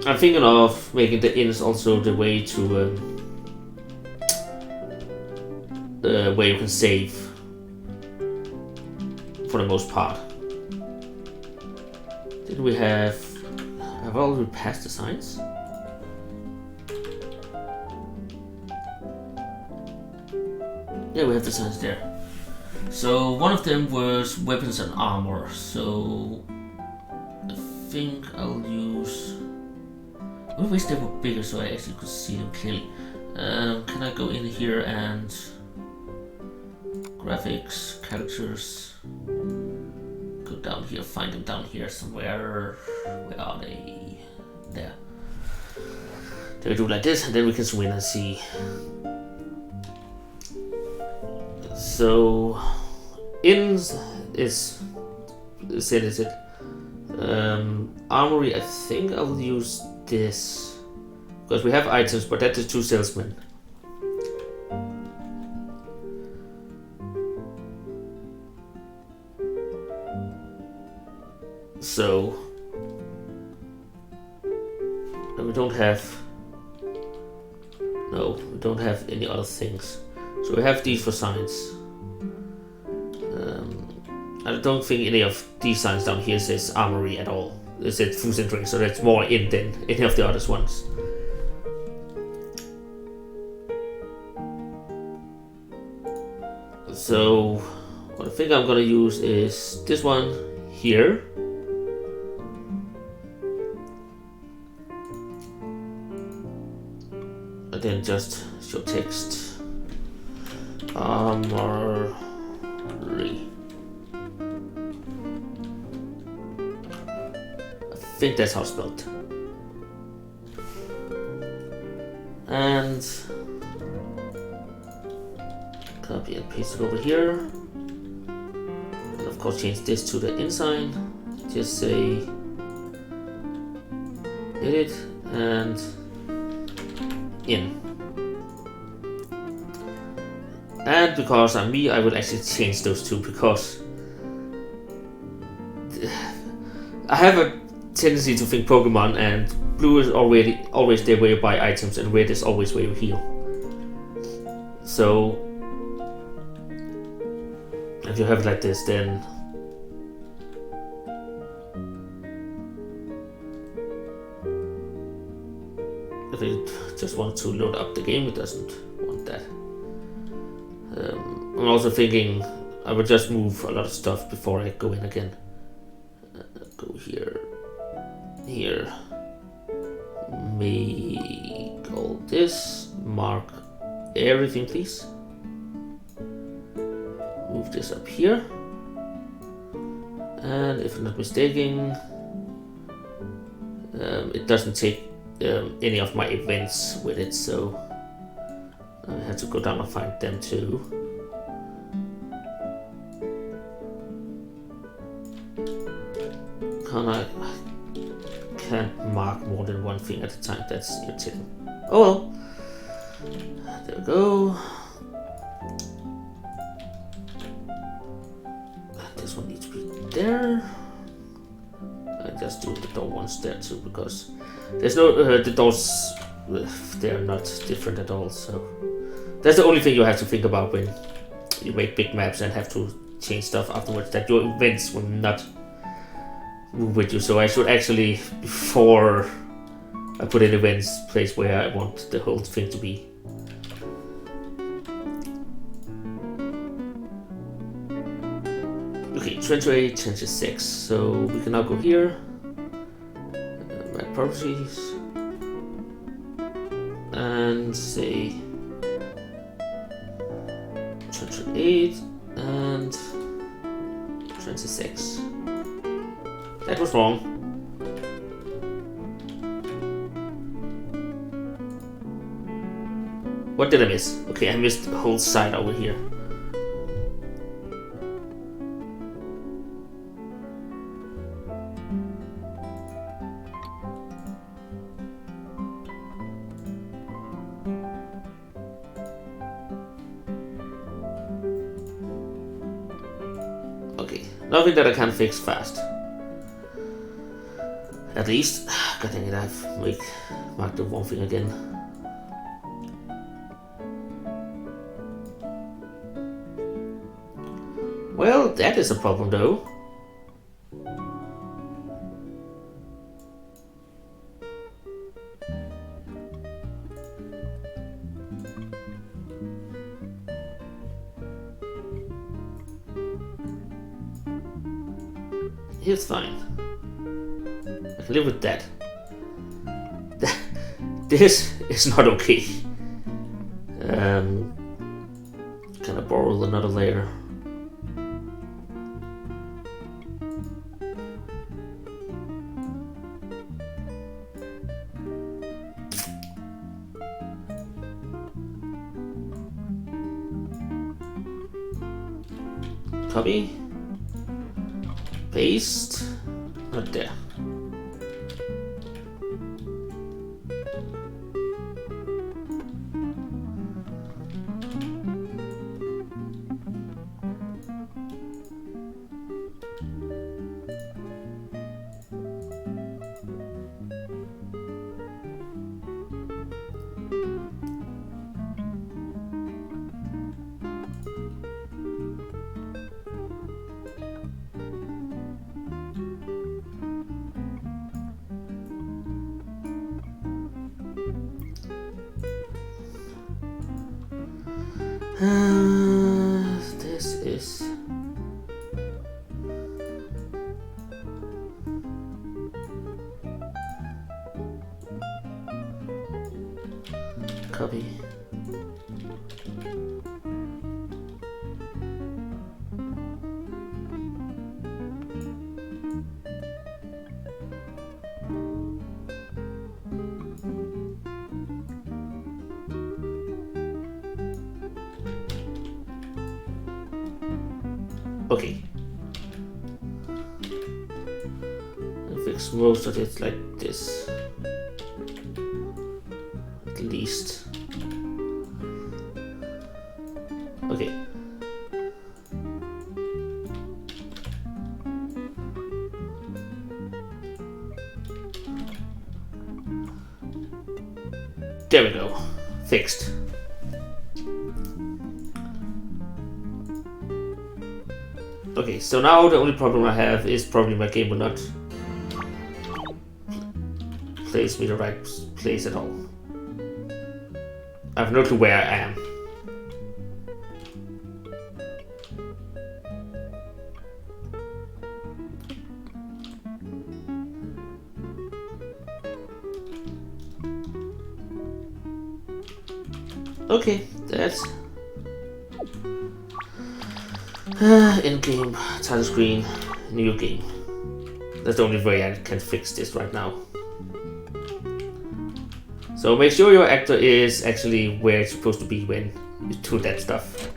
I'm thinking of making the inns also the way to where you can save for the most part. Did we have I already passed the signs? Yeah, we have the signs there. So one of them was weapons and armor. So I think I'll use. I wish they were bigger so I actually could see them clearly. Can I go in here and graphics, characters, go down here, find them down here somewhere. Where are they? There. Then we do like this, and then we can zoom in and see. So, inns is it? Armory, I think I'll use this because we have items, but that's the two salesmen. So, and we don't have. No, we don't have any other things. So we have these for signs. I don't think any of these signs down here says armory at all. It says foods and drinks, so that's more in than any of the other ones. So what I think I'm gonna use is this one here. And then just show text. Armory. I think that's how it's spelled. And copy and paste it over here. And of course change this to the ensign. Just say edit and in. And because I'm me, I will actually change those two because I have a tendency to think Pokemon, and blue is always there where you buy items, and red is always where you heal. So if you have it like this, then if it just wants to load up the game, it doesn't want that. I'm also thinking I would just move a lot of stuff before I go in again. Go here, here, make all this, mark everything please. Move this up here. And if I'm not mistaken, it doesn't take any of my events with it, so I have to go down and find them too. I can't mark more than one thing at a time, that's irritating. Oh well. There we go. This one needs to be there. I just do the door ones there too, because there's no the doors, they're not different at all, so that's the only thing you have to think about when you make big maps and have to change stuff afterwards, that your events will not move with you. So I should actually, before I put an events place where I want the whole thing to be. Okay, 28, 26, so we can now go here, my properties, and say 28 and 26. That was wrong. What did I miss? Okay, I missed the whole side over here. Okay, nothing that I can fix fast. At least. God dang it, I've marked the wrong thing again. Well, that is a problem though. It's fine. I can live with that. This is not okay. Can I borrow another layer? Copy. Paste. Not there. This is copy. Okay. I'll fix most of it like this. At least. Okay. There we go. Fixed. Okay, so now the only problem I have is probably my game will not place me the right place at all. I have no clue where I am. Okay, that's end game, title screen, new game. That's the only way I can fix this right now. So make sure your actor is actually where it's supposed to be when you do that stuff.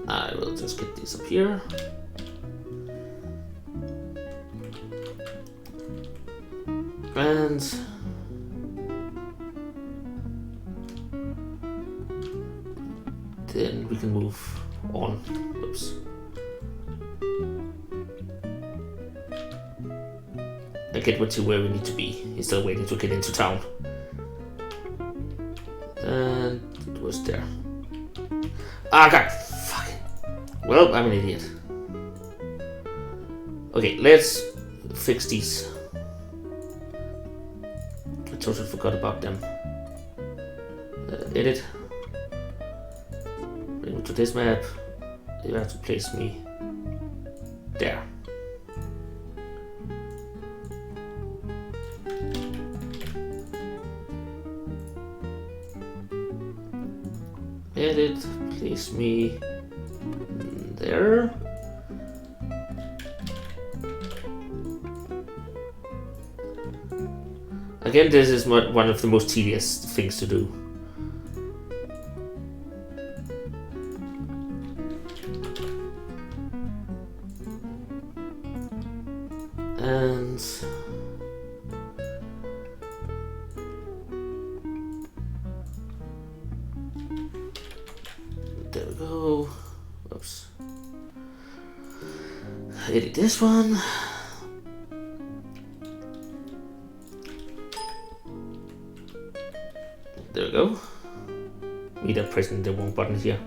I will just get this up here. And then we can move on. Oops. I get to where we need to be instead of waiting to get into town. And it was there. Ah, God. Fuck. Well, I'm an idiot. Okay, let's fix these. I totally forgot about them. Edit. Bring me to this map. You have to place me there. Edit, place me there. Again, this is one of the most tedious things to do. And there we go. Oops. Edit this one. There we go. Me that pressing the wrong button here.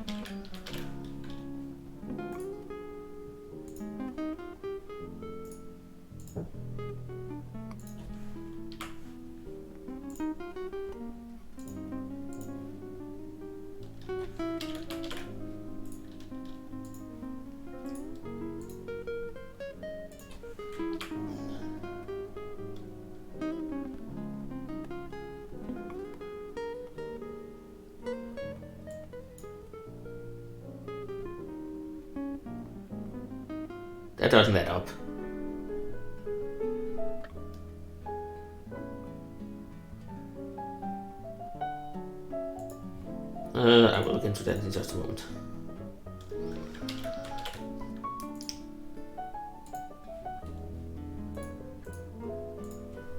That doesn't add up. I will look into that in just a moment.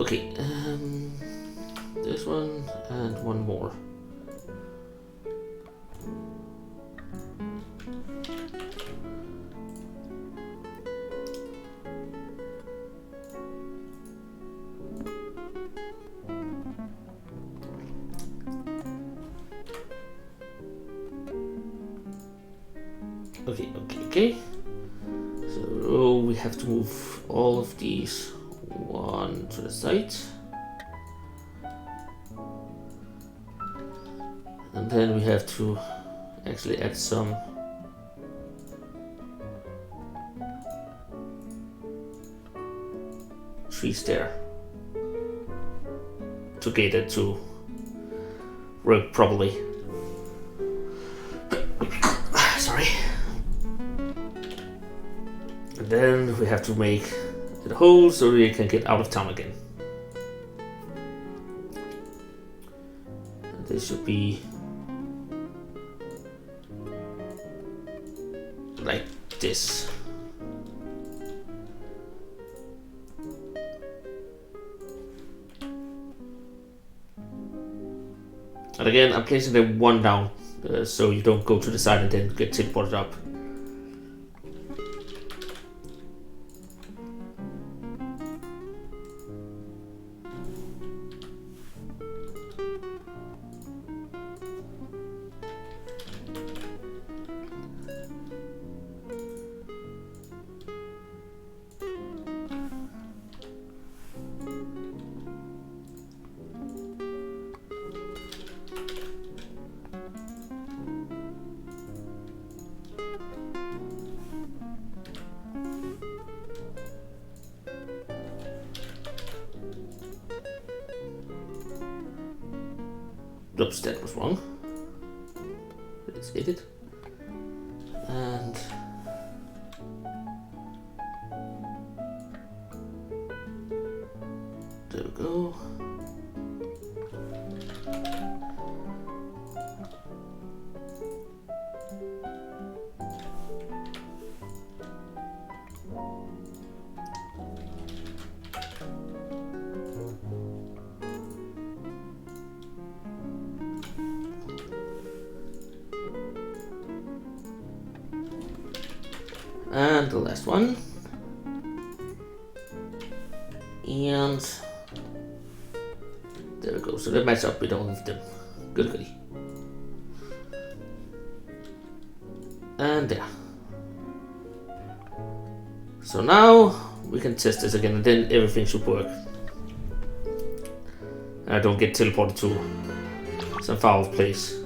Okay, this one and one more. Okay. So we have to move all of these one to the side. And then we have to actually add some trees there to get it to work properly. Sorry. And then we have to make it whole so we can get out of town again. And this should be like this. And again, I'm placing the one down so you don't go to the side and then get teleported up. Oops, that was wrong. Let's edit. And there we go. And the last one. And there we go. So they match up with all of them. Good goody. And there. So now we can test this again, and then everything should work. And I don't get teleported to some far off place.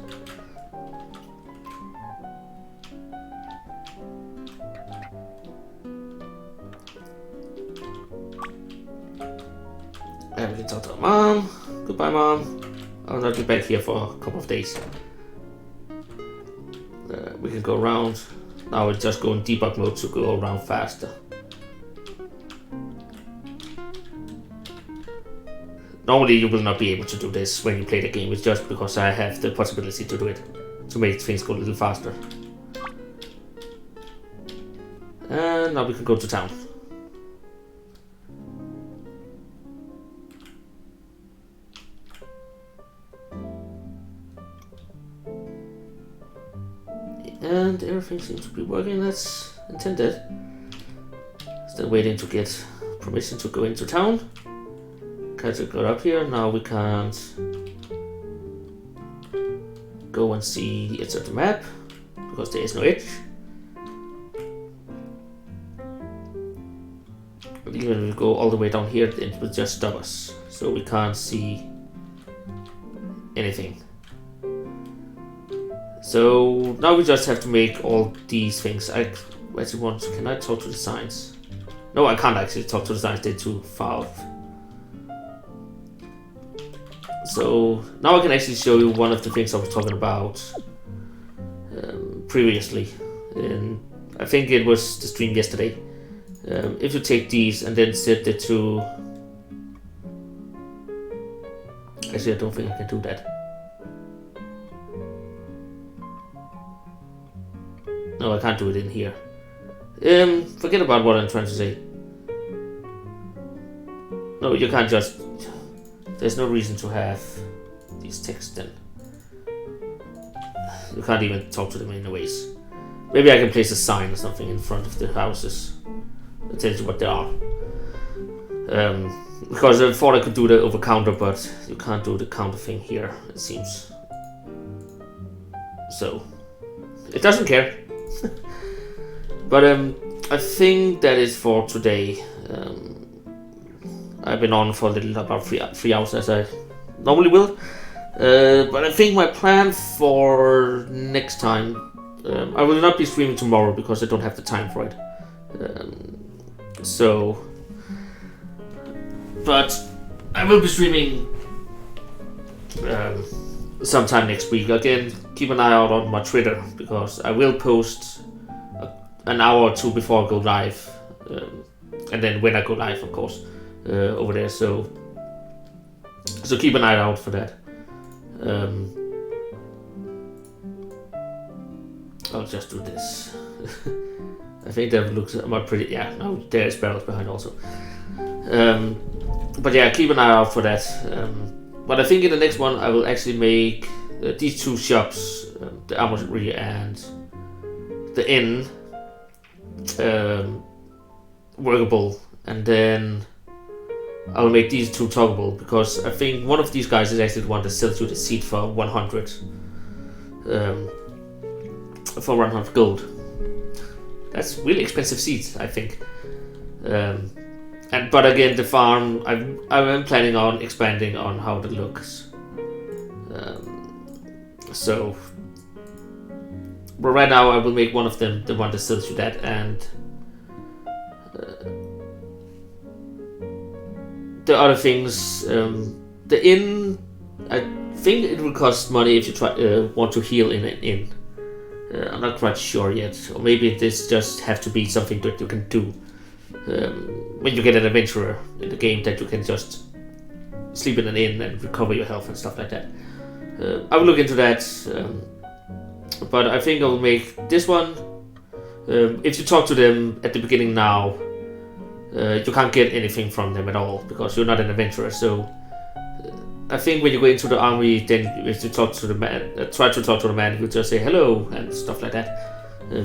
And we can talk to our mom. Goodbye, mom. I'll not be back here for a couple of days. We can go around. Now we'll just go in debug mode to go around faster. Normally you will not be able to do this when you play the game. It's just because I have the possibility to do it. To make things go a little faster. And now we can go to town. And everything seems to be working as intended. Still waiting to get permission to go into town. Can't go up here. Now we can't go and see the edge of the map because there is no edge. And even if we go all the way down here, it will just stop us. So we can't see anything. So now we just have to make all these things. I actually want. Can I talk to the signs? No, I can't actually talk to the signs. They're too far off. So now I can actually show you one of the things I was talking about previously. And I think it was the stream yesterday. If you take these and then set the two. Actually, I don't think I can do that. No, I can't do it in here. Forget about what I'm trying to say. No, you can't just... There's no reason to have these texts then. You can't even talk to them anyways. Maybe I can place a sign or something in front of the houses that tells you what they are. Because I thought I could do the over counter, but you can't do the counter thing here, it seems. So, it doesn't care. But I think that is for today. I've been on for a little about 3 hours as I normally will. But I think my plan for next time, I will not be streaming tomorrow because I don't have the time for it. But I will be streaming sometime next week. Again, keep an eye out on my Twitter because I will post an hour or two before I go live, and then when I go live, of course, over there. So keep an eye out for that. I'll just do this. I think that looks pretty. Yeah, no, there's barrels behind also. But yeah, keep an eye out for that. But I think in the next one I will actually make these two shops, the armory and the inn, workable, and then I'll make these two toggable because I think one of these guys is actually the one that sells you the seed for 100 gold. That's really expensive seeds, I think. But again, the farm I'm planning on expanding on how it looks. But right now I will make one of them the one that sells you that, and the other things, the inn, I think it will cost money if you want to heal in an inn. I'm not quite sure yet, or maybe this just have to be something that you can do when you get an adventurer in the game, that you can just sleep in an inn and recover your health and stuff like that. I will look into that, but I think I will make this one. If you talk to them at the beginning now, you can't get anything from them at all because you're not an adventurer. So I think when you go into the army, then if you talk to the man, try to talk to the man, he'll just say hello and stuff like that.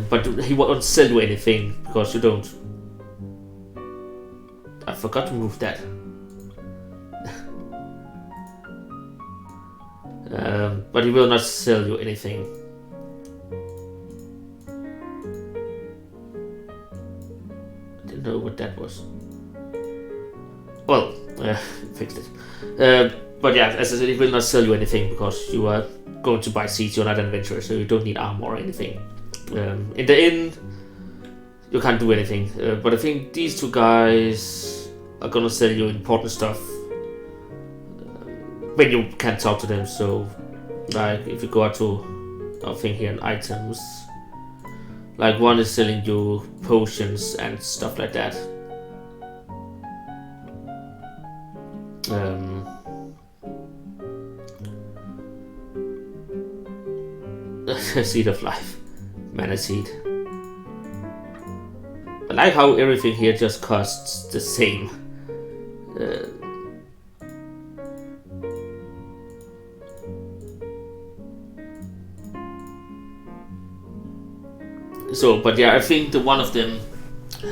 But he won't sell you anything because you don't. I forgot to move that. But he will not sell you anything. I didn't know what that was. Well, fixed it. But yeah, as I said, it will not sell you anything because you are going to buy seeds. You're not an adventurer, so you don't need armor or anything. In the inn, you can't do anything. But I think these two guys are gonna sell you important stuff when you can't talk to them. So, like if you go out to our thing here in items, like one is selling you potions and stuff like that. Seed of life, mana seed. I like how everything here just costs the same. But yeah, I think the one of them.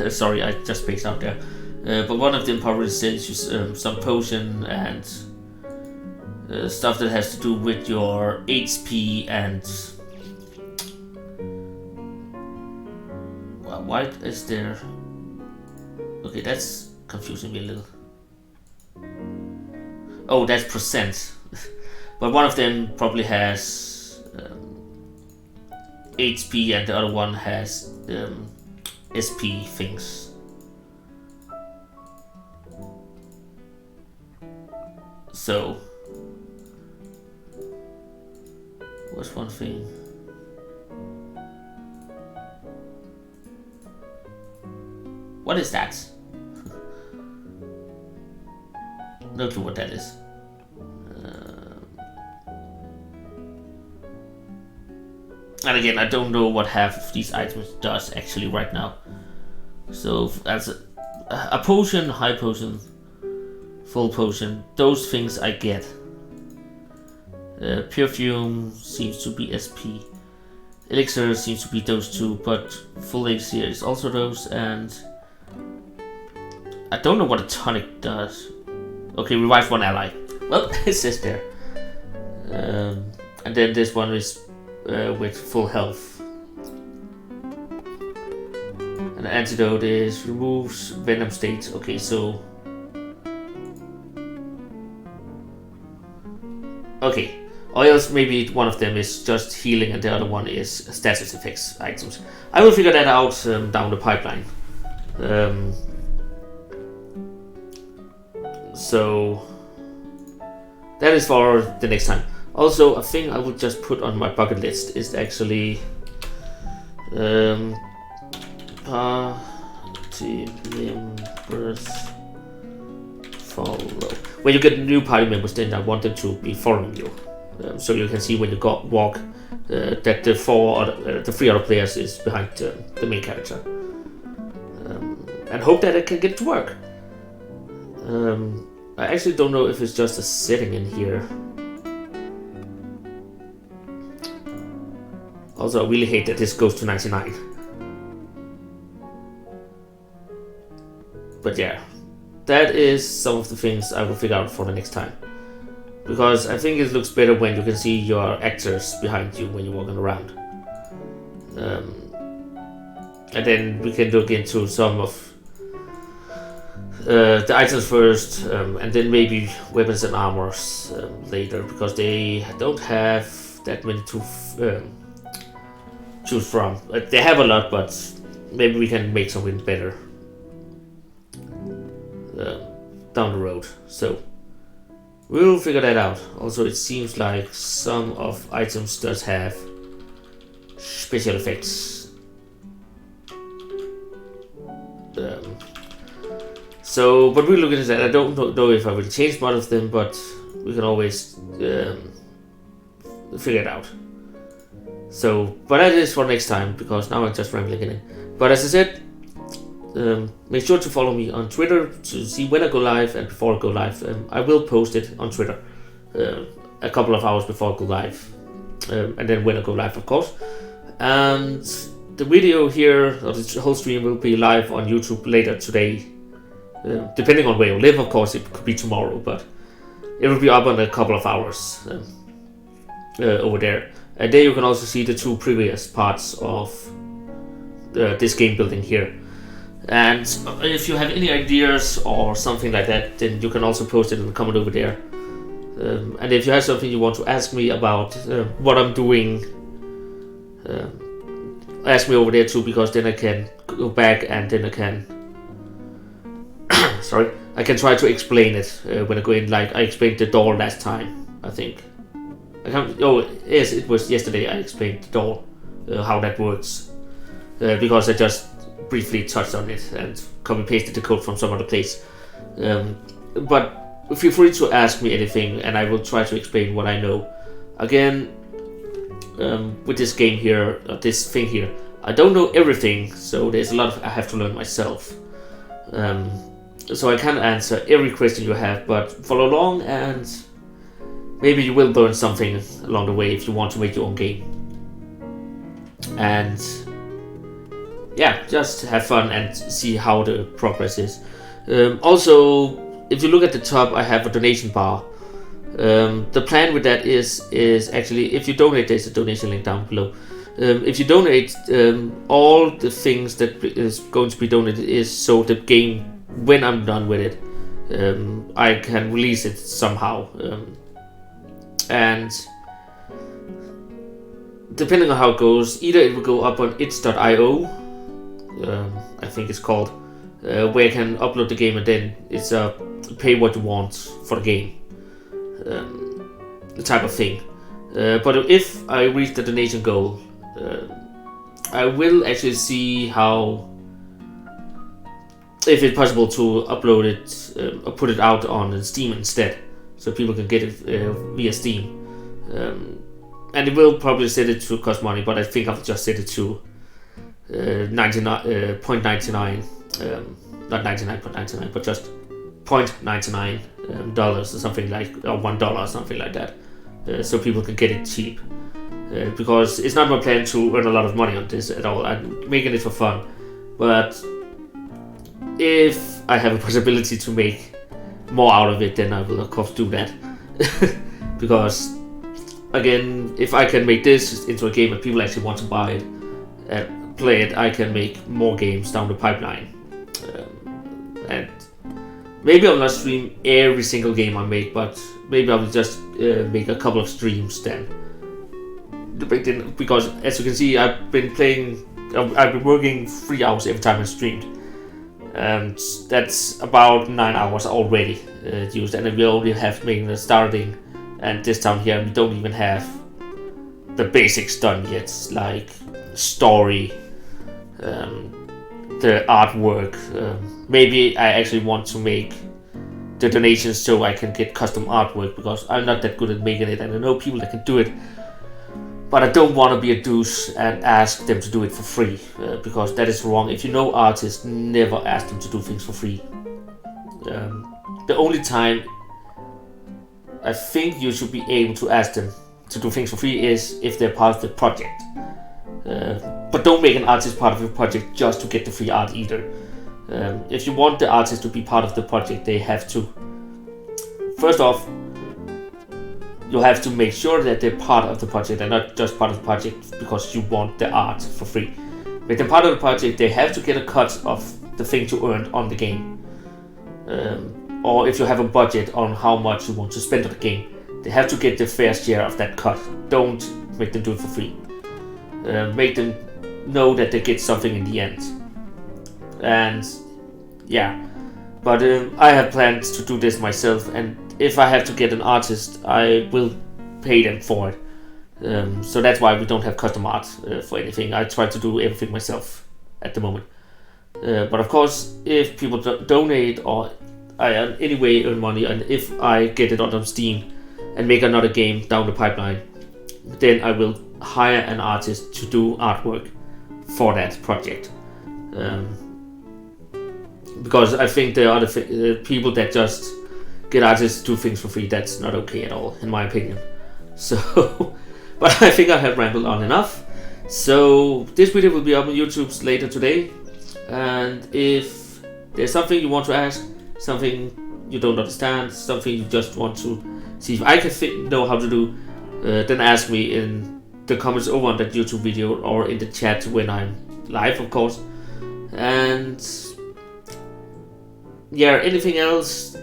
Sorry, I just spaced out there. But one of them probably sells you some potion and stuff that has to do with your HP and. Why is there? Okay, that's confusing me a little. Oh, that's percent. But one of them probably has HP and the other one has SP things. So, what's one thing? What is that? No clue what that is. And again, I don't know what half of these items does actually right now. So as a potion, high potion, full potion, those things I get. Perfume seems to be SP. Elixir seems to be those two, but full elixir is also those, and I don't know what a tonic does. Okay, revive one ally. Well, it says there. And then this one is with full health. And the antidote is removes venom state. Okay, so. Okay. Or else maybe one of them is just healing and the other one is status effects items. I will figure that out down the pipeline. So that is for the next time. Also, a thing I would just put on my bucket list is actually party members follow. When you get new party members, then I want them to be following you, so you can see when you walk that the three other players is behind the main character, and hope that it can get to work. I actually don't know if it's just a setting in here. Also, I really hate that this goes to 99. But yeah, that is some of the things I will figure out for the next time. Because I think it looks better when you can see your actors behind you when you're walking around. And then we can look into some of the items first, and then maybe weapons and armors later, because they don't have that many to choose from. They have a lot, but maybe we can make something better down the road. So We'll figure that out. Also, it seems like some of items does have special effects. But we'll look into that. I don't know if I will change one of them, but we can always figure it out. But that is for next time, because now I'm just rambling again. But as I said, make sure to follow me on Twitter to see when I go live and before I go live. I will post it on Twitter a couple of hours before I go live, and then when I go live, of course. And the video here, or the whole stream, will be live on YouTube later today. Depending on where you live, of course, it could be tomorrow, but it will be up in a couple of hours over there. And there you can also see the 2 previous parts of this game building here. And if you have any ideas or something like that, then you can also post it in the comment over there. And if you have something you want to ask me about what I'm doing, ask me over there too, because then I can go back and then I can I can try to explain it when I go in, like I explained the door last time, I think. Yes, it was yesterday I explained the door, how that works. Because I just briefly touched on it and copy-pasted the code from some other place. But feel free to ask me anything and I will try to explain what I know. Again, with this game here, this thing here, I don't know everything, so there's a lot I have to learn myself. So I can't answer every question you have, but follow along and maybe you will learn something along the way if you want to make your own game. And yeah, just have fun and see how the progress is. Also, if you look at the top, I have a donation bar. The plan with that is actually, if you donate, there's a donation link down below. If you donate, all the things that is going to be donated is so the game, when I'm done with it, I can release it somehow. And depending on how it goes, either it will go up on its.io, I think it's called, where you can upload the game and then it's a pay what you want for the game type of thing. But if I reach the donation goal, I will actually see if it's possible to upload it or put it out on Steam instead, so people can get it via Steam. And it will probably set it to cost money, but I think I've just set it to 0.99, not 99.99, but just $0.99 or something like, or $1 or something like that, so people can get it cheap. Because it's not my plan to earn a lot of money on this at all. I'm making it for fun, but if I have a possibility to make more out of it, then I will of course do that. Because again, if I can make this into a game and people actually want to buy it and play it, I can make more games down the pipeline. And maybe I'll not stream every single game I make, but maybe I will just make a couple of streams then. Because as you can see, I've been working 3 hours every time I streamed, and that's about 9 hours already used. And we only have making the starting, and this down here we don't even have the basics done yet, like story, the artwork. Maybe I actually want to make the donations so I can get custom artwork, because I'm not that good at making it, and I know people that can do it. But I don't want to be a douche and ask them to do it for free, because that is wrong. If you know artists, never ask them to do things for free. The only time I think you should be able to ask them to do things for free is if they're part of the project. But don't make an artist part of your project just to get the free art either. If you want the artist to be part of the project, they have to, first off, you have to make sure that they're part of the project and not just part of the project because you want the art for free. Make them part of the project, they have to get a cut of the things you earned on the game. Or if you have a budget on how much you want to spend on the game, they have to get their fair share of that cut. Don't make them do it for free. Make them know that they get something in the end. And yeah, but I have plans to do this myself, and if I have to get an artist, I will pay them for it. So that's why we don't have custom art for anything. I try to do everything myself at the moment. But of course, if people donate or I in any way earn money, and if I get it on Steam and make another game down the pipeline, then I will hire an artist to do artwork for that project. Because I think there are other people that just get artists to do things for free. That's not okay at all, in my opinion. So, but I think I have rambled on enough. So this video will be up on YouTube later today. And if there's something you want to ask, something you don't understand, something you just want to see if I can know how to do, then ask me in the comments over on that YouTube video or in the chat when I'm live, of course. And yeah, anything else,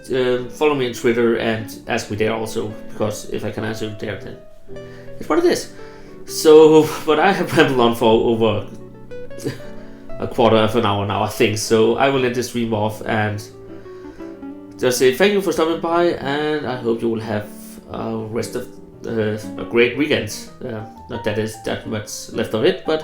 follow me on Twitter and ask me there also, because if I can answer it there, then it's what it is. So, but I have rambled on for over a quarter of an hour now, I think, so I will end this stream off and just say thank you for stopping by, and I hope you will have a rest of a great weekend. Not that there's that much left of it, but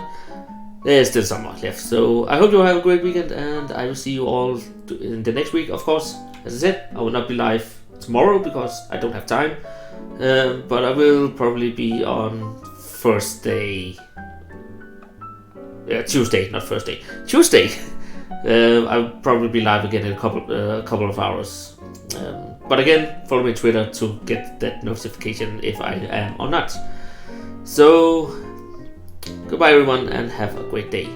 there's still some more left. So I hope you will have a great weekend, and I will see you all in the next week, of course. As I said, I will not be live tomorrow because I don't have time, but I will probably be on Tuesday, not Thursday. Tuesday. I'll probably be live again in a couple of hours. But again, follow me on Twitter to get that notification if I am or not. So, goodbye everyone and have a great day.